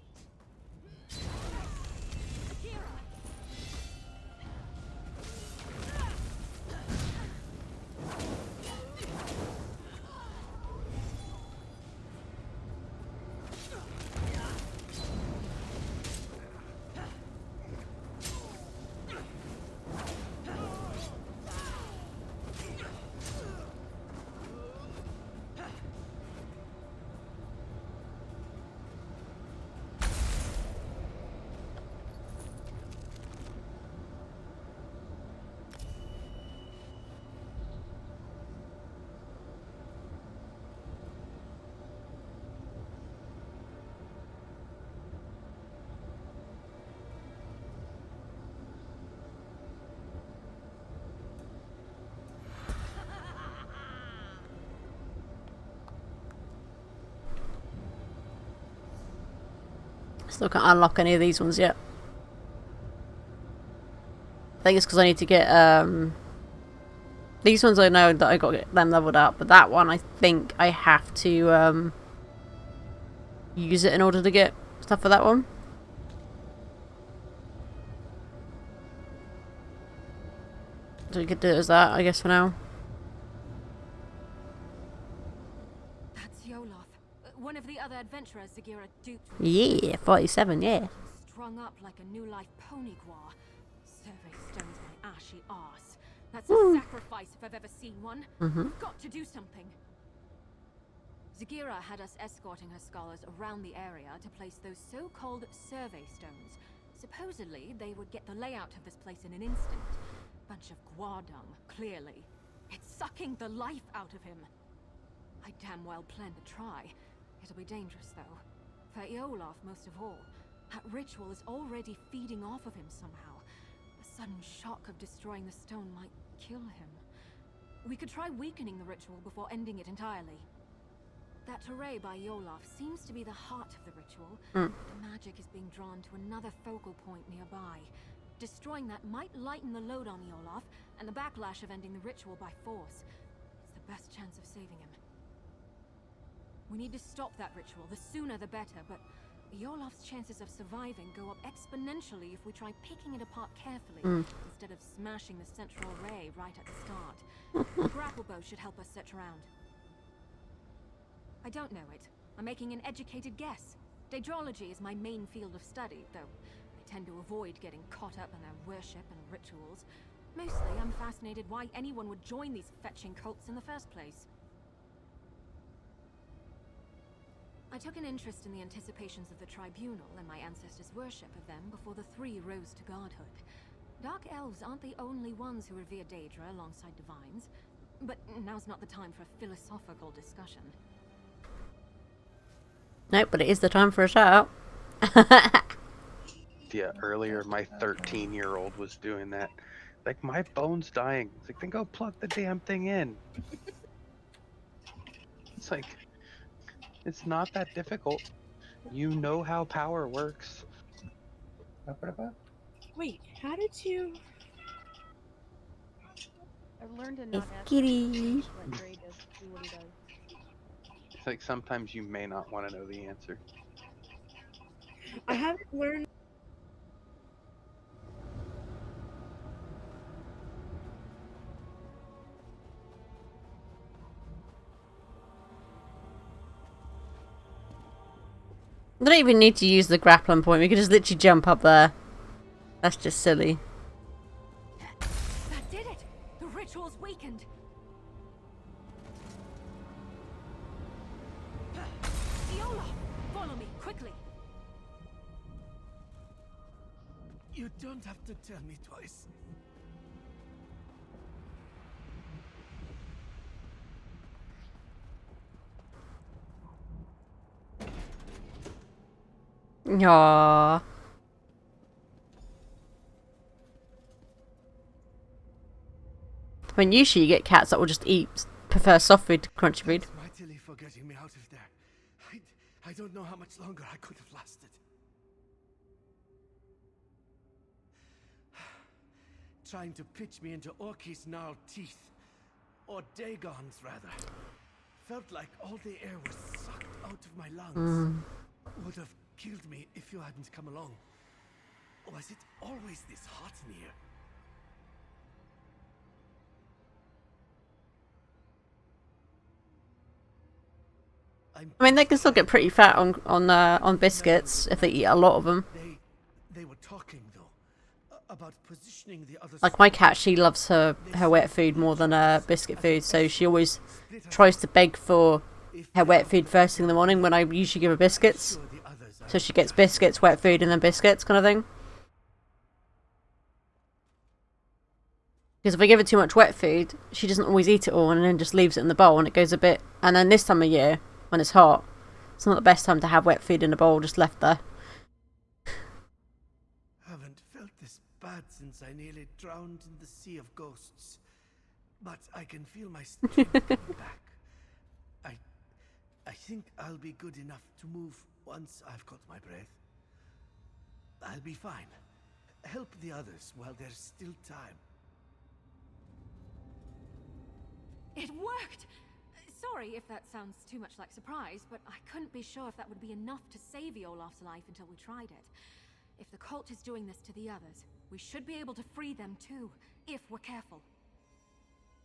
Still can't unlock any of these ones yet. I think it's because I need to get these ones. I know that I got to get them leveled up, but that one I think I have to use it in order to get stuff for that one. So we could do it as that, I guess, for now. That's Yoloth, one of the other adventurers Zagira duped. Yeah, 47, yeah. Strung up like a new life pony guar. Survey stones my ashy arse. That's a sacrifice if I've ever seen one. We've got to do something. Zagira had us escorting her scholars around the area to place those so-called survey stones. Supposedly, they would get the layout of this place in an instant. Bunch of guar dung, clearly. It's sucking the life out of him. I damn well plan to try. It'll be dangerous, though. For Eolaf, most of all. That ritual is already feeding off of him somehow. The sudden shock of destroying the stone might kill him. We could try weakening the ritual before ending it entirely. That array by Eolaf seems to be the heart of the ritual. The magic is being drawn to another focal point nearby. Destroying that might lighten the load on Eolaf, and the backlash of ending the ritual by force. It's the best chance of saving him. We need to stop that ritual. The sooner the better, but Yolaf's chances of surviving go up exponentially if we try picking it apart carefully instead of smashing the central ray right at the start. The grapple bow should help us search around. I don't know it. I'm making an educated guess. Daedrology is my main field of study, though I tend to avoid getting caught up in their worship and rituals. Mostly, I'm fascinated why anyone would join these fetching cults in the first place. I took an interest in the anticipations of the tribunal and my ancestors' worship of them before the three rose to godhood. Dark elves aren't the only ones who revere Daedra alongside divines, but now's not the time for a philosophical discussion. Nope, but it is the time for a shout out. Yeah, earlier my 13-year-old was doing that. Like, my bone's dying. It's like, then go plug the damn thing in. It's like, it's not that difficult. You know how power works. Wait, how did you... I've learned to not It's ask Kitty. questions, let Gray just do what he does. It's like sometimes you may not want to know the answer. I haven't learned... We don't even need to use the grappling point. We could just literally jump up there. That's just silly. That did it! The ritual's weakened! Iola! Follow me, quickly! You don't have to tell me twice. Aww. I mean, usually you get cats that will just prefer soft food to crunchy food. Thanks mightily for getting me out of there. I don't know how much longer I could have lasted. Trying to pitch me into Orky's gnarled teeth. Or Dagon's, rather. Felt like all the air was sucked out of my lungs. Would have killed me if you hadn't come along. Was it always this hot in here? I mean, they can still get pretty fat on biscuits if they eat a lot of them. They were talking though about positioning the other. Like my cat, she loves her wet food more than her biscuit food, so she always tries to beg for her wet food first thing in the morning when I usually give her biscuits. So she gets biscuits, wet food, and then biscuits kind of thing. Because if I give her too much wet food, she doesn't always eat it all and then just leaves it in the bowl and it goes a bit... And then this time of year, when it's hot, it's not the best time to have wet food in a bowl just left there. Haven't felt this bad since I nearly drowned in the sea of ghosts. But I can feel my strength coming back. I think I'll be good enough to move once I've caught my breath. I'll be fine. Help the others while there's still time. It worked! Sorry if that sounds too much like surprise, but I couldn't be sure if that would be enough to save Olaf's life until we tried it. If the cult is doing this to the others, we should be able to free them too, if we're careful.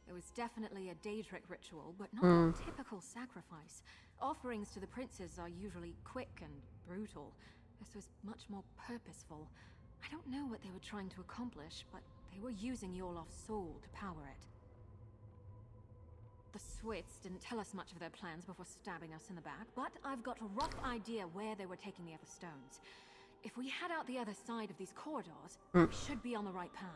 It was definitely a Daedric ritual, but not a typical sacrifice. Offerings to the princes are usually quick and brutal. This was much more purposeful. I don't know what they were trying to accomplish, but they were using Olaf's soul to power it. The Swits didn't tell us much of their plans before stabbing us in the back, but I've got a rough idea where they were taking the other stones. If we head out the other side of these corridors, we should be on the right path.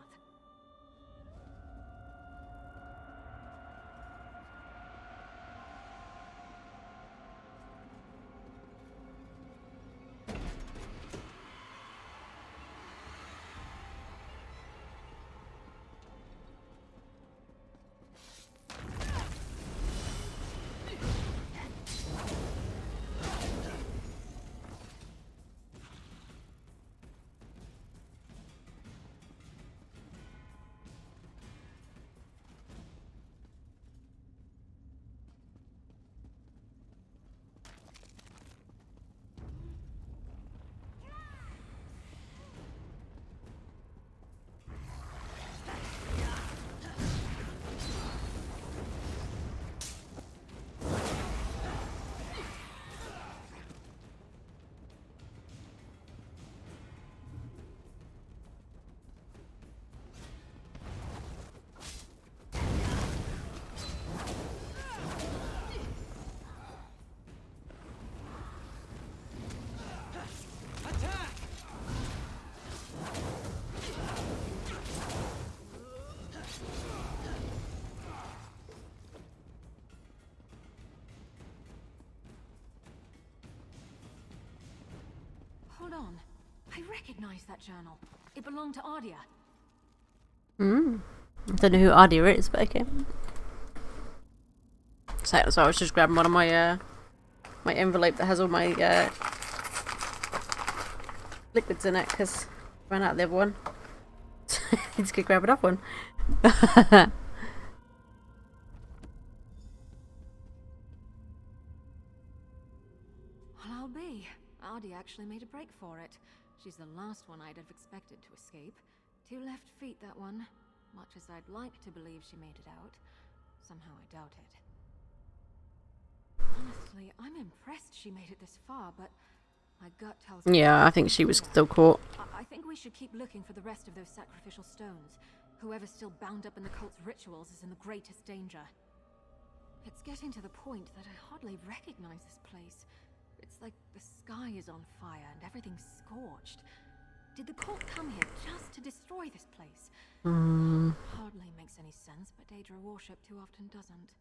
Hold on. I recognize that journal. It belonged to Ardia. I don't know who Ardia is, but okay. So I was just grabbing one of my my envelope that has all my liquids in it because I ran out of the other one. Need to go grab another one. Well, I'll be. Ardia actually made a break for it. She's the last one I'd have expected to escape. 2 left feet, that one. Much as I'd like to believe she made it out, somehow I doubt it. Honestly, I'm impressed she made it this far, but my gut tells me... Yeah, I think she was still caught. I think we should keep looking for the rest of those sacrificial stones. Whoever's still bound up in the cult's rituals is in the greatest danger. It's getting to the point that I hardly recognize this place. It's like the sky is on fire and everything's scorched. Did the cult come here just to destroy this place? Hardly makes any sense, but Daedra worship too often doesn't.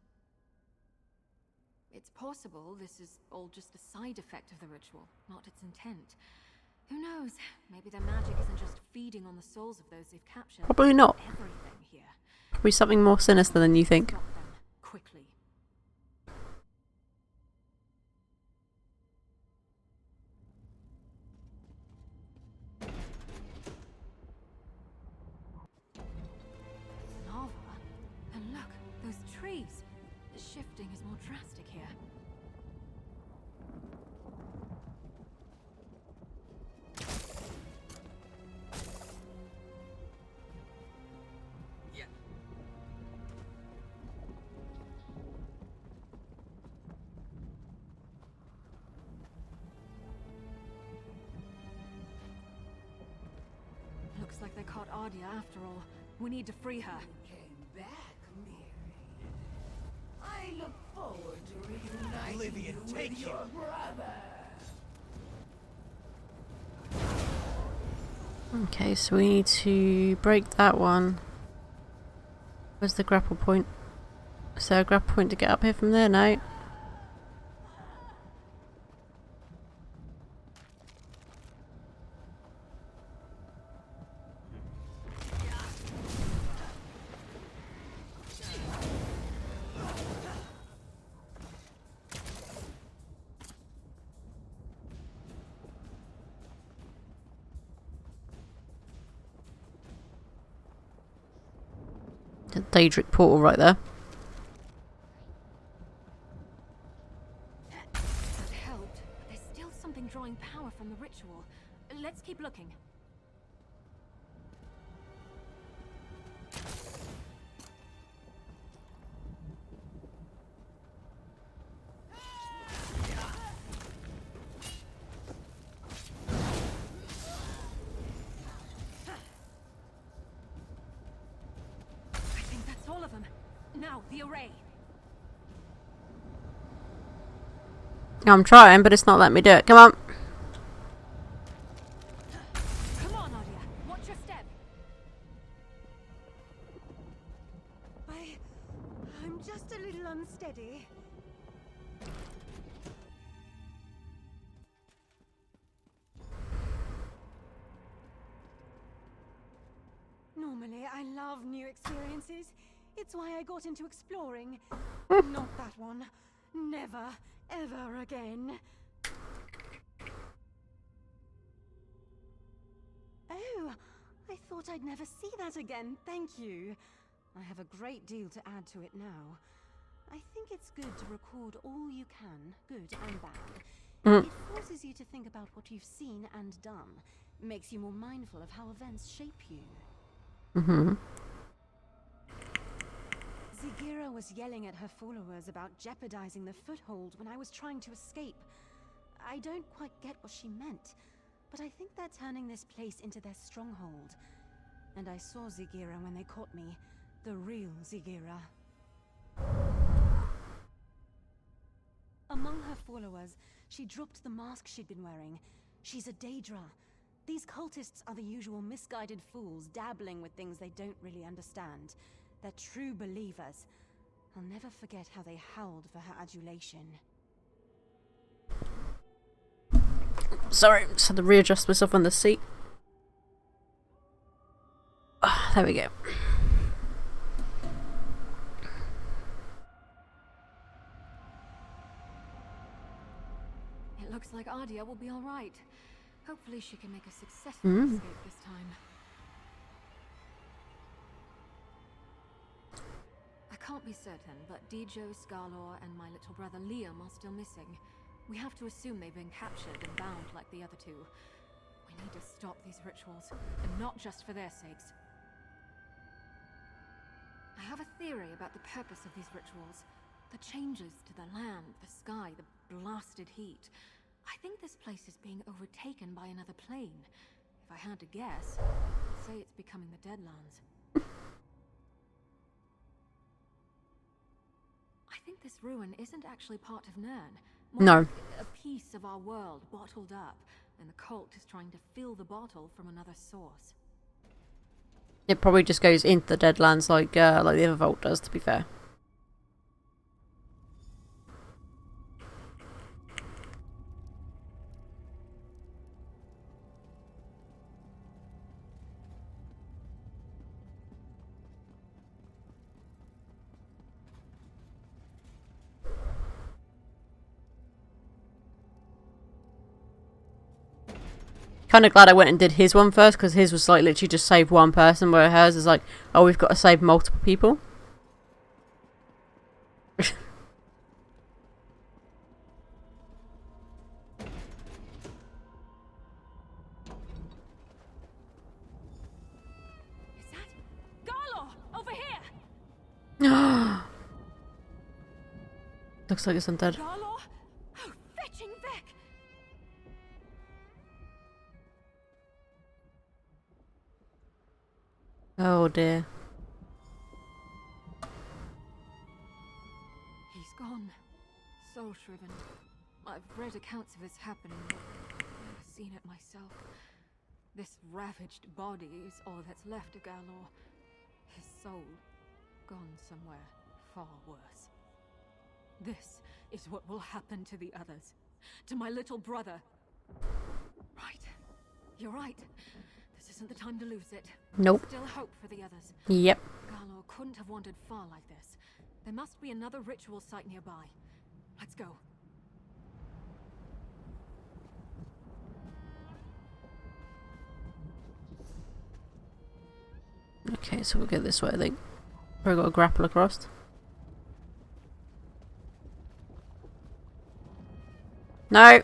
It's possible this is all just a side effect of the ritual, not its intent. Who knows? Maybe their magic isn't just feeding on the souls of those they've captured. Probably not. Everything here. Probably something more sinister than you think. Stop them quickly. Lava? And look, those trees. The shifting is more drastic here. Looks like they caught Ardia after all. We need to free her. Came back, Mary. I look forward to reuniting you with your brother. Okay, so we need to break that one. Where's the grapple point? Is there a grapple point to get up here from there? No. The Daedric portal right there. That helped, but there's still something drawing power from the ritual. Let's keep looking. All of them. Now, the array. I'm trying, but it's not letting me do it. Come on. Come on, Ardia. Watch your step. I'm just a little unsteady. Normally, I love new experiences. It's why I got into exploring. Not that one. Never, ever again. Oh, I thought I'd never see that again. Thank you. I have a great deal to add to it now. I think it's good to record all you can, good and bad. It forces you to think about what you've seen and done. Makes you more mindful of how events shape you. Zigira was yelling at her followers about jeopardizing the foothold when I was trying to escape. I don't quite get what she meant, but I think they're turning this place into their stronghold. And I saw Zigira when they caught me, the real Zigira. Among her followers, she dropped the mask she'd been wearing. She's a Daedra. These cultists are the usual misguided fools dabbling with things they don't really understand. They're true believers. I'll never forget how they howled for her adulation. Sorry, just had to readjust myself on the seat. Oh, there we go. It looks like Ardia will be alright. Hopefully she can make a successful escape this time. I can't be certain, but Dijo, Scarlor, and my little brother Liam are still missing. We have to assume they've been captured and bound like the other two. We need to stop these rituals, and not just for their sakes. I have a theory about the purpose of these rituals. The changes to the land, the sky, the blasted heat. I think this place is being overtaken by another plane. If I had to guess, I'd say it's becoming the Deadlands. I think this ruin isn't actually part of Nirn. No. Like a piece of our world bottled up, and the cult is trying to fill the bottle from another source. It probably just goes into the Deadlands like the other vault does, to be fair. Kind of glad I went and did his one first, because his was like literally just save one person, where hers is like, oh, we've got to save multiple people. Is that Garlor over here? Looks like it's undead. Garlor? Oh, fetching Vec! Oh dear. He's gone. Soul shriven. I've read accounts of this happening, but I've never seen it myself. This ravaged body is all that's left of Garlor. His soul gone somewhere far worse. This is what will happen to the others. To my little brother. Right. You're right. This isn't the time to lose it. Nope. Still hope for the others. Yep. Garlor couldn't have wandered far like this. There must be another ritual site nearby. Let's go. Okay, so we'll go this way, I think. Probably got a grapple across. No!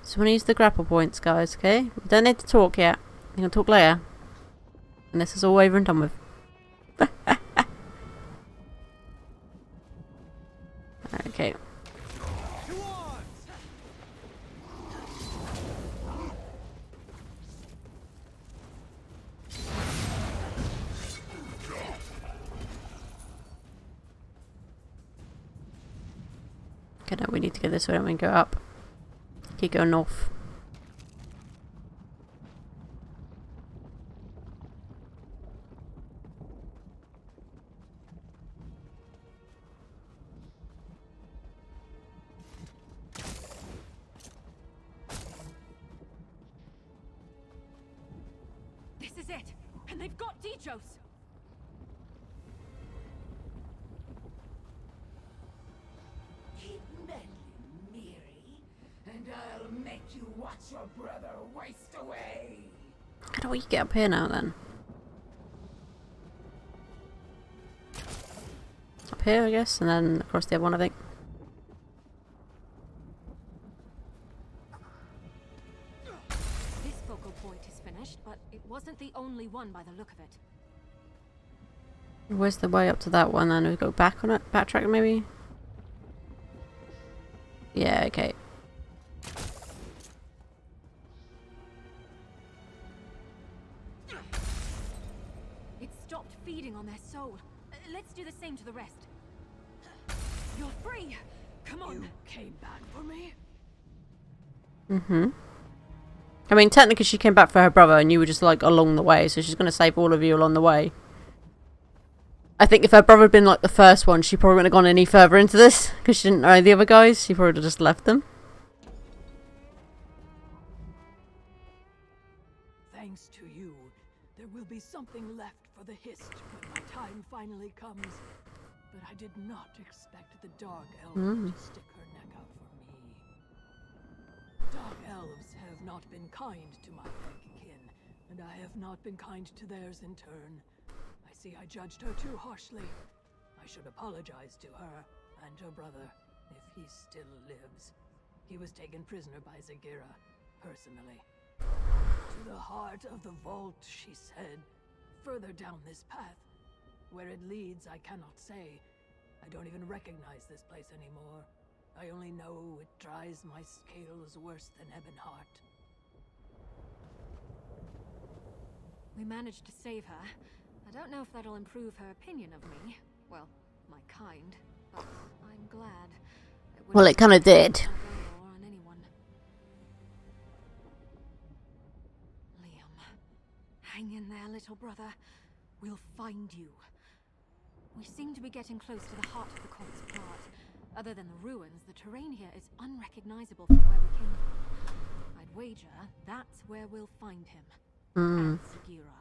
So we use the grapple points, guys, okay? We don't need to talk yet. We can talk later. And this is all over and done with. Okay. Okay, no, we need to go this way, don't we? Go up. Keep going north. This is it! And they've got Dijos! Keep meddling, Miri, and I'll make you watch your brother waste away. How do we get up here now, then? Up here, I guess, and then across the other one, I think. This focal point is finished, but it wasn't the only one by the look of it. Where's the way up to that one, then? We go back on it? Backtrack, maybe? Yeah, okay. It stopped feeding on their soul. Let's do the same to the rest. You're free! Come on! You came back for me? Mm-hmm. I mean, technically she came back for her brother and you were just, like, along the way, so she's gonna save all of you along the way. I think if her brother had been like the first one, she probably wouldn't have gone any further into this because she didn't know the other guys. She probably would have just left them. Thanks to you, there will be something left for the Hist when my time finally comes. But I did not expect the Dark Elf to stick her neck out for me. Dark Elves have not been kind to my kin, and I have not been kind to theirs in turn. I see I judged her too harshly. I should apologize to her and her brother, if he still lives. He was taken prisoner by Zagira, personally. To the heart of the vault, she said. Further down this path. Where it leads, I cannot say. I don't even recognize this place anymore. I only know it dries my scales worse than Ebonheart. We managed to save her. I don't know if that'll improve her opinion of me. Well, my kind. But I'm glad. Well, it kind of did. On anyone. Liam, hang in there, little brother. We'll find you. We seem to be getting close to the heart of the cult's plot. Other than the ruins, the terrain here is unrecognizable from where we came from. I'd wager that's where we'll find him. And Sagira.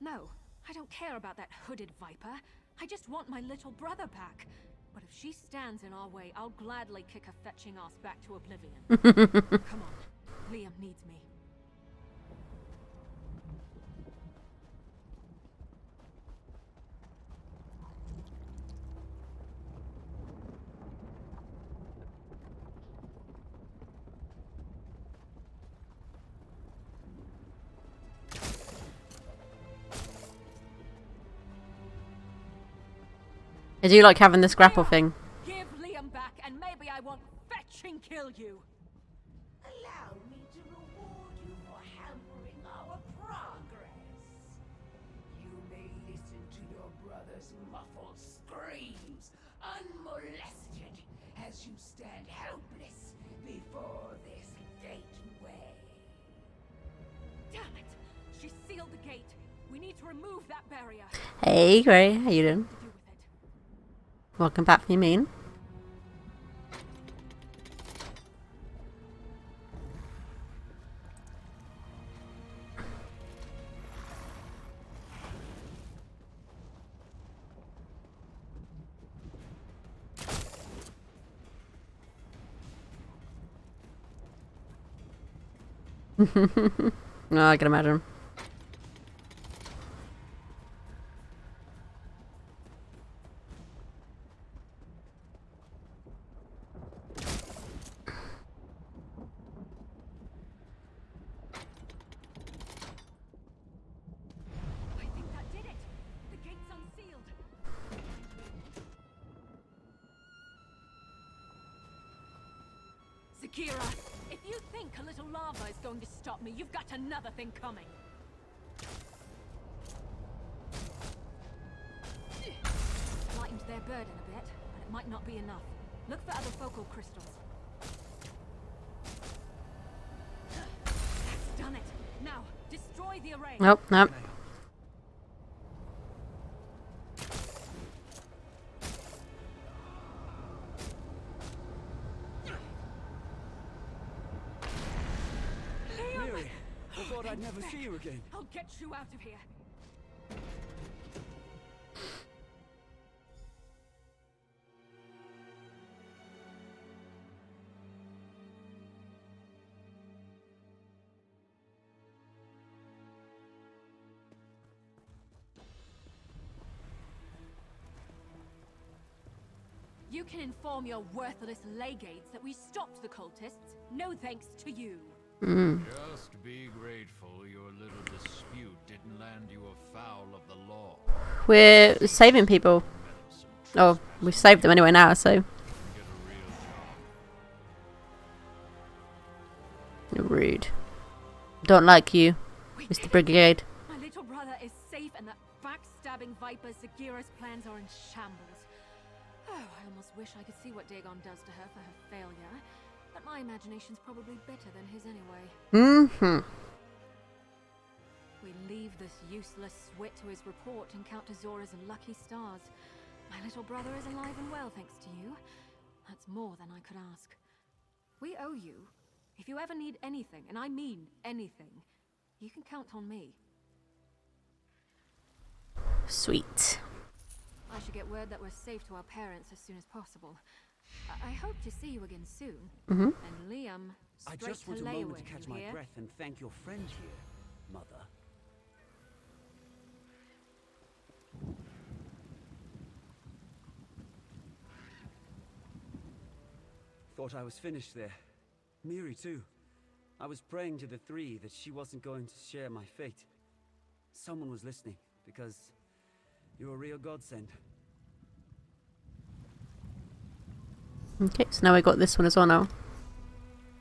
No, I don't care about that hooded viper. I just want my little brother back. But if she stands in our way, I'll gladly kick her fetching ass back to oblivion. Come on, Liam needs me. I do like having this grapple thing. Give Liam back, and maybe I won't fetch and kill you. Allow me to reward you for hampering our progress. You may listen to your brother's muffled screams, unmolested, as you stand helpless before this gateway. Damn it! She sealed the gate. We need to remove that barrier. Hey, Gray, how you doing? Welcome back, you mean? No, I can imagine. Kira, if you think a little lava is going to stop me, you've got another thing coming. Lightened their burden a bit, but it might not be enough. Look for other focal crystals. That's done it. Now, destroy the array. Nope, nope. I'd never see you again. I'll get you out of here. You can inform your worthless legates that we stopped the cultists. No thanks to you. Just be grateful your little dispute didn't land you afoul of the law. We're saving people. Oh, we've saved them anyway now, so. You're rude. Don't like you, Mr. Brigade. My little brother is safe, and that backstabbing viper Zagira's plans are in shambles. Oh, I almost wish I could see what Dagon does to her for her failure. But my imagination's probably better than his anyway. we leave this useless swit to his report and count to Zora's lucky stars. My little brother is alive and well, thanks to you. That's more than I could ask. We owe you. If you ever need anything, and I mean anything, you can count on me. Sweet. I should get word that we're safe to our parents as soon as possible. I hope to see you again soon. Mm-hmm. And Liam, I straight just to want a Leyland, moment to catch my hear? breath and thank your friend here, Mother. Thought I was finished there. Miri too. I was praying to the three that she wasn't going to share my fate. Someone was listening, because you're a real godsend. Okay, so now we got this one as well now.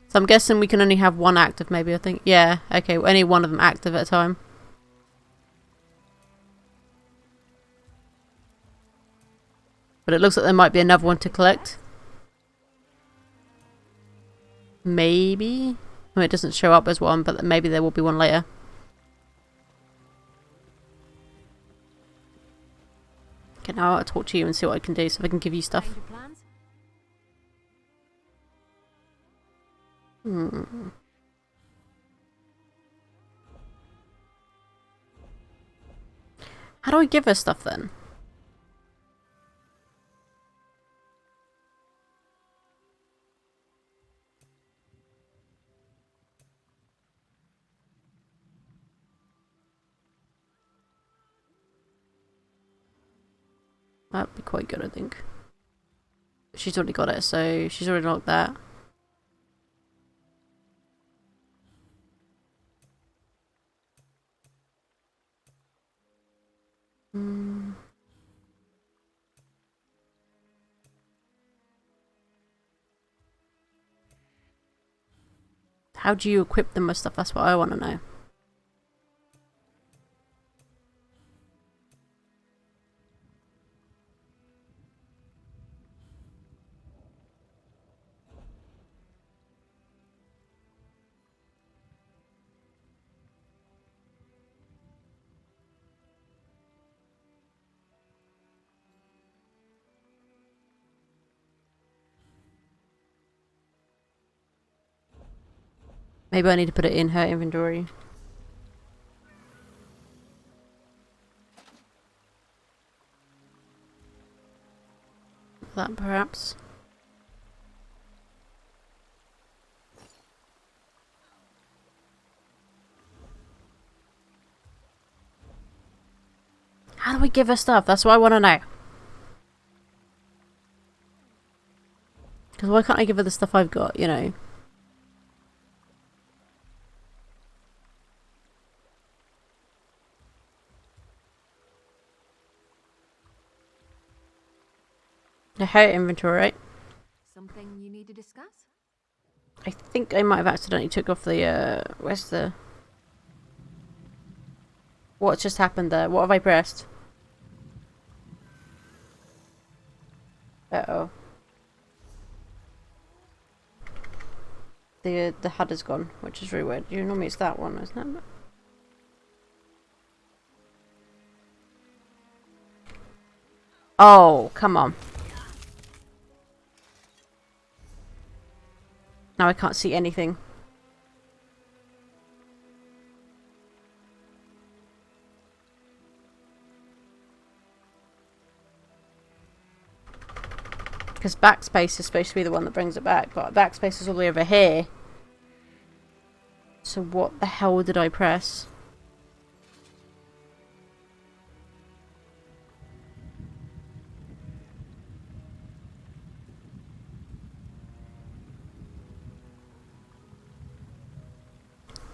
So I'm guessing we can only have one active maybe, I think. Yeah, okay, only one of them active at a time. But it looks like there might be another one to collect. Maybe. I mean, it doesn't show up as one, but maybe there will be one later. Okay, now I'll talk to you and see what I can do so I can give you stuff. Hmm. How do I give her stuff then? That'd be quite good, I think. She's already got it, so she's already locked that. Hmm. How do you equip them with stuff? That's what I want to know. Maybe I need to put it in her inventory. That perhaps. How do we give her stuff? That's what I want to know. Because why can't I give her the stuff I've got, you know? Her inventory, right? Something you need to discuss? I think I might have accidentally took off the, where's the... What's just happened there? What have I pressed? Uh-oh. The HUD is gone, which is really weird. You normally it's that one, isn't it? Oh, come on. Now I can't see anything. Because backspace is supposed to be the one that brings it back, but backspace is all the way over here. So what the hell did I press?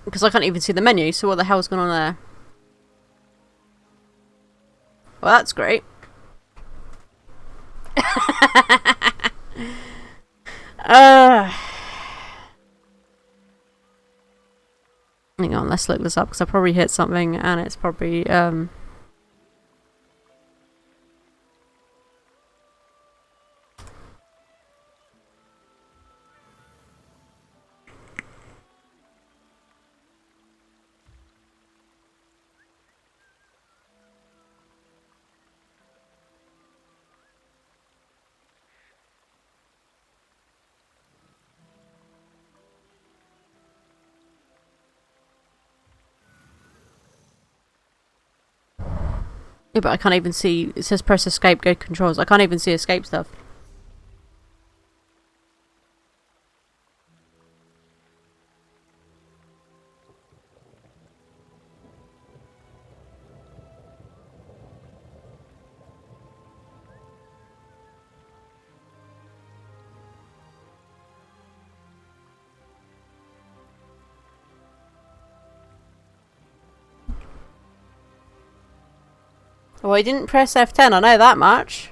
Because I can't even see the menu, so what the hell's going on there? Well, that's great. Hang on, let's look this up, because I probably hit something, and it's probably, Yeah, but I can't even see. It says press escape, go controls. I can't even see escape stuff. Well, I didn't press F10, I know that much.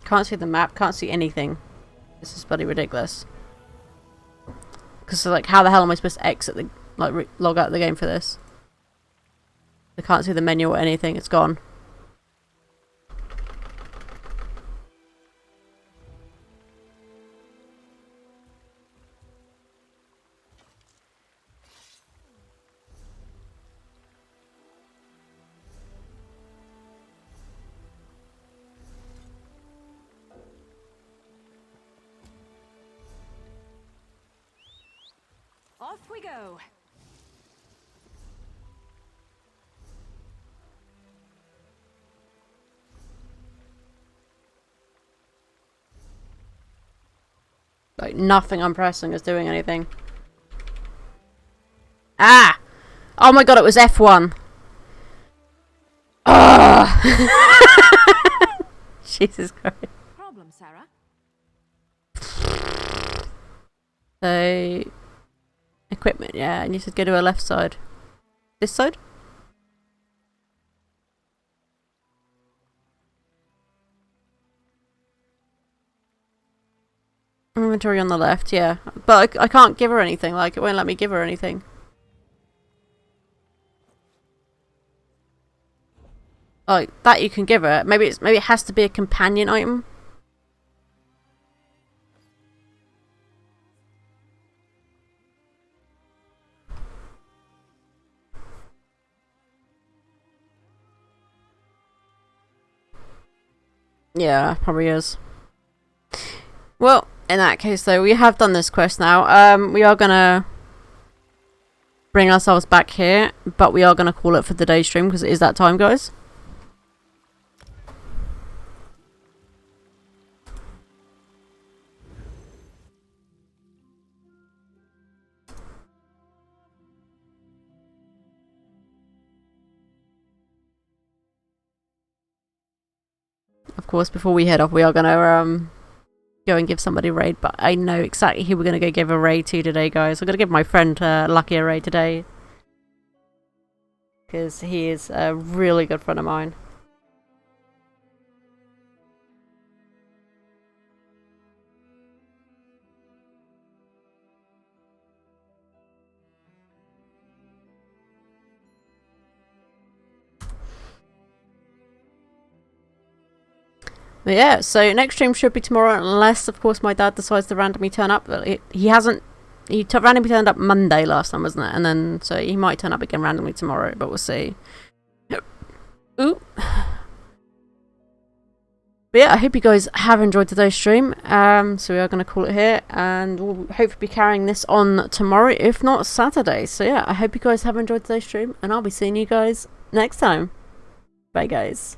Can't see the map, can't see anything. This is bloody ridiculous. Because, like, how the hell am I supposed to exit the, like, log out of the game for this? I can't see the menu or anything, it's gone. Off we go. Like, nothing I'm pressing is doing anything. Ah! Oh my god, it was F1. Oh! Jesus Christ. Problem, Sarah? So... Equipment, yeah, and you should go to a left side. This side? Inventory on the left, yeah. But I can't give her anything, like, it won't let me give her anything. Like, that you can give her. Maybe it has to be a companion item. Yeah, probably is. Well, in that case though, we have done this quest now. We are gonna bring ourselves back here, but we are gonna call it for the day stream because it is that time, guys. Of course, before we head off, we are gonna go and give somebody a raid, but I know exactly who we're gonna go give a raid to today, guys. I'm gonna give my friend Lucky a raid today because he is a really good friend of mine. But yeah, so next stream should be tomorrow, unless, of course, my dad decides to randomly turn up. But he hasn't. He randomly turned up Monday last time, wasn't it? And then, so he might turn up again randomly tomorrow, but we'll see. Ooh. But yeah, I hope you guys have enjoyed today's stream. So we are going to call it here, and we'll hopefully be carrying this on tomorrow, if not Saturday. So yeah, I hope you guys have enjoyed today's stream, and I'll be seeing you guys next time. Bye, guys.